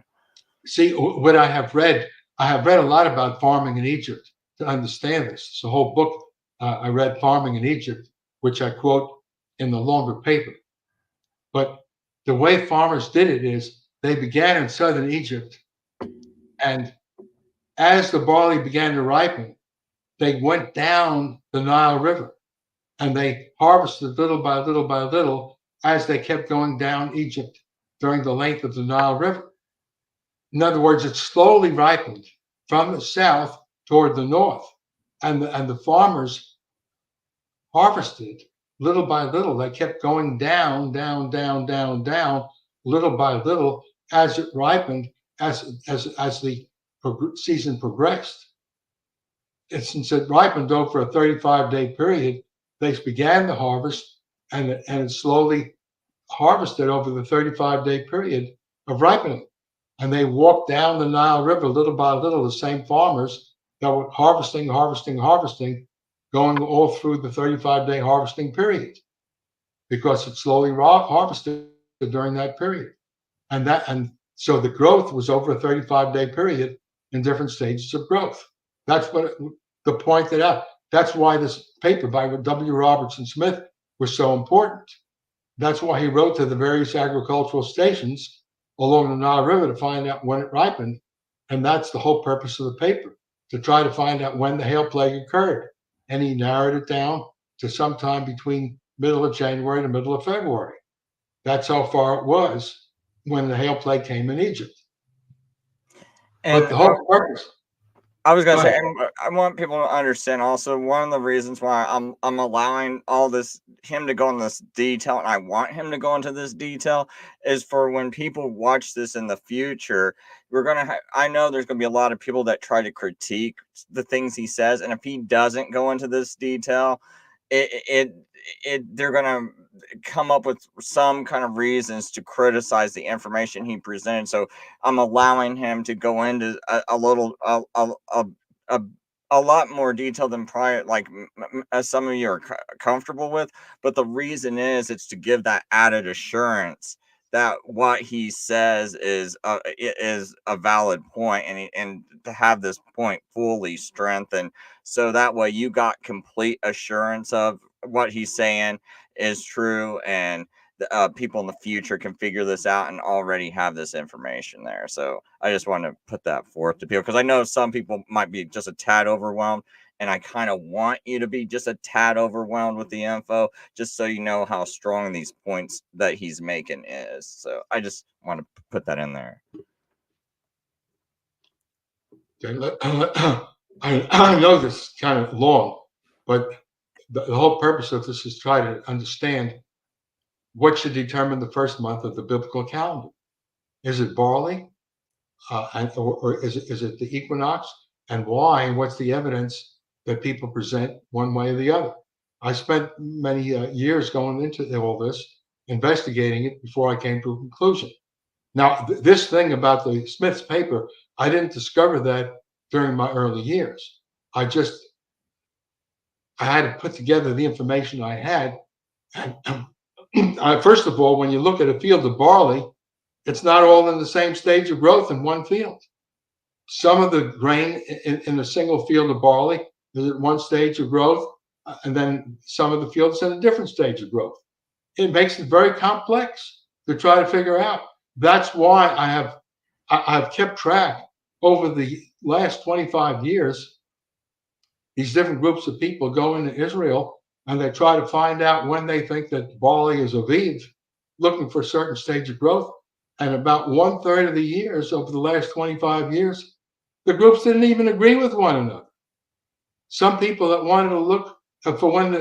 See, what I have read a lot about farming in Egypt to understand this. It's a whole book I read, Farming in Egypt, which I quote in the longer paper. But the way farmers did it is they began in southern Egypt, and as the barley began to ripen, they went down the Nile River and they harvested little by little by little as they kept going down Egypt during the length of the Nile River. In other words, it slowly ripened from the south toward the north, and the farmers harvested little by little. They kept going down, down, down, down, down, little by little as it ripened, as the season progressed. And since it ripened over a 35-day period, they began the harvest, and it slowly harvested over the 35-day period of ripening. And they walked down the Nile River little by little, the same farmers that were harvesting, going all through the 35-day harvesting period, because it slowly harvested during that period. And so the growth was over a 35-day period in different stages of growth. That's what the pointed out. That's why this paper by W. Robertson Smith was so important. That's why he wrote to the various agricultural stations along the Nile River to find out when it ripened. And that's the whole purpose of the paper, to try to find out when the hail plague occurred. And he narrowed it down to sometime between middle of January to middle of February. That's how far it was when the hail plague came in Egypt. And but the whole purpose. I was gonna Go say, ahead. I want people to understand also, one of the reasons why I'm allowing all this, him to go in this detail, and I want him to go into this detail, is for when people watch this in the future, we're gonna I know there's gonna be a lot of people that try to critique the things he says, and if he doesn't go into this detail, they're gonna come up with some kind of reasons to criticize the information he presented. So I'm allowing him to go into a little a lot more detail than prior, like as some of you are comfortable with. But the reason it's to give that added assurance that what he says is a valid point, and to have this point fully strengthened, so that way you got complete assurance of what he's saying is true, and people in the future can figure this out and already have this information there. So I just want to put that forth to people, because I know some people might be just a tad overwhelmed, and I kind of want you to be just a tad overwhelmed with the info, just so you know how strong these points that he's making is. So I just want to put that in there. I know this is kind of long, but the whole purpose of this is try to understand what should determine the first month of the biblical calendar. Is it barley, or is it the equinox, and why? And what's the evidence that people present one way or the other? I spent many years going into all this, investigating it before I came to a conclusion. Now, this thing about the Smith's paper, I didn't discover that during my early years. I had to put together the information I had. And first of all, when you look at a field of barley, it's not all in the same stage of growth in one field. Some of the grain in a single field of barley is at one stage of growth, and then some of the fields in a different stage of growth. It makes it very complex to try to figure out. That's why I've kept track over the last 25 years. These different groups of people go into Israel and they try to find out when they think that barley is aviv, looking for a certain stage of growth. And about 1/3 of the years over the last 25 years, the groups didn't even agree with one another. Some people that wanted to look for when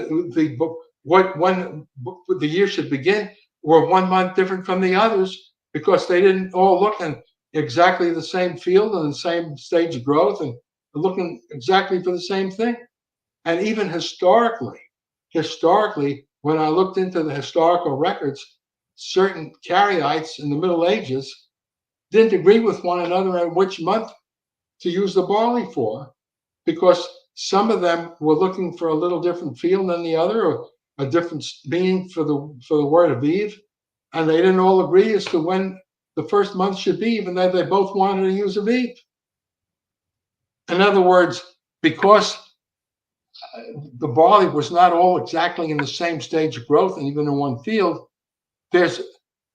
the year should begin were 1 month different from the others, because they didn't all look in exactly the same field and the same stage of growth and looking exactly for the same thing. And even historically, when I looked into the historical records, certain Karaites in the Middle Ages didn't agree with one another on which month to use the barley for, because some of them were looking for a little different field than the other, or a different meaning for the word aviv, and they didn't all agree as to when the first month should be, even though they both wanted to use aviv. In other words, because the barley was not all exactly in the same stage of growth, and even in one field, there's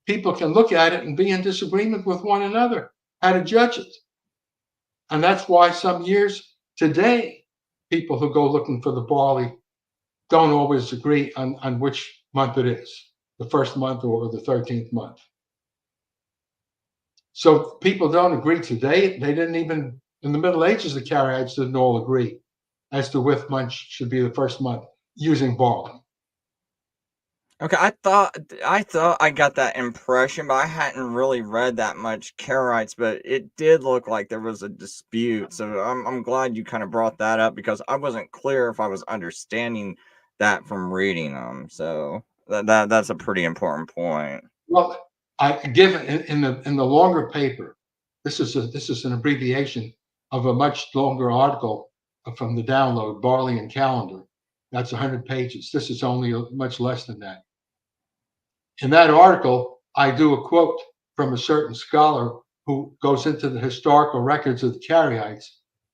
people can look at it and be in disagreement with one another how to judge it. And that's why some years today people who go looking for the barley don't always agree on which month it is, the first month or the 13th month. So people don't agree today. They didn't even, in the Middle Ages, the Karaites didn't all agree as to which month should be the first month using barley. Okay, I thought I got that impression, but I hadn't really read that much Karaites, but it did look like there was a dispute. So I'm glad you kind of brought that up because I wasn't clear if I was understanding that from reading them. So that's a pretty important point. Well, I give in the longer paper. This is an abbreviation of a much longer article from the download, Barley and Calendar. That's 100 pages. This is only much less than that. In that article, I do a quote from a certain scholar who goes into the historical records of the Karaites,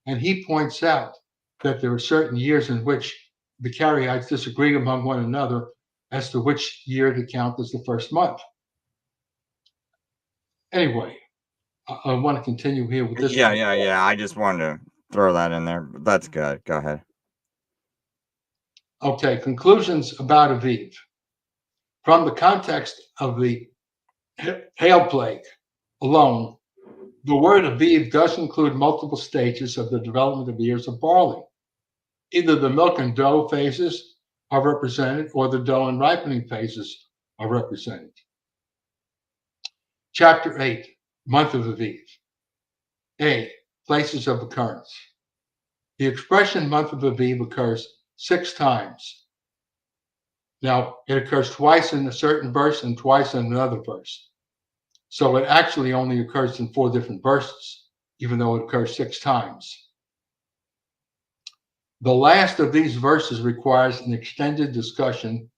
and he points out that there are certain years in which the Karaites disagree among one another as to which year to count as the first month. Anyway, I want to continue here with this. Yeah. I just wanted to throw that in there, but that's good. Go ahead. Okay, conclusions about Aviv. From the context of the hail plague alone, the word Aviv does include multiple stages of the development of ears of barley. Either the milk and dough phases are represented or the dough and ripening phases are represented. Chapter 8, Month of Aviv. A, places of occurrence. The expression month of Aviv occurs 6 times. Now, it occurs twice in a certain verse and twice in another verse. So it actually only occurs in 4 different verses, even though it occurs 6 times. The last of these verses requires an extended discussion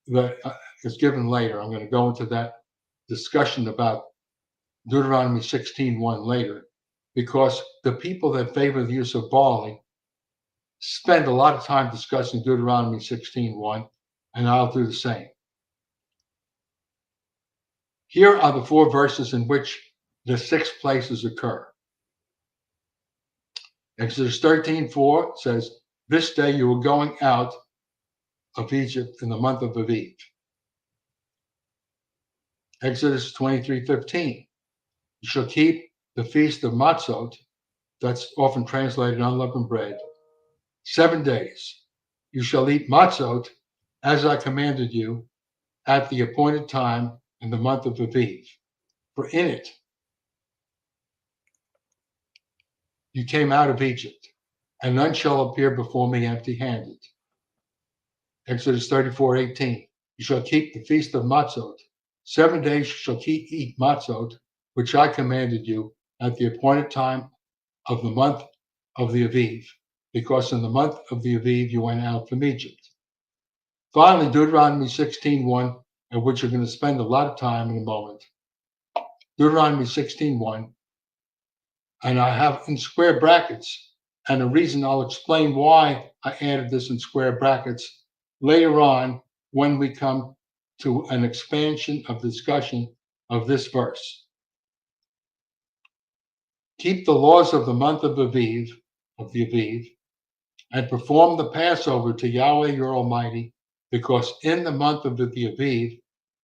that is given later. I'm going to go into that discussion about Deuteronomy 16:1 later, because the people that favor the use of barley spend a lot of time discussing Deuteronomy 16:1, and I'll do the same. Here are the 4 verses in which the 6 places occur. Exodus 13:4 says, "This day you were going out of Egypt in the month of Aviv." Exodus 23:15, "You shall keep the feast of Matzot," that's often translated unleavened bread, 7 days. "You shall eat Matzot as I commanded you at the appointed time in the month of Aviv. For in it you came out of Egypt, and none shall appear before me empty-handed." Exodus 34:18, "You shall keep the feast of Matzot. 7 days you shall eat Matzot, which I commanded you at the appointed time of the month of the Aviv, because in the month of the Aviv you went out from Egypt." Finally, Deuteronomy 16:1, at which you're going to spend a lot of time in a moment. Deuteronomy 16:1, and I have in square brackets, and the reason I'll explain why I added this in square brackets later on when we come to an expansion of discussion of this verse. "Keep the laws of the month of the Aviv, and perform the Passover to Yahweh your Almighty, because in the month of the Aviv,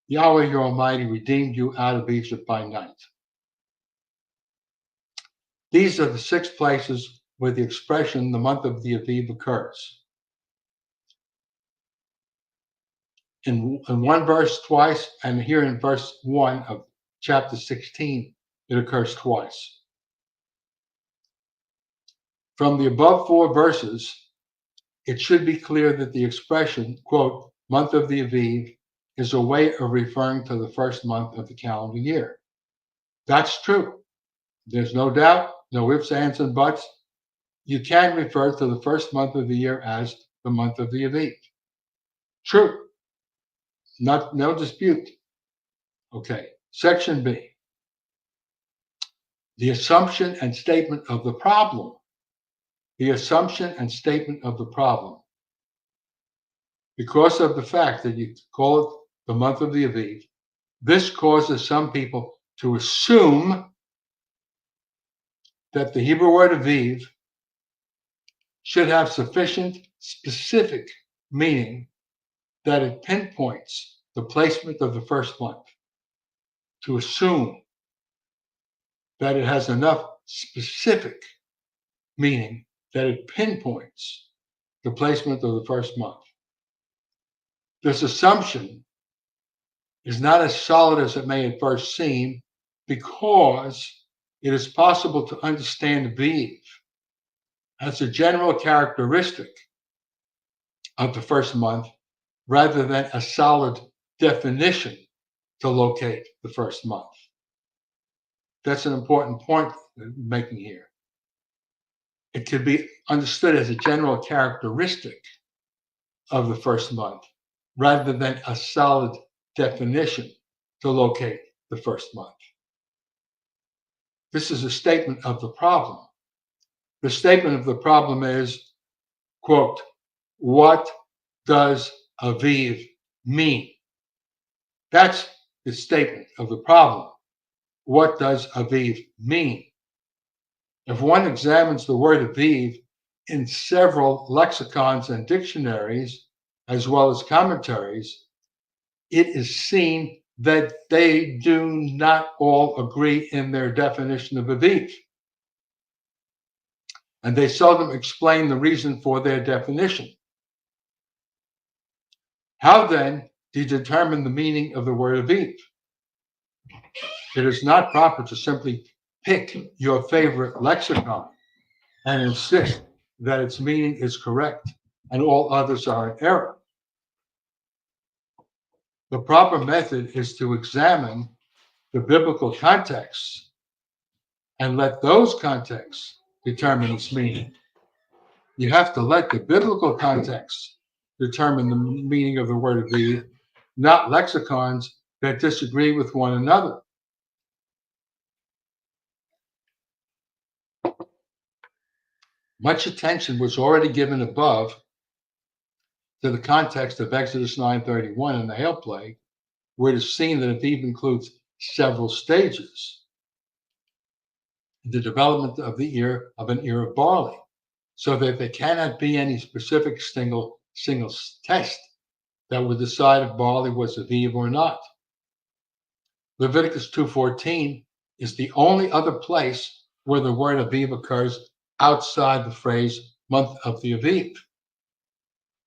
Yahweh your Almighty redeemed you out of Egypt by night." These are the 6 places where the expression the month of the Aviv occurs. In one verse twice, and here in verse 1 of chapter 16, it occurs twice. From the above 4 verses, it should be clear that the expression, quote, month of the Aviv, is a way of referring to the first month of the calendar year. That's true. There's no doubt, no ifs, ands, and buts. You can refer to the first month of the year as the month of the Aviv. True. No dispute. Okay, section B. The assumption and statement of the problem. The assumption and statement of the problem. Because of the fact that you call it the month of the Aviv, this causes some people to assume that the Hebrew word Aviv should have sufficient specific meaning that it pinpoints the placement of the first month. To assume that it has enough specific meaning that it pinpoints the placement of the first month. This assumption is not as solid as it may at first seem, because it is possible to understand Viv as a general characteristic of the first month rather than a solid definition to locate the first month. That's an important point I'm making here. It could be understood as a general characteristic of the first month rather than a solid definition to locate the first month. This is a statement of the problem. The statement of the problem is, quote, what does Aviv mean? That's the statement of the problem. What does Aviv mean? If one examines the word Aviv in several lexicons and dictionaries, as well as commentaries, it is seen that they do not all agree in their definition of Aviv. And they seldom explain the reason for their definition. How then do you determine the meaning of the word Aviv? It is not proper to simply pick your favorite lexicon and insist that its meaning is correct and all others are in error. The proper method is to examine the biblical context and let those contexts determine its meaning. You have to let the biblical context determine the meaning of the word Aviv, not lexicons that disagree with one another. Much attention was already given above to the context of Exodus 9:31 and the hail plague, where it is seen that Aviv includes several stages in the development of an ear of barley, so that there cannot be any specific single test that would decide if barley was Aviv or not. Leviticus 2:14 is the only other place where the word Aviv occurs outside the phrase month of the Aviv.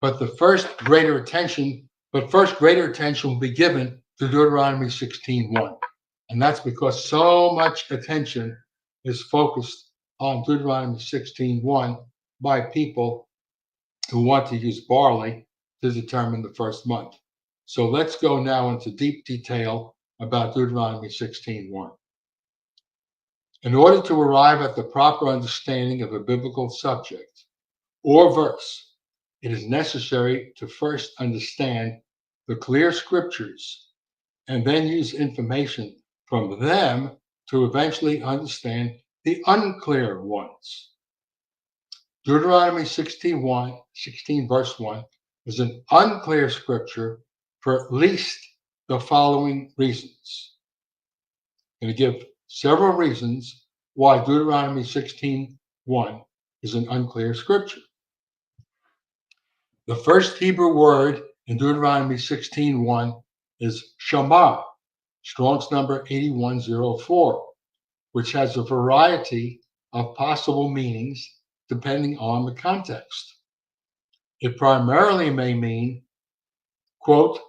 But first greater attention will be given to Deuteronomy 16:1. And that's because so much attention is focused on Deuteronomy 16:1 by people who want to use barley to determine the first month. So let's go now into deep detail about Deuteronomy 16:1. In order to arrive at the proper understanding of a biblical subject or verse, it is necessary to first understand the clear scriptures and then use information from them to eventually understand the unclear ones. Deuteronomy 16 verse 1 is an unclear scripture for at least the following reasons. I'm going to give several reasons why Deuteronomy 16:1 is an unclear scripture. The first Hebrew word in Deuteronomy 16:1 is shamar, Strong's number 8104, which has a variety of possible meanings depending on the context. It primarily may mean, quote,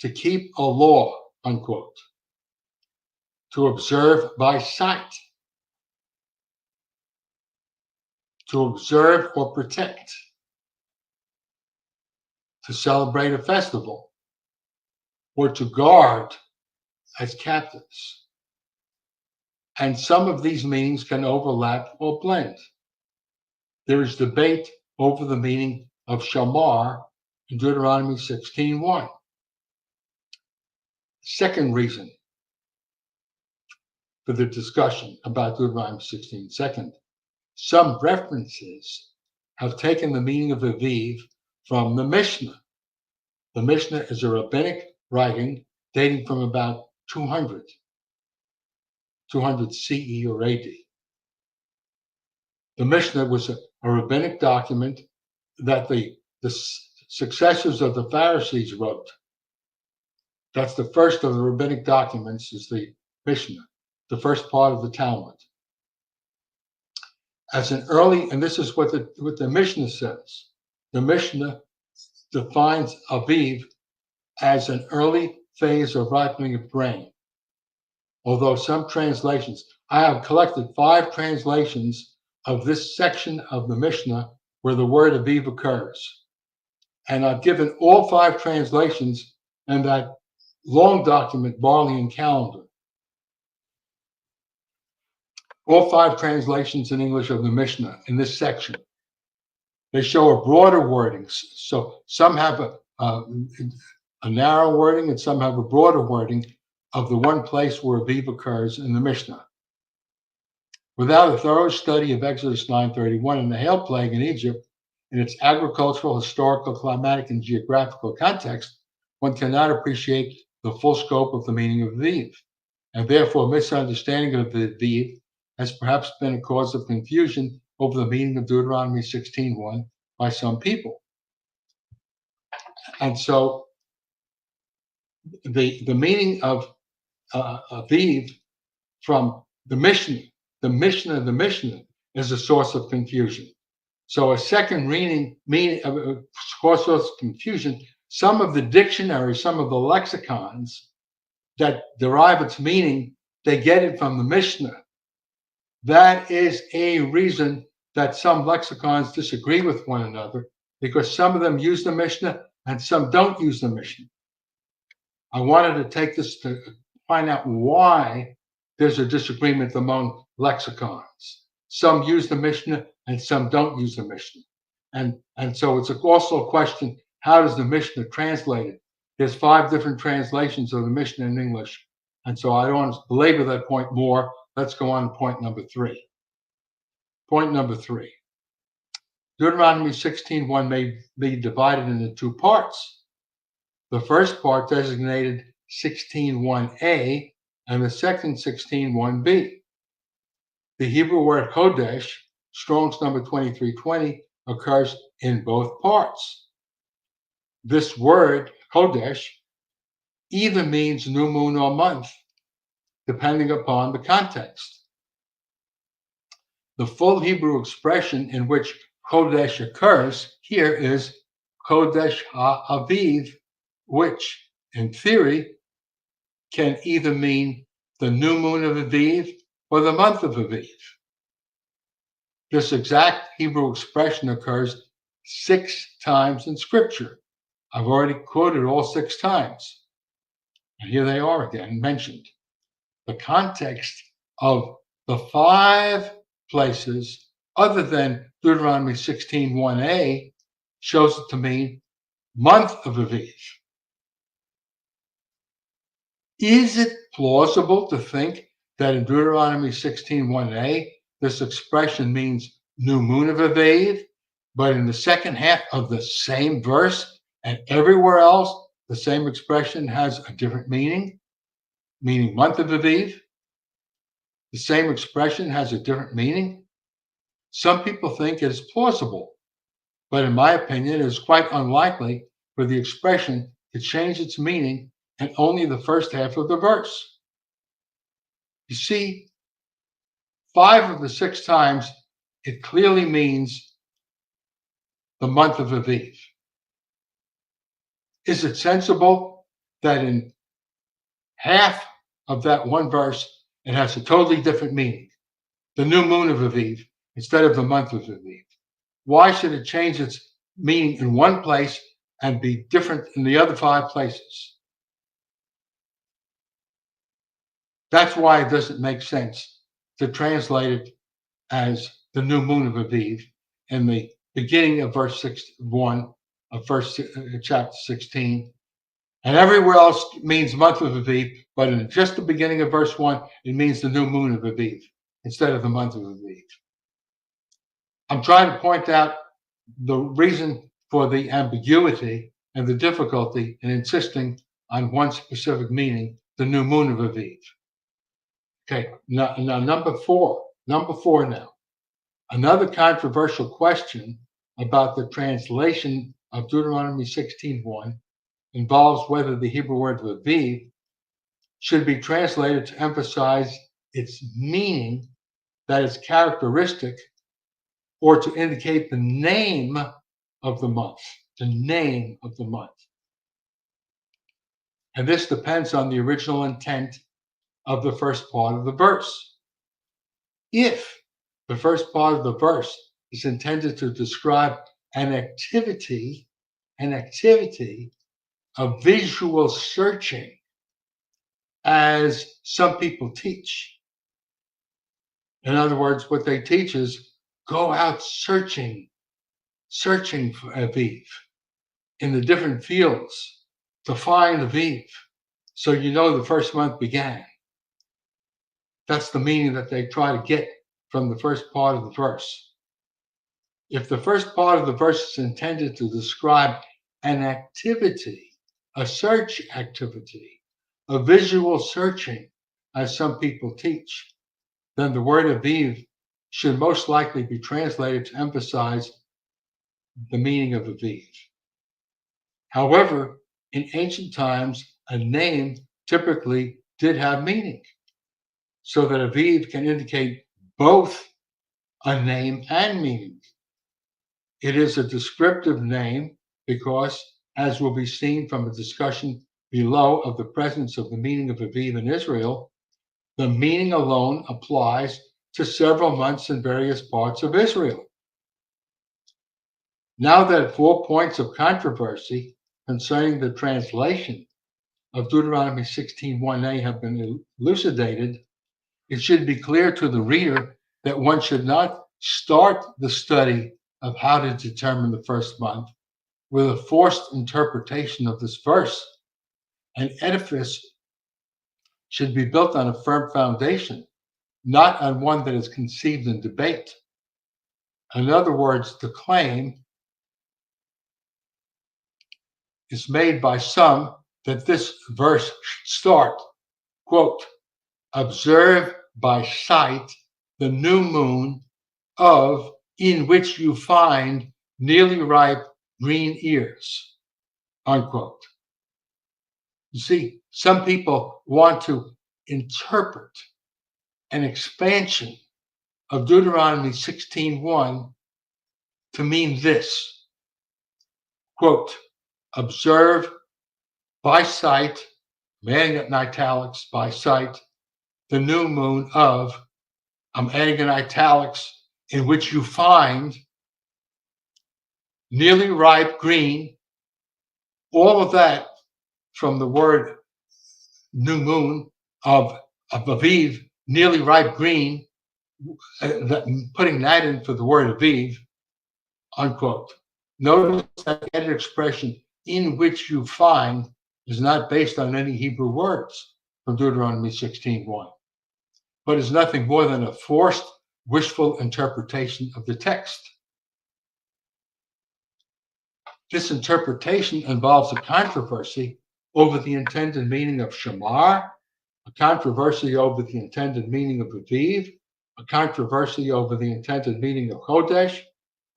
to keep a law, unquote, to observe by sight, to observe or protect, to celebrate a festival, or to guard as captives. And some of these meanings can overlap or blend. There is debate over the meaning of shamar in Deuteronomy 16:1. Second reason for the discussion about Deuteronomy 16. Second, some references have taken the meaning of Aviv from the Mishnah. The Mishnah is a rabbinic writing dating from about 200 CE or AD. The Mishnah was a a rabbinic document that the successors of the Pharisees wrote. That's the first of the rabbinic documents, is the Mishnah, the first part of the Talmud. As an early, and this is what the Mishnah says. The Mishnah defines Aviv as an early phase of ripening of grain. Although some translations, I have collected 5 translations of this section of the Mishnah where the word Aviv occurs. And I've given all 5 translations in that long document, Barley and Calendar. All 5 translations in English of the Mishnah in this section. They show a broader wording. So some have a narrow wording and some have a broader wording of the one place where Aviv occurs in the Mishnah. Without a thorough study of Exodus 9:31 and the hail plague in Egypt, in its agricultural, historical, climatic, and geographical context, one cannot appreciate the full scope of the meaning of Aviv, and therefore misunderstanding of the Aviv has perhaps been a cause of confusion over the meaning of Deuteronomy 16:1 by some people. And so the meaning of Aviv from the Mishnah is a source of confusion. So a second meaning source of confusion, some of the dictionaries, some of the lexicons that derive its meaning, they get it from the Mishnah. That is a reason that some lexicons disagree with one another, because some of them use the Mishnah and some don't use the Mishnah. I wanted to take this to find out why there's a disagreement among lexicons. Some use the Mishnah and some don't use the Mishnah. And so it's also a question, how does the Mishnah translate it? There's 5 different translations of the Mishnah in English. And so I don't want to belabor that point more. Let's go on to point number 3. Point number 3. Deuteronomy 16:1 may be divided into 2 parts. The first part designated 16:1a and the second 16:1b. The Hebrew word Kodesh, Strong's number 2320, occurs in both parts. This word, Kodesh, either means new moon or month, depending upon the context. The full Hebrew expression in which Kodesh occurs here is Kodesh HaAviv, which, in theory, can either mean the new moon of Aviv or the month of Aviv. This exact Hebrew expression occurs 6 times in Scripture. I've already quoted all 6 times. And here they are again mentioned. The context of the 5 places other than Deuteronomy 16:1a shows it to mean month of Aviv. Is it plausible to think that in Deuteronomy 16:1a this expression means new moon of Aviv, but in the second half of the same verse and everywhere else the same expression has a different meaning, meaning month of Aviv? The same expression has a different meaning? Some people think it is plausible, but in my opinion, it is quite unlikely for the expression to change its meaning in only the first half of the verse. You see, 5 of the 6 times it clearly means the month of Aviv. Is it sensible that in half of that one verse it has a totally different meaning, the new moon of Aviv instead of the month of Aviv? Why should it change its meaning in one place and be different in the other 5 places? That's why it doesn't make sense to translate it as the new moon of Aviv in the beginning of verse 1 of chapter 16. And everywhere else means month of Aviv, but in just the beginning of verse 1, it means the new moon of Aviv instead of the month of Aviv. I'm trying to point out the reason for the ambiguity and the difficulty in insisting on one specific meaning, the new moon of Aviv. Okay, now number 4 now. Another controversial question about the translation of Deuteronomy 16:1 involves whether the Hebrew word Aviv should be translated to emphasize its meaning, that is characteristic, or to indicate the name of the month, the name of the month. And this depends on the original intent of the first part of the verse. If the first part of the verse is intended to describe an activity of visual searching, as some people teach. In other words, what they teach is go out searching for Aviv in the different fields to find Aviv, so you know the first month began. That's the meaning that they try to get from the first part of the verse. If the first part of the verse is intended to describe an activity, a search activity, a visual searching, as some people teach, then the word Aviv should most likely be translated to emphasize the meaning of Aviv. However, in ancient times, a name typically did have meaning, so that Aviv can indicate both a name and meaning. It is a descriptive name because, as will be seen from a discussion below of the presence of the meaning of Aviv in Israel, the meaning alone applies to several months in various parts of Israel. Now that 4 points of controversy concerning the translation of Deuteronomy 16:1a have been elucidated, it should be clear to the reader that one should not start the study of how to determine the first month with a forced interpretation of this verse. An edifice should be built on a firm foundation, not on one that is conceived in debate. In other words, the claim is made by some that this verse should start, quote, observe by sight the new moon of in which you find nearly ripe green ears, unquote. You see, some people want to interpret an expansion of Deuteronomy 16:1 to mean this, quote, observe by sight, I'm adding it in italics, by sight, the new moon of, I'm adding in italics, in which you find nearly ripe green, all of that from the word new moon of Aviv, nearly ripe green, putting that in for the word Aviv, unquote. Notice that added expression, in which you find, is not based on any Hebrew words from Deuteronomy 16:1, but is nothing more than a forced, wishful interpretation of the text. This interpretation involves a controversy over the intended meaning of Shamar, a controversy over the intended meaning of Aviv, a controversy over the intended meaning of Chodesh,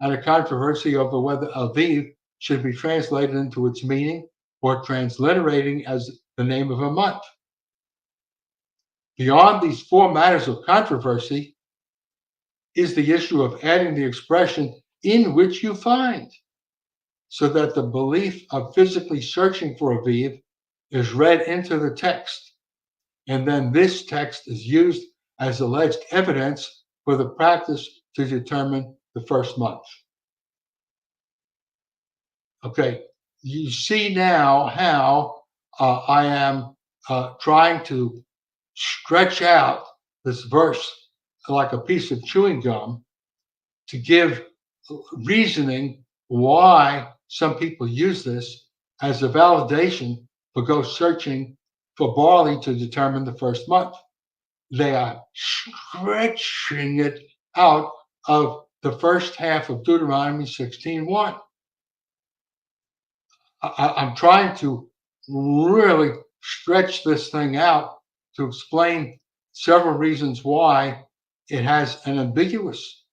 and a controversy over whether Aviv should be translated into its meaning or transliterating as the name of a month. Beyond these 4 matters of controversy is the issue of adding the expression in which you find, so that the belief of physically searching for Aviv is read into the text, and then this text is used as alleged evidence for the practice to determine the first month. Okay, you see now how I am trying to stretch out this verse like a piece of chewing gum to give reasoning why some people use this as a validation for go searching for barley to determine the first month. They are stretching it out of the first half of Deuteronomy 16:1. I'm trying to really stretch this thing out to explain several reasons why it has an ambiguous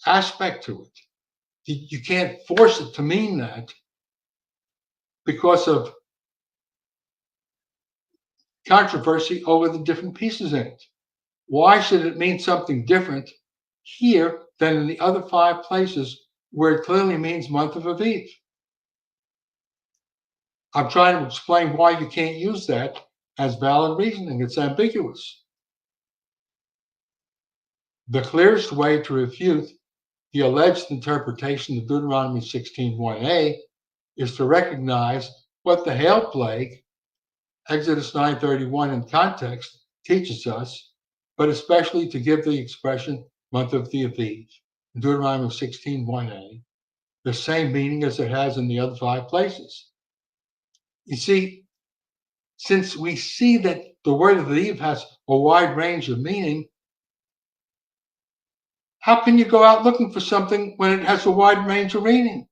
aspect to it. You can't force it to mean that because of controversy over the different pieces in it. Why should it mean something different here than in the other 5 places where it clearly means month of Aviv? I'm trying to explain why you can't use that as valid reasoning. It's ambiguous. The clearest way to refute the alleged interpretation of Deuteronomy 16:1a is to recognize what the hail plague, Exodus 9:31 in context, teaches us, but especially to give the expression month of the Aviv in Deuteronomy 16:1a the same meaning as it has in the other 5 places. You see, since we see that the word Aviv has a wide range of meaning, how can you go out looking for something when it has a wide range of meaning?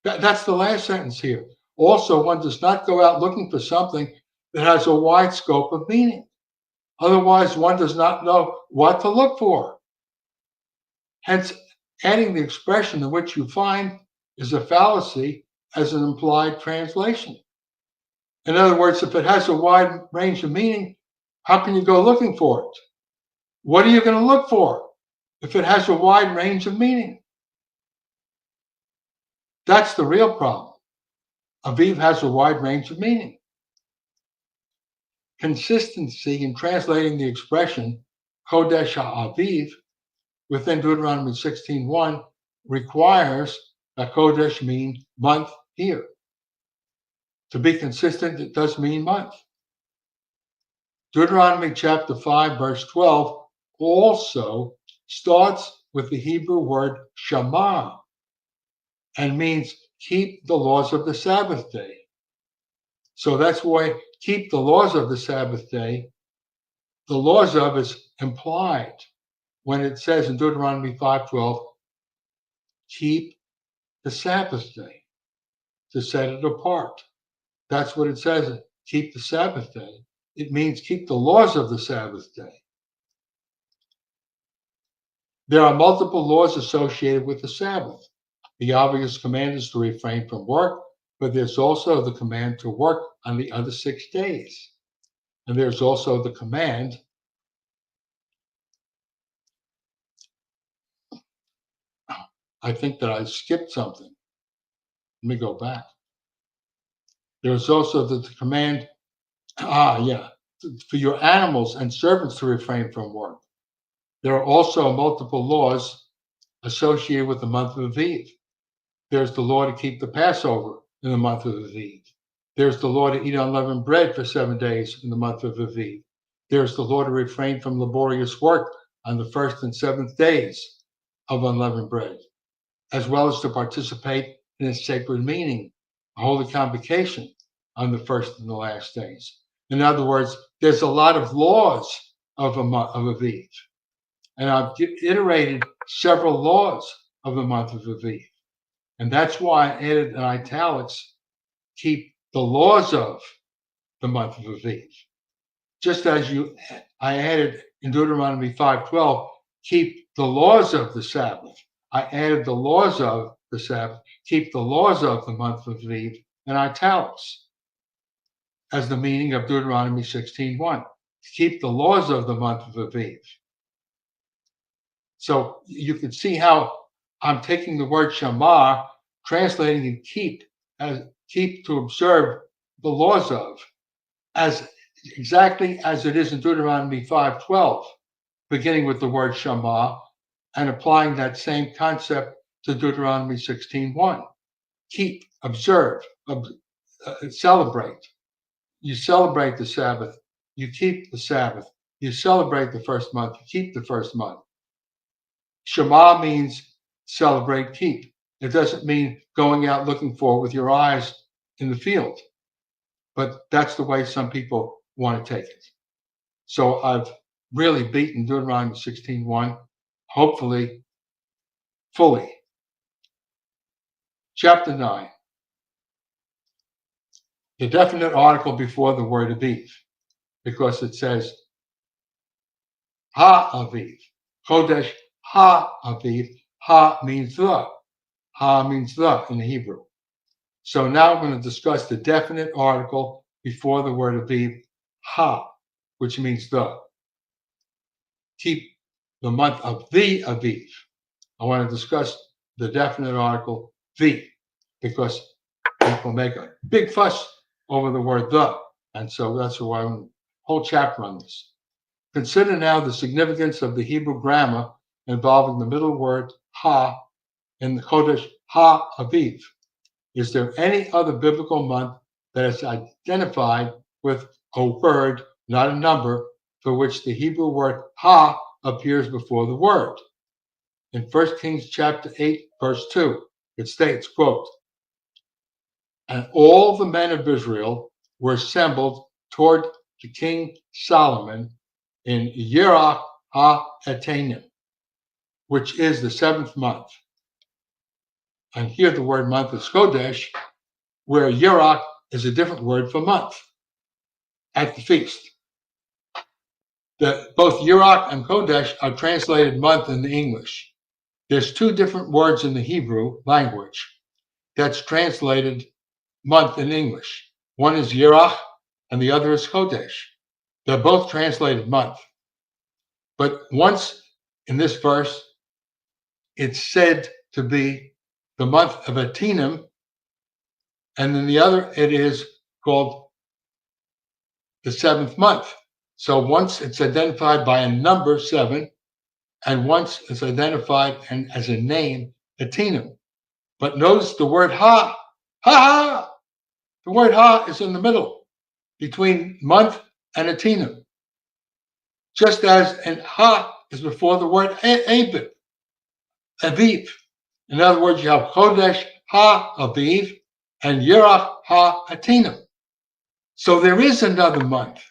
That's the last sentence here. Also, one does not go out looking for something that has a wide scope of meaning. Otherwise, one does not know what to look for. Hence, adding the expression in which you find is a fallacy as an implied translation. In other words, if it has a wide range of meaning, how can you go looking for it? What are you going to look for if it has a wide range of meaning? That's the real problem. Aviv has a wide range of meaning. Consistency in translating the expression Kodesh HaAviv within Deuteronomy 16:1 requires that Kodesh mean month here. To be consistent, it does mean month. Deuteronomy chapter 5, verse 12 also starts with the Hebrew word Shema and means keep the laws of the Sabbath day. So that's why keep the laws of the Sabbath day, the laws of is implied when it says in Deuteronomy 5:12, keep the Sabbath day, to set it apart. That's what it says, keep the Sabbath day. It means keep the laws of the Sabbath day. There are multiple laws associated with the Sabbath. The obvious command is to refrain from work, but there's also the command to work on the other 6 days. And there's also the command I think that I skipped something. Let me go back. There's also the command, for your animals and servants to refrain from work. There are also multiple laws associated with the month of Aviv. There's the law to keep the Passover in the month of Aviv. There's the law to eat unleavened bread for 7 days in the month of Aviv. There's the law to refrain from laborious work on the 1st and 7th days of unleavened bread, as well as to participate in its sacred meaning, a holy convocation on the 1st and the last days. In other words, there's a lot of laws of Aviv. And I've iterated several laws of the month of Aviv. And that's why I added in italics, keep the laws of the month of Aviv. Just as I added in Deuteronomy 5:12, keep the laws of the Sabbath. I added the laws of the Sabbath, keep the laws of the month of Aviv in italics as the meaning of Deuteronomy 16:1. Keep the laws of the month of Aviv. So you can see how I'm taking the word Shema, translating and keep as keep to observe the laws of, as exactly as it is in Deuteronomy 5:12, beginning with the word Shema and applying that same concept to Deuteronomy 16:1. Keep, observe, celebrate. You celebrate the Sabbath. You keep the Sabbath. You celebrate the first month. You keep the first month. Shema means celebrate, keep. It doesn't mean going out looking for it with your eyes in the field. But that's the way some people want to take it. So I've really beaten Deuteronomy 16:1, hopefully fully. Chapter 9. The definite article before the word Aviv, because it says Ha-Aviv, Kodesh Ha-Aviv. Ha means the. Ha means the in Hebrew. So now I'm going to discuss the definite article before the word Aviv, ha, which means the. Keep the month of the Aviv. I want to discuss the definite article the, because people make a big fuss over the word the. And so that's why I'm a whole chapter on this. Consider now the significance of the Hebrew grammar involving the middle word ha in the Kodesh Ha Aviv. Is there any other biblical month that is identified with a word, not a number, for which the Hebrew word ha appears before the word? In 1 Kings chapter 8, verse 2, it states, quote, and all the men of Israel were assembled toward the king Solomon in Yerach ha-Etanim, which is the 7th month. And here the word month is Kodesh, where Yerach is a different word for month at the feast. Both Yerach and Kodesh are translated month in the English. There's two different words in the Hebrew language that's translated month in English. One is Yerach and the other is Kodesh. They're both translated month. But once in this verse, it's said to be the month of Etanim, and in the other, it is called the 7th month. So once it's identified by a number 7, and once it's identified and as a name, Etanim. But notice the word ha, ha. The word ha is in the middle between month and Etanim. Just as an ha is before the word Aviv. In other words, you have Chodesh ha Aviv and Yerach ha Etanim. So there is another month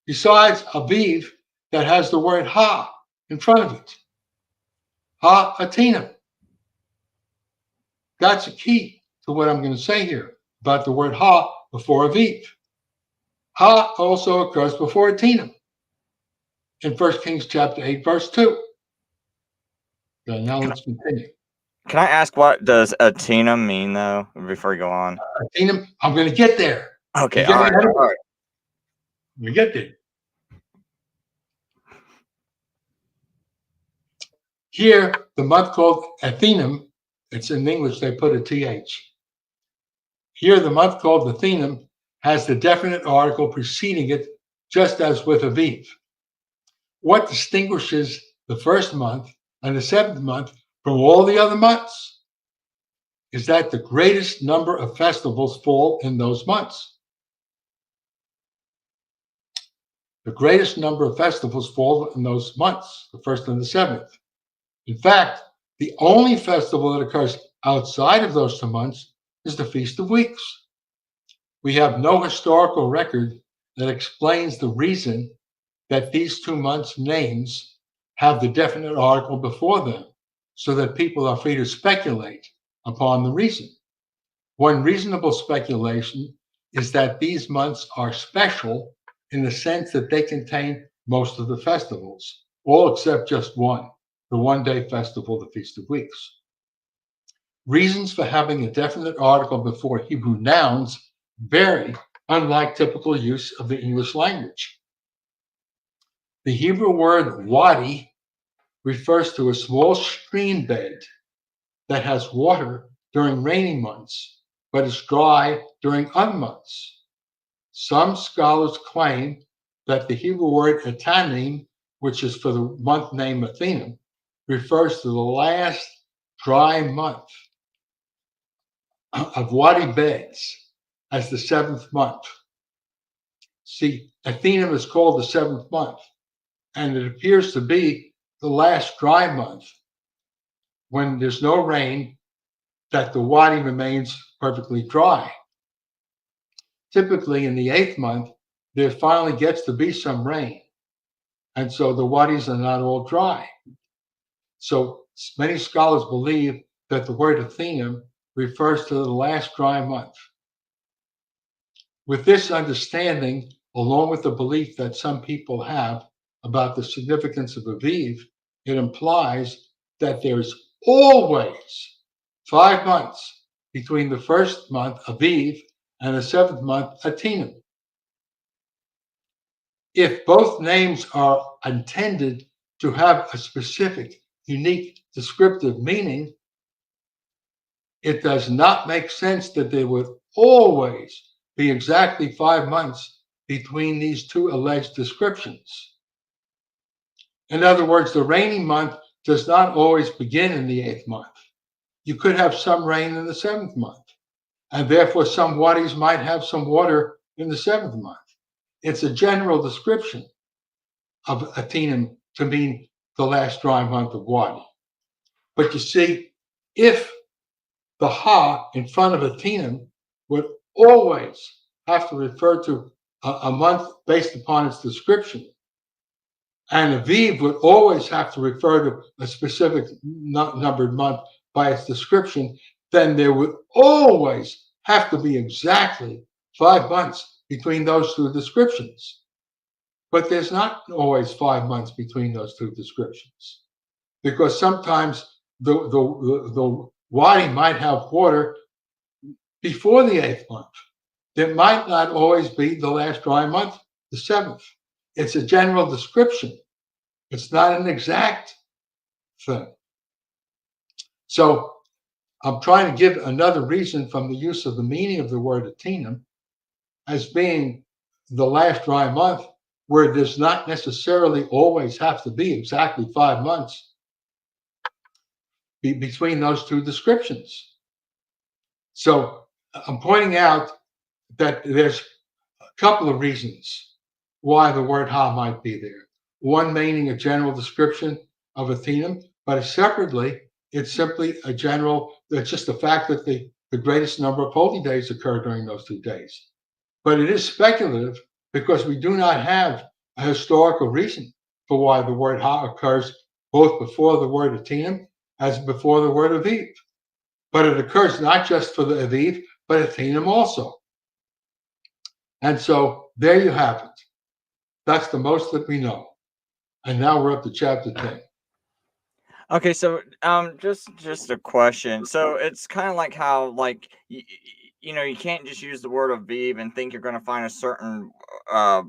besides Aviv that has the word ha in front of it. Ha Etanim. That's a key to what I'm going to say here about the word ha before Aviv. Ha also occurs before Etanim in 1 Kings chapter 8, verse 2. Okay, now let's continue. Can I ask what does Etanim mean, though, before we go on? Etanim, I'm going to get there. Okay, all right. We get there. Here, the month called Etanim, it's in English, they put a TH. Here, the month called Etanim has the definite article preceding it, just as with Aviv. What distinguishes the first month and the 7th month from all the other months is that the greatest number of festivals fall in those months. The greatest number of festivals fall in those months, the 1st and the 7th. In fact, the only festival that occurs outside of those 2 months is the Feast of Weeks. We have no historical record that explains the reason that these 2 months' names have the definite article before them, so that people are free to speculate upon the reason. One reasonable speculation is that these months are special in the sense that they contain most of the festivals, all except just one, the one-day festival, the Feast of Weeks. Reasons for having a definite article before Hebrew nouns vary, unlike typical use of the English language. The Hebrew word wadi refers to a small stream bed that has water during rainy months, but is dry during other months. Some scholars claim that the Hebrew word etanim, which is for the month name Etanim, refers to the last dry month of wadi beds as the 7th month. See, Etanim is called the 7th month, and it appears to be the last dry month when there's no rain, that the wadi remains perfectly dry. Typically in the 8th month, there finally gets to be some rain, and so the wadis are not all dry. So many scholars believe that the word Etanim refers to the last dry month. With this understanding, along with the belief that some people have about the significance of Aviv, it implies that there's always 5 months between the first month, Aviv, and the seventh month, Atinam. If both names are intended to have a specific, unique, descriptive meaning, it does not make sense that there would always be exactly 5 months between these two alleged descriptions. In other words, the rainy month does not always begin in the eighth month. You could have some rain in the seventh month, and therefore some wadis might have some water in the seventh month. It's a general description of Atinum to mean the last dry month of wadi. But you see, if the ha in front of Atinum would always have to refer to a month based upon its description, and Aviv would always have to refer to a specific numbered month by its description, then there would always have to be exactly 5 months between those two descriptions. But there's not always 5 months between those two descriptions, because sometimes the wadi might have water before the eighth month. It might not always be the last dry month, the seventh. It's a general description. It's not an exact thing. So I'm trying to give another reason from the use of the meaning of the word Atinum as being the last dry month, where it does not necessarily always have to be exactly 5 months between those two descriptions. So I'm pointing out that there's a couple of reasons why the word ha might be there. One meaning a general description of Atinum, but separately, it's simply a general, it's just the fact that the greatest number of holy days occur during those 2 days. But it is speculative because we do not have a historical reason for why the word ha occurs both before the word Atinum as before the word Aviv. But it occurs not just for the Aviv, but Atinum also. And so there you have it. That's the most that we know. And now we're up to chapter 10. Okay, so just a question. So it's kind of like how you can't just use the word Aviv and think you're going to find a certain uh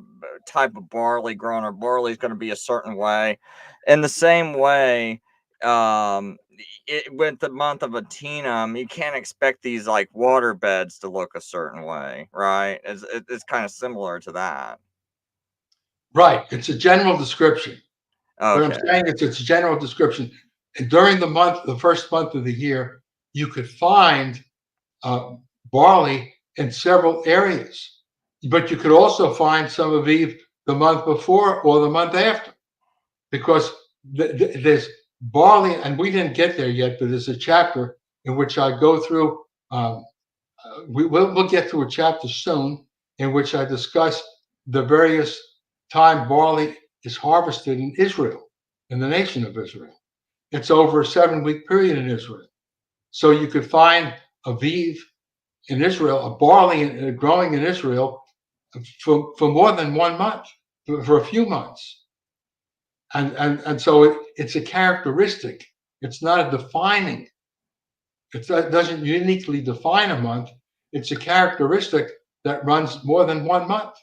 type of barley grown, or barley is going to be a certain way. In the same way, with the month of Atinum, you can't expect these like water beds to look a certain way, right? It's kind of similar to that. Right. It's a general description. What I'm Okay. saying is it's a general description. And during the first month of the year, you could find uh, barley in several areas, but you could also find some Aviv the month before or the month after, because there's barley, and we didn't get there yet, but there's a chapter in which I go through. We'll get to a chapter soon in which I discuss the various time barley is harvested in Israel, in the nation of Israel. It's over a 7-week period in Israel. So you could find Aviv in Israel, a barley growing in Israel for more than 1 month, for a few months. And so it's a characteristic. It's not a defining. It doesn't uniquely define a month. It's a characteristic that runs more than 1 month.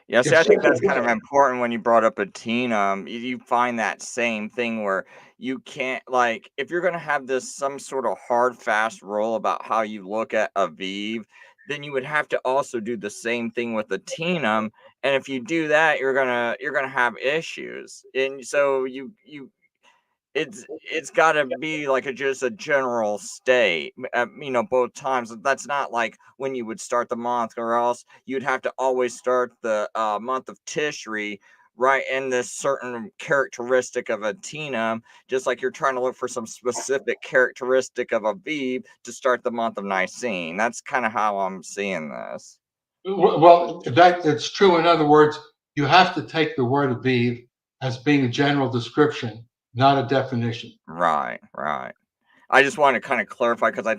Yeah, see, It's I think just a that's kind of way. important when you brought up a teen. You find that same thing where you can't, like, if you're gonna have this some sort of hard, fast rule about how you look at Aviv, then you would have to also do the same thing with the teenum. And if you do that, you're gonna have issues. And so it's gotta be like just a general state, both times. That's not like when you would start the month, or else you'd have to always start the month of Tishri right in this certain characteristic of a Tina, just like you're trying to look for some specific characteristic of a Aviv to start the month of Nicene. That's kind of how I'm seeing this. Well, it's true. In other words, you have to take the word Aviv as being a general description, not a definition. Right, right. I just want to kind of clarify because I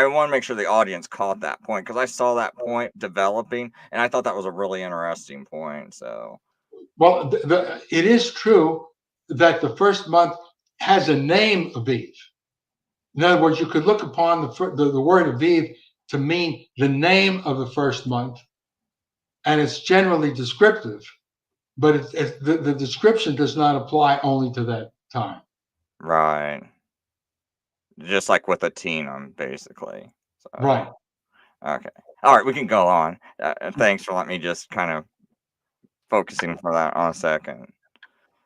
want to make sure the audience caught that point, because I saw that point developing and I thought that was a really interesting point. So, Well, it is true that the first month has a name Aviv. In other words, you could look upon the word Aviv to mean the name of the first month, and it's generally descriptive, but the description does not apply only to that time. Right. Just like with a Teenum, basically. So, Right. okay. All right, we can go on. Thanks for letting me just kind of focusing for that on a second.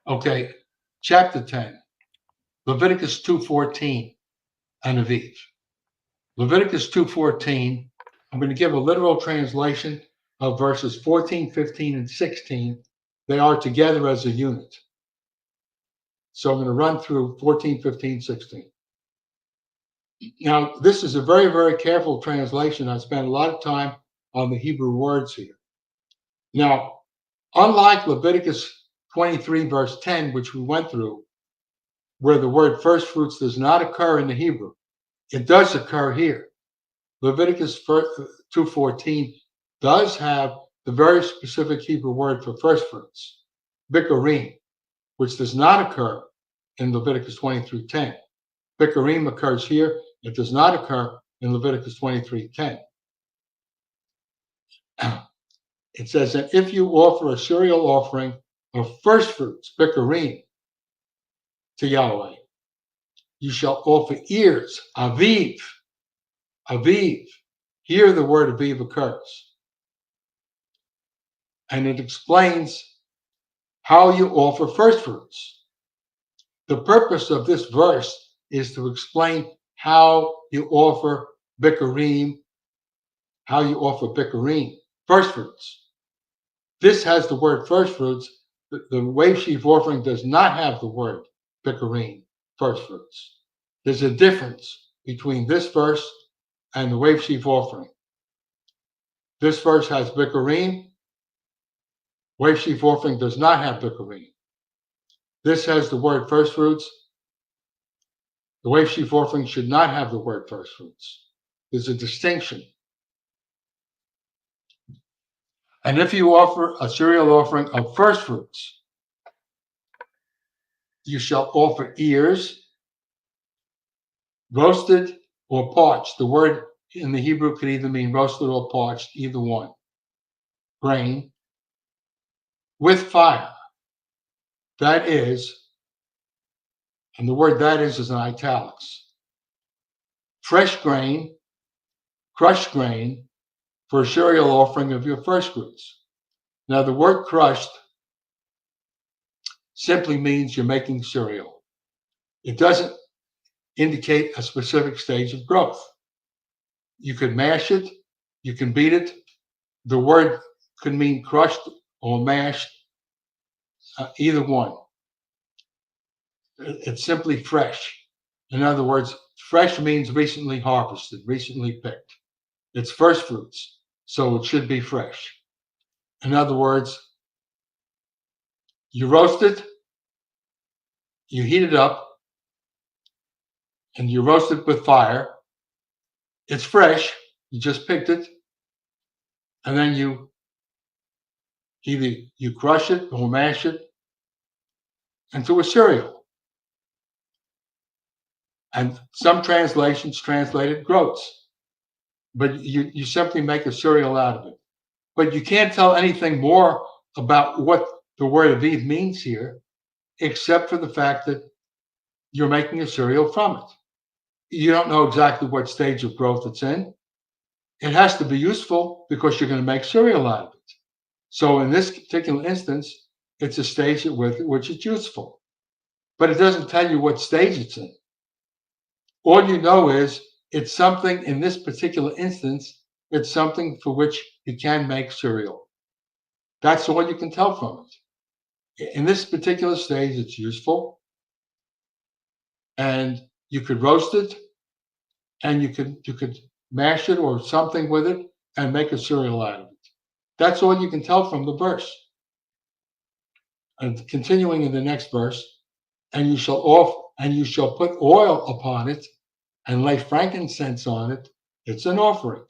Okay. Chapter 10, Leviticus 2:14, and Aviv. Leviticus 2:14, I'm going to give a literal translation of verses 14, 15, and 16. They are together as a unit. So I'm going to run through 14, 15, 16. Now, this is a very, very careful translation. I spent a lot of time on the Hebrew words here. Now, unlike Leviticus 23, verse 10, which we went through, where the word first fruits does not occur in the Hebrew, it does occur here. Leviticus 2:14 does have the very specific Hebrew word for first fruits, bikurim, which does not occur in Leviticus 23:10. Bikurim occurs here. It does not occur in Leviticus 23:10. It says that if you offer a cereal offering of first fruits, bikurim, to Yahweh, you shall offer ears, aviv, aviv. Here the word aviv occurs. And it explains how you offer first fruits. The purpose of this verse is to explain how you offer bikurim, first fruits. This has the word first fruits. The wave sheaf offering does not have the word bikurim, first fruits. There's a difference between this verse and the wave sheaf offering. This verse has bikurim. Wave sheaf offering does not have bikurim. This has the word first fruits. The wave sheaf offering should not have the word first fruits. There's a distinction. And if you offer a cereal offering of first fruits, you shall offer ears, roasted or parched. The word in the Hebrew could either mean roasted or parched, either one. Grain with fire. That is, and the word that is in italics. Fresh grain, crushed grain, for a cereal offering of your first fruits. Now, the word crushed simply means you're making cereal. It doesn't indicate a specific stage of growth. You could mash it, you can beat it. The word could mean crushed or mashed, either one. It's simply fresh. In other words, fresh means recently harvested, recently picked. It's first fruits, so it should be fresh. In other words, you roast it, you heat it up, and you roast it with fire. It's fresh, you just picked it, and then you crush it or mash it into a cereal. And some translations translate it groats, but you simply make a cereal out of it. But you can't tell anything more about what the word aviv means here, except for the fact that you're making a cereal from it. You don't know exactly what stage of growth it's in. It has to be useful because you're going to make cereal out of it. So in this particular instance, it's a stage at which it's useful. But it doesn't tell you what stage it's in. All you know is it's something, in this particular instance, it's something for which you can make cereal. That's all you can tell from it. In this particular stage, it's useful. And you could roast it, and you could mash it or something with it and make a cereal out of it. That's all you can tell from the verse. And continuing in the next verse, and you shall put oil upon it and lay frankincense on it. It's an offering.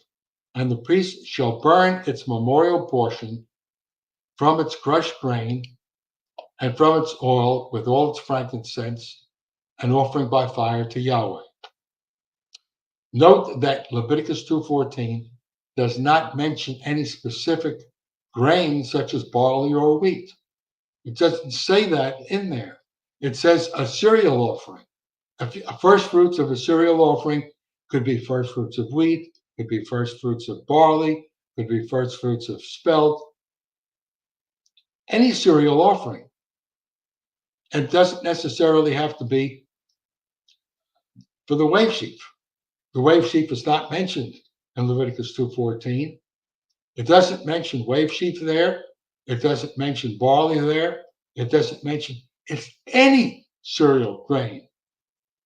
And the priest shall burn its memorial portion from its crushed grain and from its oil with all its frankincense an offering by fire to Yahweh. Note that Leviticus 2:14 does not mention any specific grain such as barley or wheat. It doesn't say that in there. It says a cereal offering. First fruits of a cereal offering could be first fruits of wheat, could be first fruits of barley, could be first fruits of spelt, any cereal offering. It doesn't necessarily have to be for the wave sheaf. The wave sheaf is not mentioned in Leviticus 2:14. It doesn't mention wave sheaf there. It doesn't mention barley there. It doesn't mention it's any cereal grain.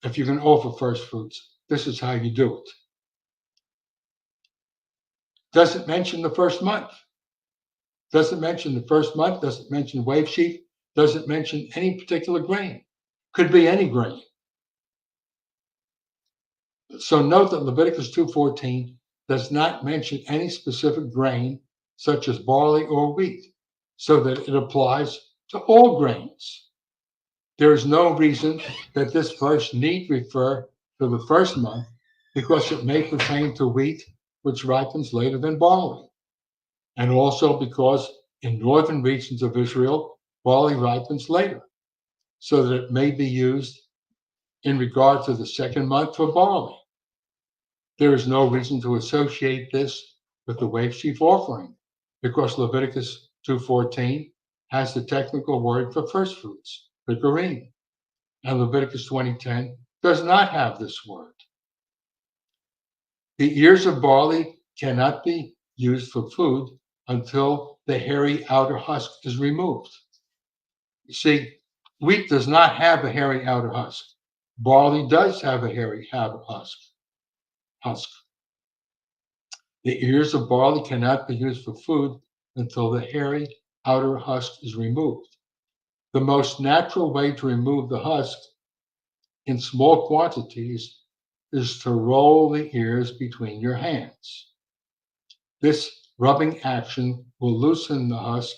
If you can offer first fruits, this is how you do it. Doesn't mention the first month. Doesn't mention the first month. Doesn't mention wave sheaf. Doesn't mention any particular grain. Could be any grain. So note that Leviticus 2:14 does not mention any specific grain such as barley or wheat, so that it applies to all grains. There is no reason that this verse need refer to the first month because it may pertain to wheat, which ripens later than barley, and also because in northern regions of Israel, barley ripens later, so that it may be used in regard to the second month for barley. There is no reason to associate this with the wave sheaf offering because Leviticus 2:14 has the technical word for first fruits, bikurim, and Leviticus 20:10 does not have this word. The ears of barley cannot be used for food until the hairy outer husk is removed. You see, wheat does not have a hairy outer husk. Barley does have a hairy outer husk. The ears of barley cannot be used for food until the hairy outer husk is removed. The most natural way to remove the husk in small quantities is to roll the ears between your hands. This rubbing action will loosen the husk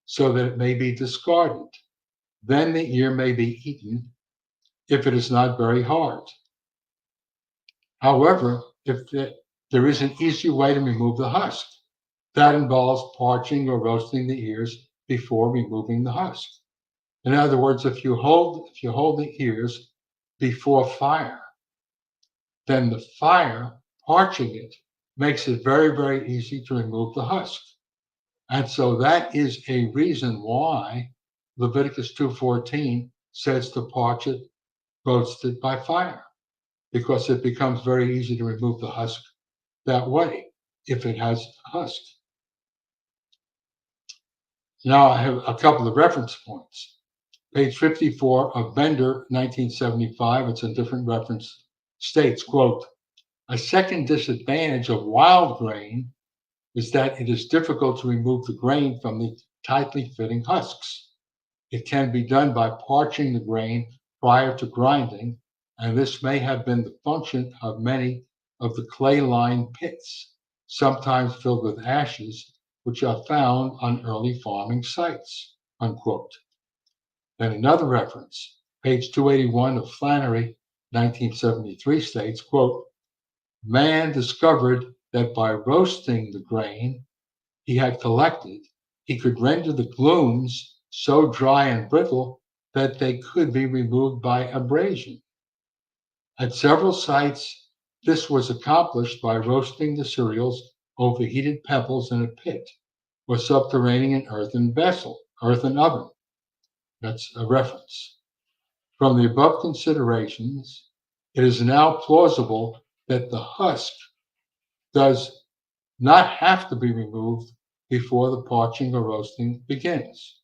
so that it may be discarded. Then the ear may be eaten if it is not very hard. However, if there is an easy way to remove the husk. That involves parching or roasting the ears before removing the husk. In other words, if you hold the ears before fire, then the fire parching it makes it very, very easy to remove the husk. And so that is a reason why Leviticus 2:14 says to parch it, roast it by fire, because it becomes very easy to remove the husk that way if it has a husk. Now I have a couple of reference points. Page 54 of Bender, 1975, it's a different reference, states, quote, a second disadvantage of wild grain is that it is difficult to remove the grain from the tightly fitting husks. It can be done by parching the grain prior to grinding, and this may have been the function of many of the clay-lined pits, sometimes filled with ashes, which are found on early farming sites, unquote. Then another reference, page 281 of Flannery, 1973, states, quote, man discovered that by roasting the grain he had collected, he could render the glooms so dry and brittle that they could be removed by abrasion. At several sites, this was accomplished by roasting the cereals over heated pebbles in a pit or subterranean earthen oven. That's a reference. From the above considerations, it is now plausible that the husk does not have to be removed before the parching or roasting begins.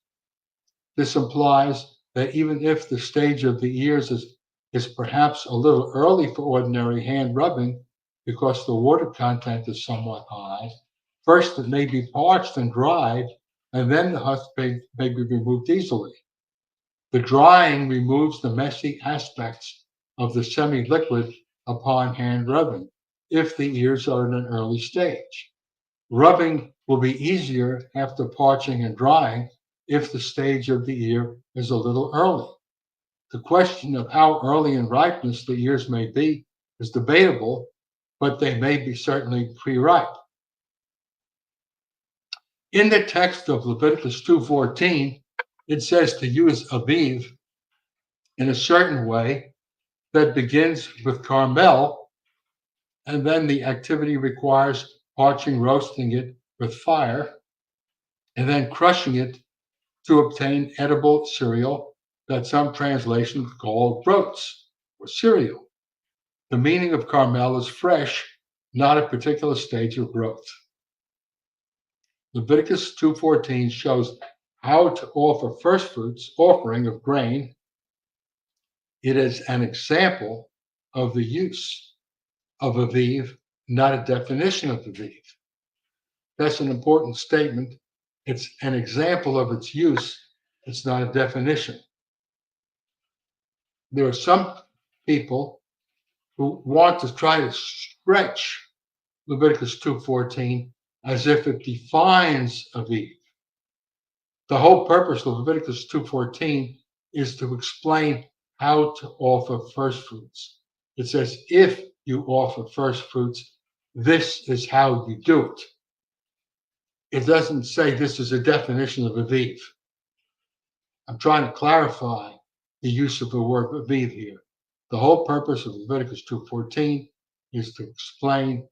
This implies that even if the stage of the ears is perhaps a little early for ordinary hand rubbing because the water content is somewhat high, first it may be parched and dried, and then the husk may be removed easily. The drying removes the messy aspects of the semi-liquid upon hand rubbing if the ears are in an early stage. Rubbing will be easier after parching and drying if the stage of the ear is a little early. The question of how early in ripeness the ears may be is debatable, but they may be certainly pre-ripe. In the text of Leviticus 2:14, it says to use aviv in a certain way that begins with carmel, and then the activity requires parching, roasting it with fire, and then crushing it to obtain edible cereal that some translations call groats or cereal. The meaning of carmel is fresh, not a particular stage of growth. Leviticus 2:14 shows how to offer first fruits offering of grain. It is an example of the use of aviv, not a definition of aviv. That's an important statement. It's an example of its use. It's not a definition. There are some people who want to try to stretch Leviticus 2:14 as if it defines aviv. The whole purpose of Leviticus 2:14 is to explain how to offer first fruits. It says, if you offer first fruits, this is how you do it. It doesn't say this is a definition of aviv. I'm trying to clarify the use of the word aviv here. The whole purpose of Leviticus 2:14 is to explain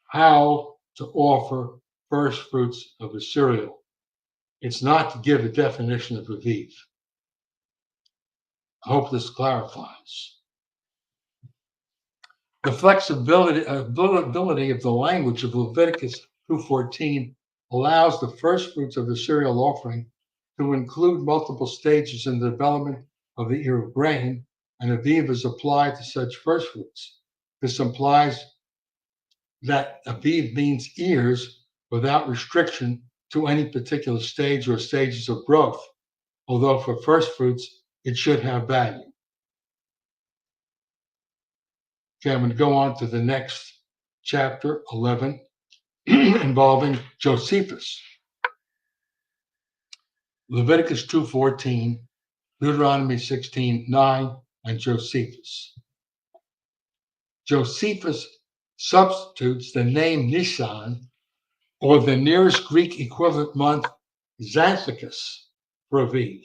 how to offer first fruits of a cereal. It's not to give a definition of aviv. I hope this clarifies. The flexibility of the language of Leviticus 2:14 allows the first fruits of the cereal offering to include multiple stages in the development of the ear of grain, and aviv is applied to such first fruits. This implies that aviv means ears without restriction to any particular stage or stages of growth, although for first fruits, it should have value. Okay, I'm going to go on to the next chapter, 11, involving Josephus. Leviticus 2:14, Deuteronomy 16:9, and Josephus. Josephus substitutes the name Nisan, or the nearest Greek equivalent month, Xanthicus, for Aviv,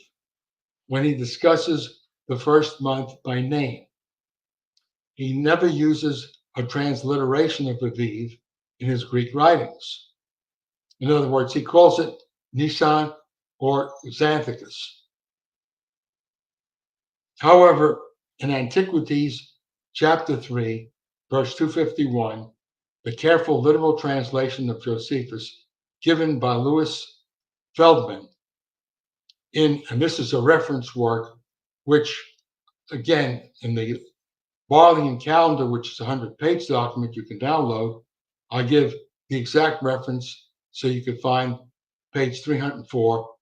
when he discusses the first month by name. He never uses a transliteration of Aviv in his Greek writings. In other words, he calls it Nisan or Xanthicus. However, in Antiquities, chapter 3, verse 251, the careful literal translation of Josephus given by Louis Feldman, and this is a reference work, which, again, in the Barley and Calendar, which is a 100-page document you can download, I give the exact reference so you can find page 304,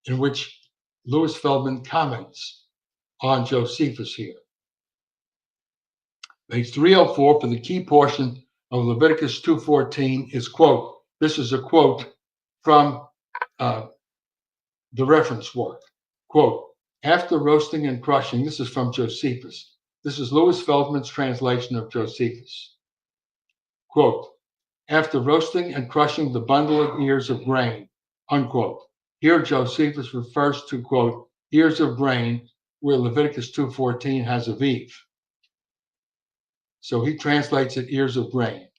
in which Louis Feldman comments on Josephus here. Page 304 for the key portion of Leviticus 2:14 is, quote, this is a quote from the reference work, quote, after roasting and crushing, this is from Josephus. This is Louis Feldman's translation of Josephus. Quote, after roasting and crushing the bundle of ears of grain, unquote. Here Josephus refers to, quote, ears of grain, where Leviticus 2:14 has aviv. So he translates it ears of grain.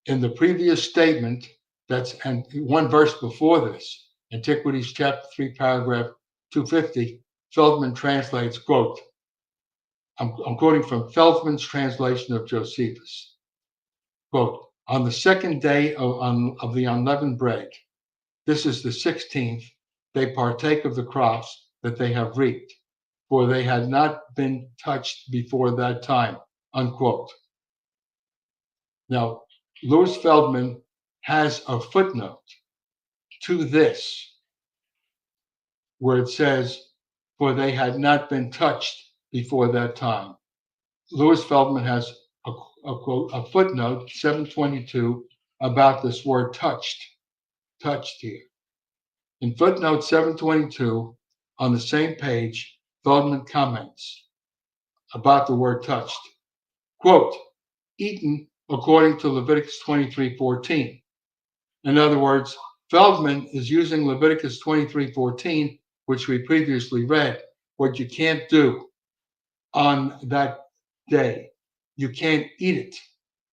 In the previous statement, and one verse before this, Antiquities chapter 3, paragraph 250, Feldman translates, quote, I'm quoting from Feldman's translation of Josephus, quote, on the second day of the unleavened bread, this is the 16th, they partake of the crops that they have reaped, for they had not been touched before that time, unquote. Now, Louis Feldman has a footnote to this where it says, for they had not been touched before that time. Louis Feldman has a footnote, 722, about this word touched here. In footnote 722, on the same page, Feldman comments about the word touched. Quote, eaten according to Leviticus 23:14. In other words, Feldman is using Leviticus 23:14, which we previously read. What you can't do on that day, you can't eat it,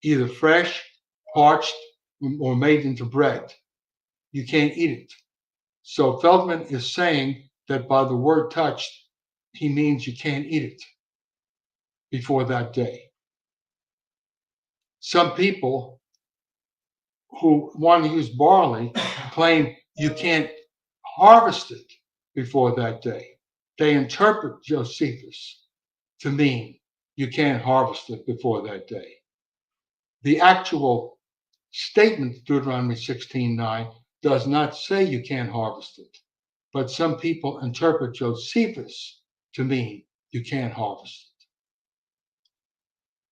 either fresh, parched, or made into bread. You can't eat it. So Feldman is saying that by the word touched, he means you can't eat it before that day. Some people who want to use barley claim you can't harvest it before that day. They interpret Josephus to mean you can't harvest it before that day. The actual statement, Deuteronomy 16:9, does not say you can't harvest it, but some people interpret Josephus to mean you can't harvest it.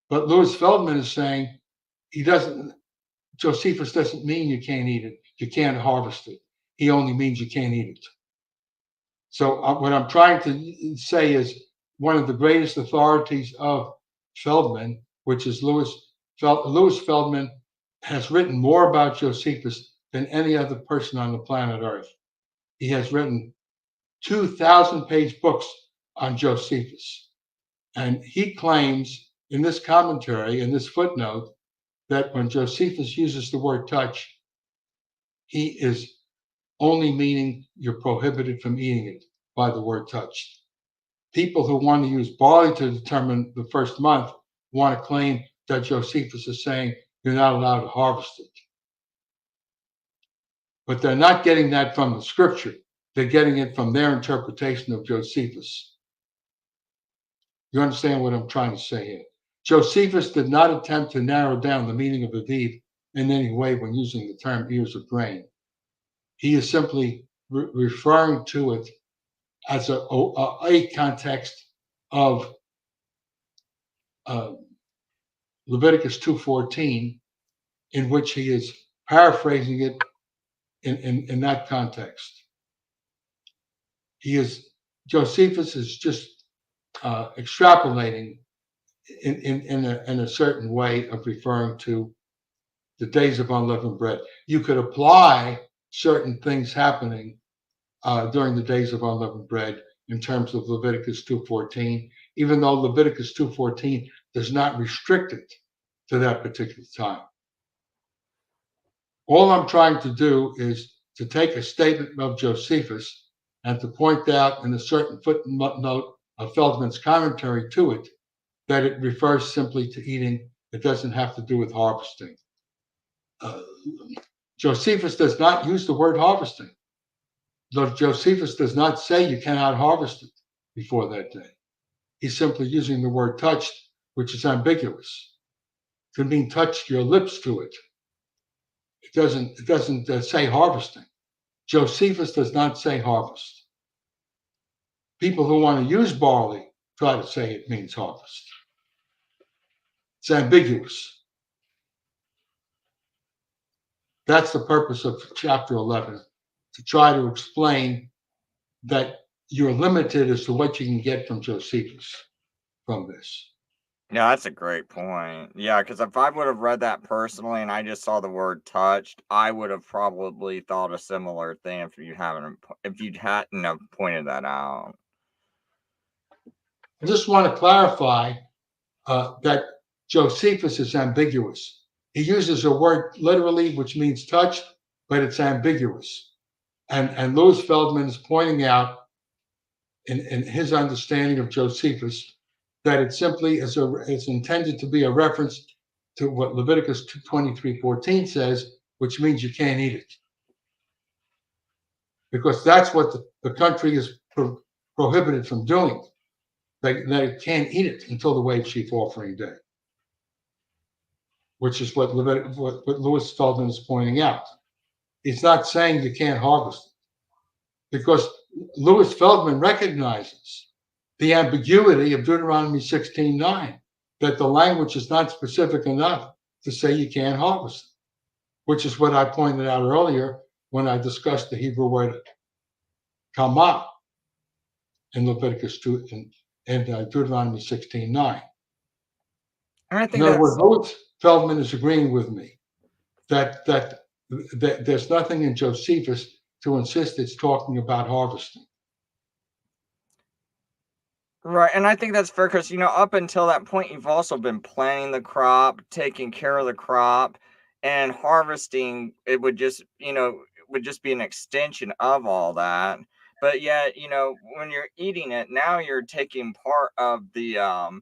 But Louis Feldman is saying Josephus doesn't mean you can't eat it, you can't harvest it. He only means you can't eat it. So what I'm trying to say is one of the greatest authorities of Feldman, which is Louis Feldman, has written more about Josephus than any other person on the planet Earth. He has written 2,000-page books on Josephus. And he claims in this commentary, in this footnote, that when Josephus uses the word touch, he is only meaning you're prohibited from eating it by the word touched. People who want to use barley to determine the first month want to claim that Josephus is saying you're not allowed to harvest it. But they're not getting that from the scripture. They're getting it from their interpretation of Josephus. You understand what I'm trying to say here? Josephus did not attempt to narrow down the meaning of Aviv in any way when using the term ears of grain. He is simply referring to it as a context of Leviticus 2:14, in which he is paraphrasing it in that context. Josephus is just extrapolating in a certain way of referring to the days of unleavened bread. You could apply certain things happening during the days of unleavened bread in terms of Leviticus 2:14, even though Leviticus 2:14 does not restrict it to that particular time. All I'm trying to do is to take a statement of Josephus and to point out in a certain footnote of Feldman's commentary to it that it refers simply to eating. It doesn't have to do with harvesting. Josephus does not use the word harvesting. Josephus does not say you cannot harvest it before that day. He's simply using the word touched, which is ambiguous. It can mean touch your lips to it. It doesn't say harvesting. Josephus does not say harvest. People who want to use barley try to say it means harvest. It's ambiguous. That's the purpose of chapter 11, to try to explain that you're limited as to what you can get from Josephus from this. Yeah, that's a great point. Yeah, because if I would have read that personally and I just saw the word touched, I would have probably thought a similar thing if you hadn't have pointed that out. I just want to clarify that Josephus is ambiguous. He uses a word literally, which means touched, but it's ambiguous. And Louis Feldman is pointing out in his understanding of Josephus that it simply is intended to be a reference to what Leviticus 23:14 says, which means you can't eat it. Because that's what the country is prohibited from doing. They can't eat it until the wave sheaf offering day, which is what Louis Feldman is pointing out. He's not saying you can't harvest it, because Louis Feldman recognizes the ambiguity of Deuteronomy 16:9, that the language is not specific enough to say you can't harvest it, which is what I pointed out earlier when I discussed the Hebrew word kama. in Leviticus 2 and Deuteronomy 16:9. And I In think other words, that's Louis Feldman is agreeing with me that there's nothing in Josephus to insist it's talking about harvesting. right. And I think that's fair because, up until that point, you've also been planting the crop, taking care of the crop, and harvesting. It would just be an extension of all that. But yet, when you're eating it, now you're taking part of the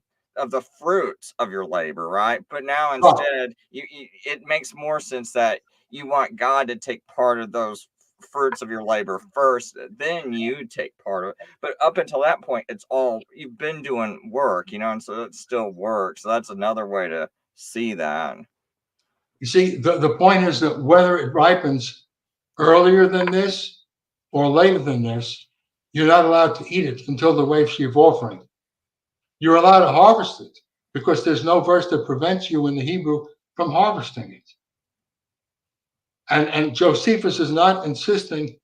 fruits of your labor, right? But now Right. instead, it makes more sense that you want God to take part of those fruits of your labor first, then you take part of it. But up until that point, it's all you've been doing work, and so it still works. So that's another way to see that. You see, the point is that whether it ripens earlier than this or later than this, you're not allowed to eat it until the wave sheaf offering. You're allowed to harvest it because there's no verse that prevents you in the Hebrew from harvesting it. And Josephus is not insisting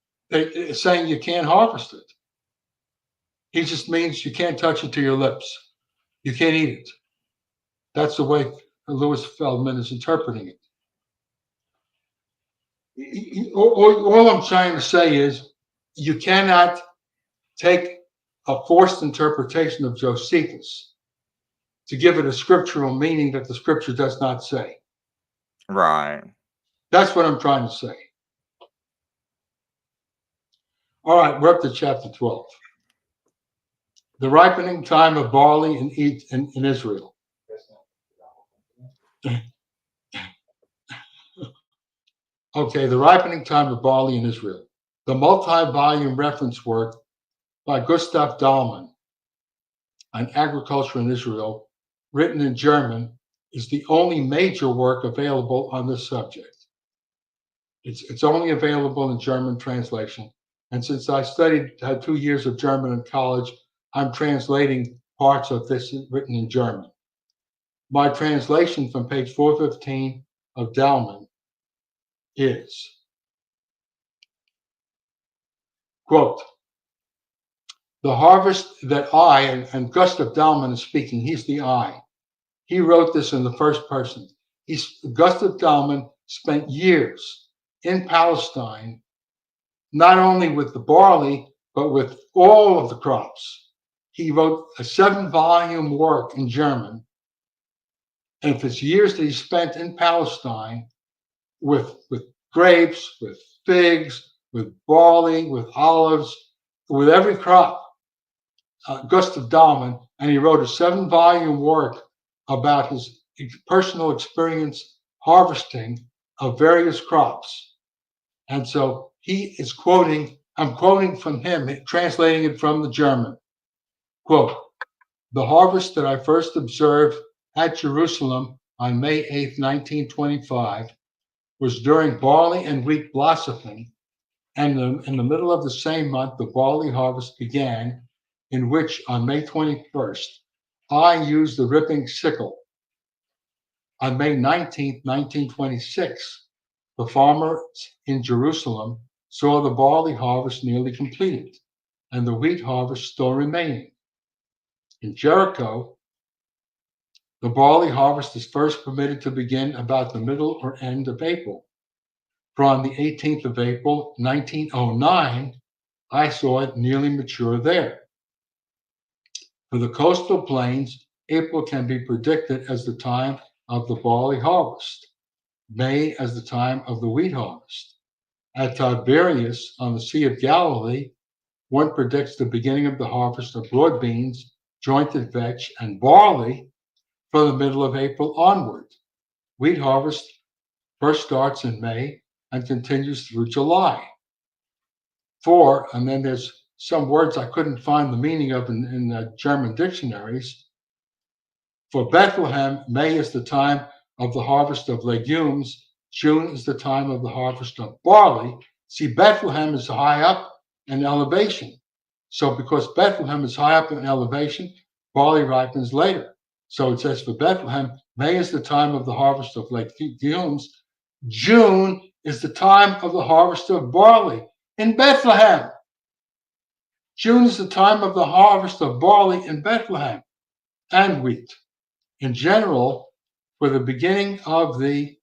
saying you can't harvest it. He just means you can't touch it to your lips. You can't eat it. That's the way Louis Feldman is interpreting it. All I'm trying to say is you cannot take a forced interpretation of Josephus to give it a scriptural meaning that the scripture does not say. Right. That's what I'm trying to say. All right, we're up to chapter 12. The ripening time of barley in Israel. Okay, the ripening time of barley in Israel. The multi-volume reference work by Gustav Dahlmann on agriculture in Israel, written in German, is the only major work available on this subject. It's only available in German translation. And since I had 2 years of German in college, I'm translating parts of this written in German. My translation from page 415 of Dahlmann is, quote, the harvest that I, and Gustav Dahlmann is speaking, he's the I. He wrote this in the first person. Gustav Dahlmann spent years in Palestine, not only with the barley, but with all of the crops. He wrote a 7-volume work in German. And for years that he spent in Palestine with grapes, with figs, with barley, with olives, with every crop, Gustav Dahlmann, and he wrote a 7-volume work about his personal experience harvesting of various crops. And so he is quoting, I'm quoting from him, translating it from the German. Quote, the harvest that I first observed at Jerusalem on May 8, 1925, was during barley and wheat blossoming, and in the middle of the same month, the barley harvest began, in which on May 21st, I used the ripping sickle. On May 19th, 1926, the farmers in Jerusalem saw the barley harvest nearly completed and the wheat harvest still remaining. In Jericho, the barley harvest is first permitted to begin about the middle or end of April. For on the 18th of April, 1909, I saw it nearly mature there. For the coastal plains, April can be predicted as the time of the barley harvest, May as the time of the wheat harvest. At Tiberias on the Sea of Galilee, one predicts the beginning of the harvest of broad beans, jointed vetch, and barley from the middle of April onward. Wheat harvest first starts in May and continues through July. And then there's some words I couldn't find the meaning of in the German dictionaries. For Bethlehem, May is the time of the harvest of legumes. June is the time of the harvest of barley. See, Bethlehem is high up in elevation. So because Bethlehem is high up in elevation, barley ripens later. So it says for Bethlehem, May is the time of the harvest of legumes. June is the time of the harvest of barley in Bethlehem. June is the time of the harvest of barley in Bethlehem and wheat. In general, for the beginning of the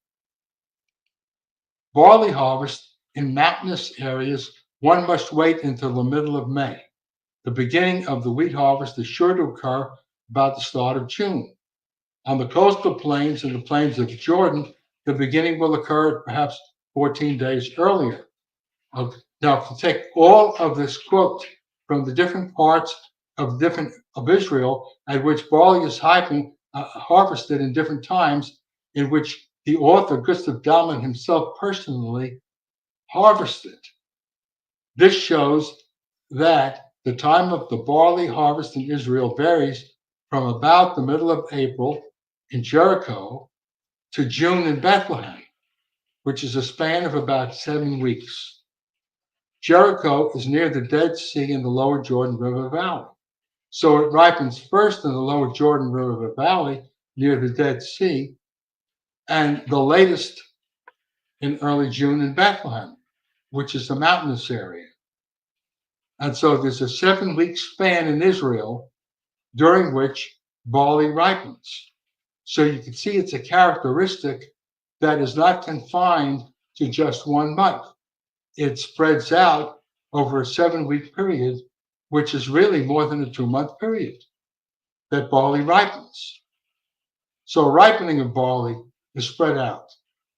barley harvest in mountainous areas, one must wait until the middle of May. The beginning of the wheat harvest is sure to occur about the start of June. On the coastal plains and the plains of Jordan, the beginning will occur perhaps 14 days earlier. Now, if you take all of this quote from the different parts of Israel at which barley is harvested in different times, in which the author Gustav Dalman himself personally harvested, this shows that the time of the barley harvest in Israel varies from about the middle of April in Jericho to June in Bethlehem, which is a span of about 7 weeks. Jericho is near the Dead Sea in the lower Jordan River Valley. So it ripens first in the lower Jordan River Valley near the Dead Sea, and the latest in early June in Bethlehem, which is the mountainous area. And so there's a 7-week span in Israel during which barley ripens. So you can see it's a characteristic that is not confined to just 1 month. It spreads out over a 7-week period, which is really more than a 2-month period that barley ripens. So ripening of barley is spread out.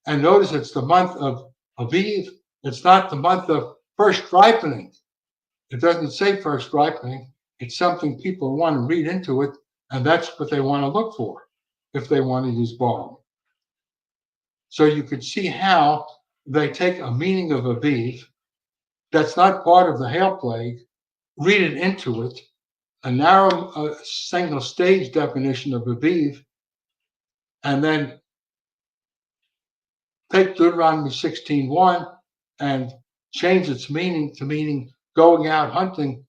And notice it's the month of Aviv. It's not the month of first ripening. It doesn't say first ripening. It's something people want to read into it, and that's what they want to look for if they want to use barley. So you could see how they take a meaning of Aviv that's not part of the hail plague, read it into it, a narrow single stage definition of Aviv, and then take Deuteronomy 16:1 and change its meaning to meaning going out hunting,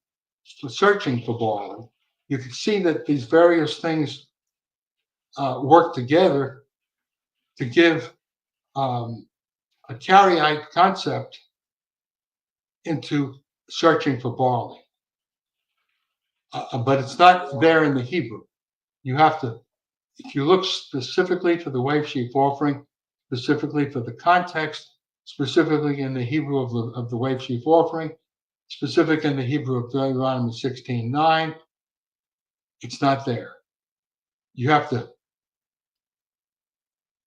searching for barley. You can see that these various things work together to give a Karaite concept into searching for barley. But it's not there in the Hebrew. You have to, if you look specifically to the wave sheaf offering, specifically for the context, specifically in the Hebrew of the wave sheaf offering, specific in the Hebrew of Deuteronomy 16:9, it's not there. You have to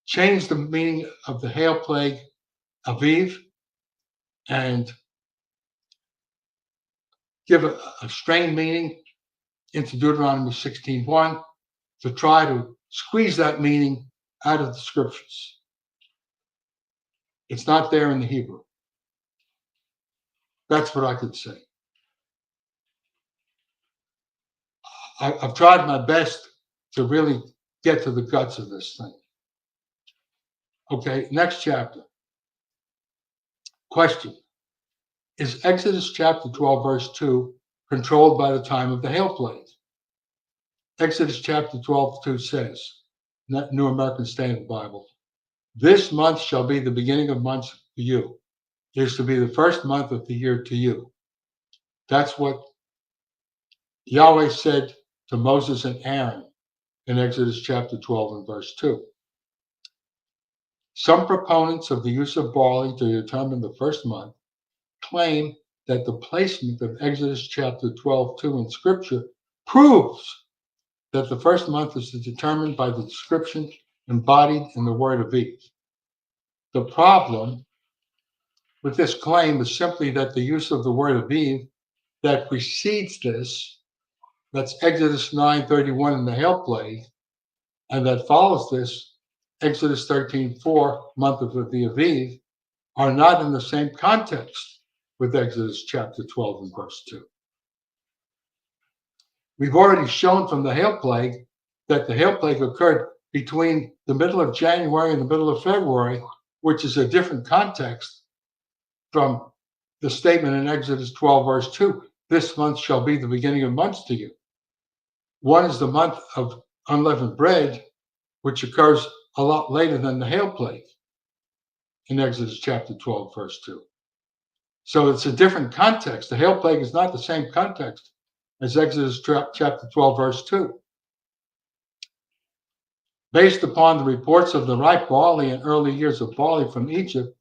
change the meaning of the hail plague, Aviv, and give a strained meaning into Deuteronomy 16:1 to try to squeeze that meaning out of the scriptures. It's not there in the Hebrew. That's what I could say. I've tried my best to really get to the guts of this thing. Okay, next chapter. Question. Is Exodus chapter 12, verse 2 controlled by the time of the hail plague? Exodus chapter 12:2 says, New American Standard Bible, this month shall be the beginning of months to you. It is to be the first month of the year to you. That's what Yahweh said to Moses and Aaron in Exodus chapter 12 and verse 2. Some proponents of the use of barley to determine the first month claim that the placement of Exodus chapter 12:2 in scripture proves that the first month is determined by the description embodied in the word Aviv. The problem with this claim is simply that the use of the word Aviv that precedes this, that's Exodus 9:31 in the hail plague, and that follows this, Exodus 13:4, month of the Aviv, are not in the same context with Exodus chapter 12 and verse 2. We've already shown from the hail plague that the hail plague occurred between the middle of January and the middle of February, which is a different context from the statement in Exodus 12, verse 2, this month shall be the beginning of months to you. One is the month of unleavened bread, which occurs a lot later than the hail plague in Exodus chapter 12, verse 2. So it's a different context. The hail plague is not the same context as Exodus chapter 12, verse 2. Based upon the reports of the ripe barley and early years of barley from Egypt,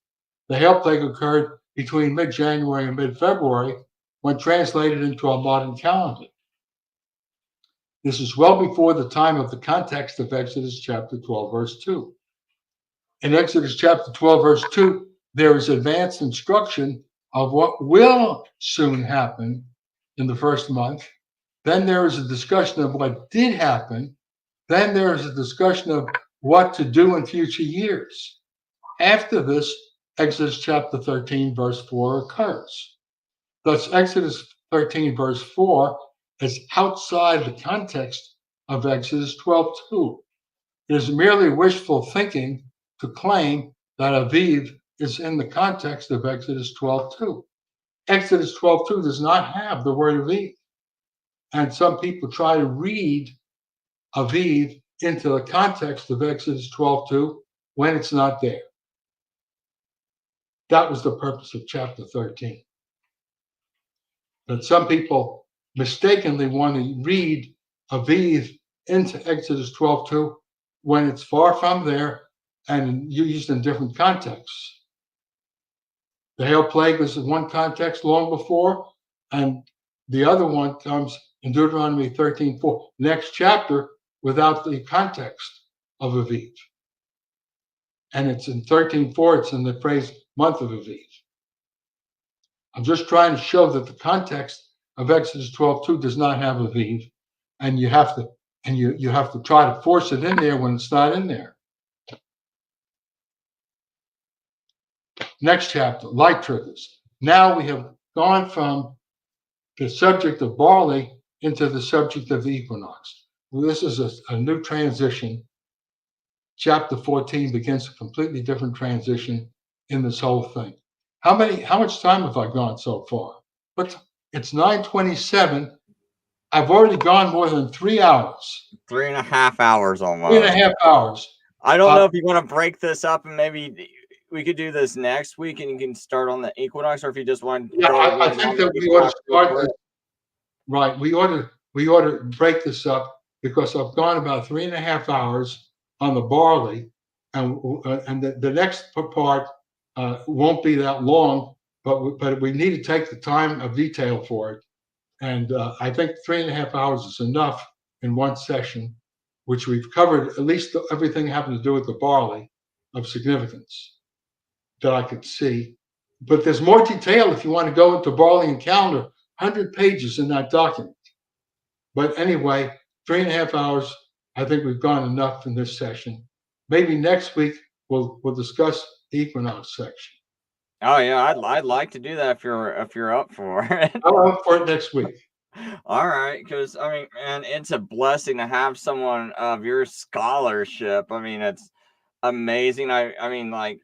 the hail plague occurred between mid-January and mid-February when translated into a modern calendar. This is well before the time of the context of Exodus chapter 12, verse 2. In Exodus chapter 12, verse 2, there is advanced instruction of what will soon happen in the first month. Then there is a discussion of what did happen. Then there is a discussion of what to do in future years. After this, Exodus chapter 13, verse 4 occurs. Thus, Exodus 13, verse 4 is outside the context of Exodus 12:2. It is merely wishful thinking to claim that Aviv is in the context of Exodus 12:2. Exodus 12:2 does not have the word Aviv. And some people try to read Aviv into the context of Exodus 12:2 when it's not there. That was the purpose of chapter 13. But some people mistakenly want to read Aviv into Exodus 12:2 when it's far from there and used in different contexts. The hail plague was in one context long before, and the other one comes in Deuteronomy 13:4, next chapter, without the context of Aviv. And it's in 13:4, it's in the phrase month of Aviv. I'm just trying to show that the context of Exodus 12:2 does not have Aviv, and you have to try to force it in there when it's not in there. Next chapter, light triggers. Now we have gone from the subject of barley into the subject of the equinox. Well, this is a new transition. Chapter 14 begins a completely different transition in this whole thing. How much time have I gone so far? But it's 9:27. I've already gone more than 3 hours. 3.5 hours almost. 3.5 hours. I don't know if you want to break this up and maybe we could do this next week and you can start on the equinox, or if you just want to I think that we ought to start this. Right. We ought to break this up because I've gone about 3.5 hours on the barley, and the next part won't be that long, but we need to take the time of detail for it. And I think 3.5 hours is enough in one session, which we've covered at least everything having to do with the barley of significance that I could see. But there's more detail if you want to go into barley and calendar, 100 pages in that document. But anyway, 3.5 hours, I think we've gone enough in this session. Maybe next week we'll discuss the equinox section. Oh yeah, I'd like to do that if you're up for it. I'm up for it next week. All right, because I mean, man, it's a blessing to have someone of your scholarship. I mean, it's amazing. I mean, like,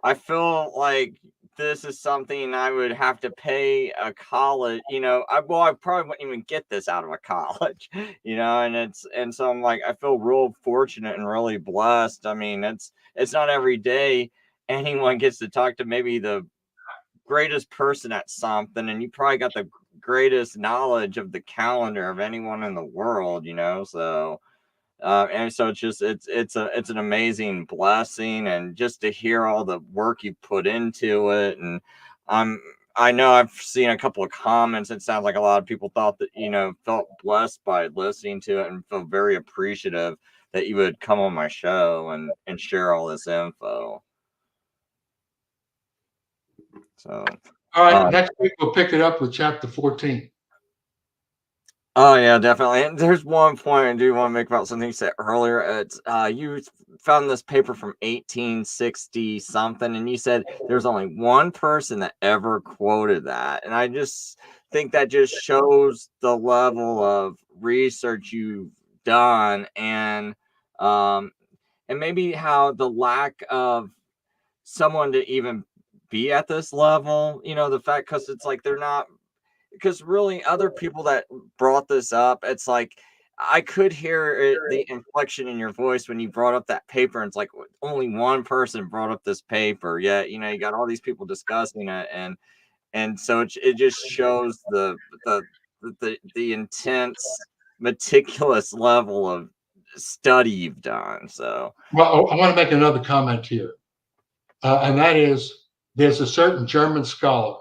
I feel like this is something I would have to pay a college. I probably wouldn't even get this out of a college. And so I'm like, I feel real fortunate and really blessed. I mean, it's not every day anyone gets to talk to maybe the greatest person at something, and you probably got the greatest knowledge of the calendar of anyone in the world, so and so it's an amazing blessing, and just to hear all the work you put into it. And I know I've seen a couple of comments. It sounds like a lot of people thought that felt blessed by listening to it and feel very appreciative that you would come on my show and share all this info. So, all right, next week we'll pick it up with chapter 14. Oh yeah, definitely. And there's one point I do want to make about something you said earlier. It's you found this paper from 1860 something, and you said there's only one person that ever quoted that, and I just think that just shows the level of research you've done, and maybe how the lack of someone to even be at this level, the fact, because it's like they're not, because really other people that brought this up, it's like I could hear the inflection in your voice when you brought up that paper, and it's like only one person brought up this paper, yet you got all these people discussing it. And and so it just shows the intense, meticulous level of study you've done. So, Well, I want to make another comment here, and that is there's a certain German scholar.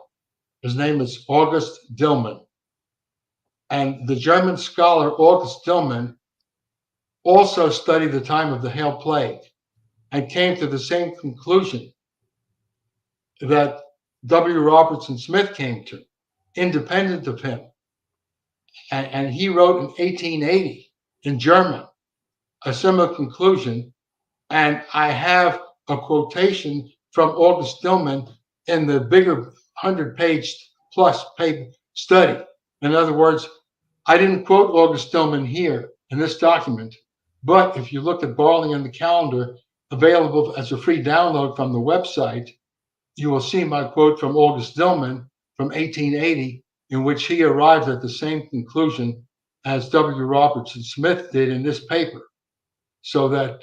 His name is August Dillman. And the German scholar August Dillman also studied the time of the Hail Plague and came to the same conclusion that W. Robertson Smith came to, independent of him. And he wrote in 1880 in German a similar conclusion. And I have a quotation from August Dillman in the bigger 100-page plus page study. In other words, I didn't quote August Dillman here in this document, but if you look at Barley in the calendar available as a free download from the website, you will see my quote from August Dillman from 1880, in which he arrived at the same conclusion as W. Robertson Smith did in this paper. So that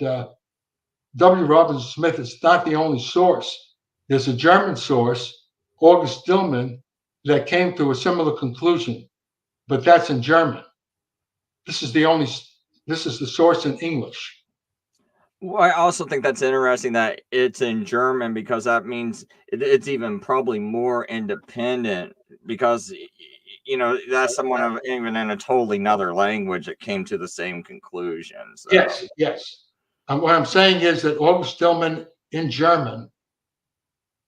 W. Robertson Smith is not the only source. There's a German source, August Dillman, that came to a similar conclusion, but that's in German. This is the source in English. well, I also think that's interesting that it's in German, because that means it's even probably more independent, because that's someone of even in a totally another language that came to the same conclusion. So Yes. What I'm saying is that August Dillman in German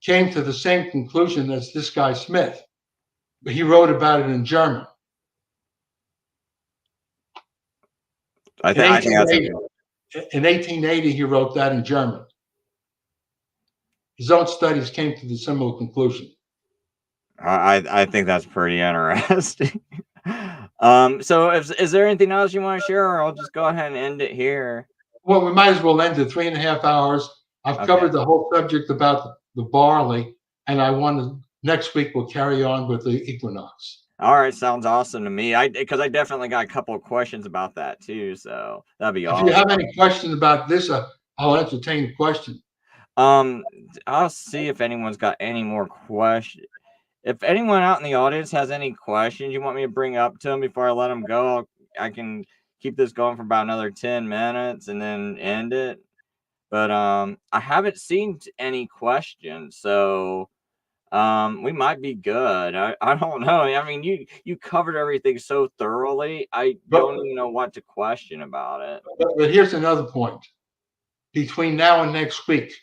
came to the same conclusion as this guy Smith, but he wrote about it in German. I think that's In 1880, he wrote that in German. His own studies came to the similar conclusion. I think that's pretty interesting. So is there anything else you want to share, or I'll just go ahead and end it here? Well, we might as well end it 3.5 hours. I've covered the whole subject about the barley, and I want to next week we'll carry on with the equinox. All right, sounds awesome to me. Because I definitely got a couple of questions about that too, so that'd be awesome. If you have any questions about this, I'll entertain a question. I'll see if anyone's got any more questions. If anyone out in the audience has any questions you want me to bring up to them before I let them go, I can keep this going for about another 10 minutes and then end it. But I haven't seen any questions, so we might be good. I don't know. I mean, you covered everything so thoroughly. I don't even know what to question about it. But here's another point. Between now and next week,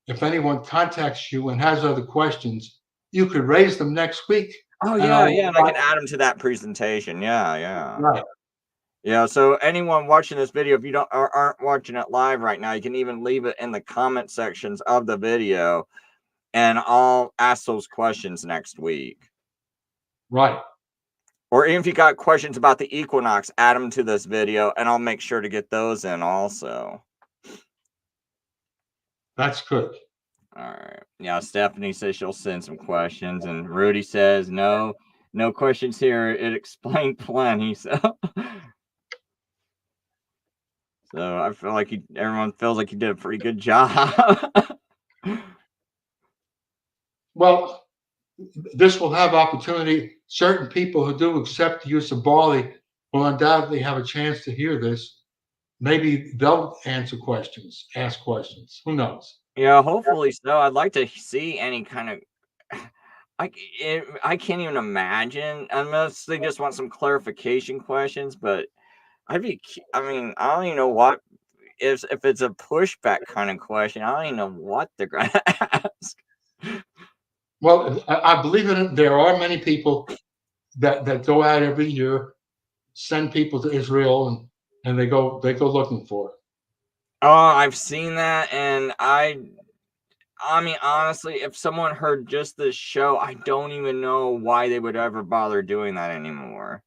if anyone contacts you and has other questions, you could raise them next week. Oh, yeah, and I can add them to that presentation. Yeah. Right. Yeah, so anyone watching this video, if you aren't watching it live right now, you can even leave it in the comment sections of the video, and I'll ask those questions next week. Right. Or even if you got questions about the equinox, add them to this video, and I'll make sure to get those in also. That's good. All right. Yeah, Stephanie says she'll send some questions, and Rudy says no questions here. It explained plenty. So I feel like everyone feels like you did a pretty good job. Well, this will have opportunity. Certain people who do accept the use of barley will undoubtedly have a chance to hear this. Maybe they'll ask questions. Who knows? Yeah, hopefully so. I'd like to see any kind of. I can't even imagine, unless they just want some clarification questions. But I mean, I don't even know what if it's a pushback kind of question. I don't even know what they're going to ask. Well, I believe it. There are many people that go out every year, send people to Israel, and they go looking for it. Oh, I've seen that, and I mean, honestly, if someone heard just this show, I don't even know why they would ever bother doing that anymore.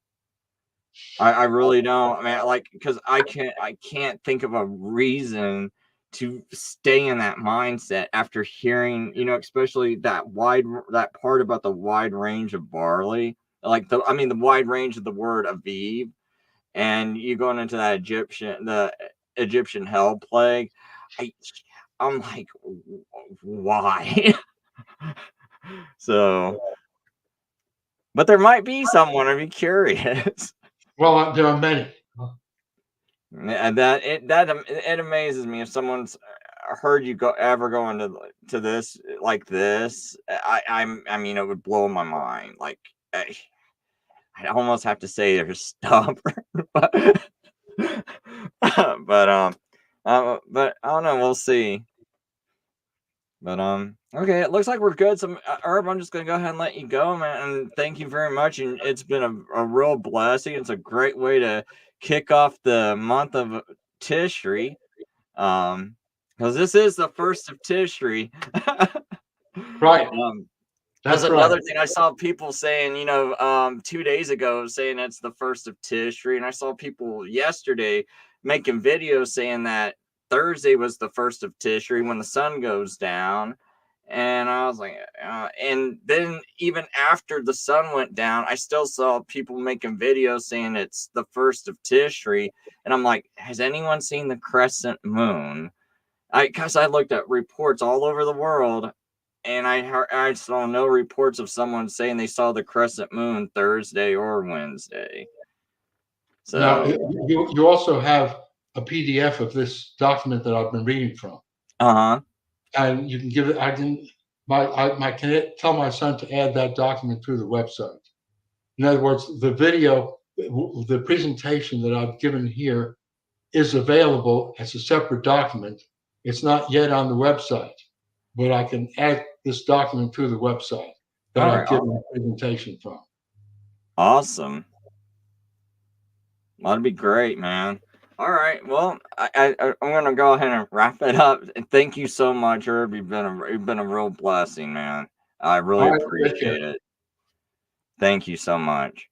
I really don't. I mean, because I can't think of a reason to stay in that mindset after hearing, especially that part about the wide range of barley, the wide range of the word Aviv, and you going into that the Egyptian hell plague. I'm like, why? So But there might be someone. I'd be curious. Well, there are many. And it amazes me if someone's heard you go into this like this. I mean, it would blow my mind. Like I almost have to say they're stubborn, but but but I don't know. We'll see. But okay, it looks like we're good. So Herb, I'm just gonna go ahead and let you go, man. And thank you very much. And it's been a real blessing. It's a great way to kick off the month of Tishri. Because this is the first of Tishri. Right. That's That's right. another thing I saw people saying, 2 days ago saying it's the first of Tishri, and I saw people yesterday making videos saying that Thursday was the first of Tishri when the sun goes down. And I was like, and then even after the sun went down, I still saw people making videos saying it's the first of Tishri. And I'm like, has anyone seen the crescent moon? Because I looked at reports all over the world, and I saw no reports of someone saying they saw the crescent moon Thursday or Wednesday. Now, So, you also have a PDF of this document that I've been reading from, and you can give it. I can tell my son to add that document to the website. In other words, the video, the presentation that I've given here is available as a separate document. It's not yet on the website, but I can add this document to the website that all I've right, given the presentation from. awesome. That'd be great, man. All right, well, I'm gonna go ahead and wrap it up. And thank you so much, Herb. You've been a real blessing, man. I really All right, take care. appreciate it. Thank you so much.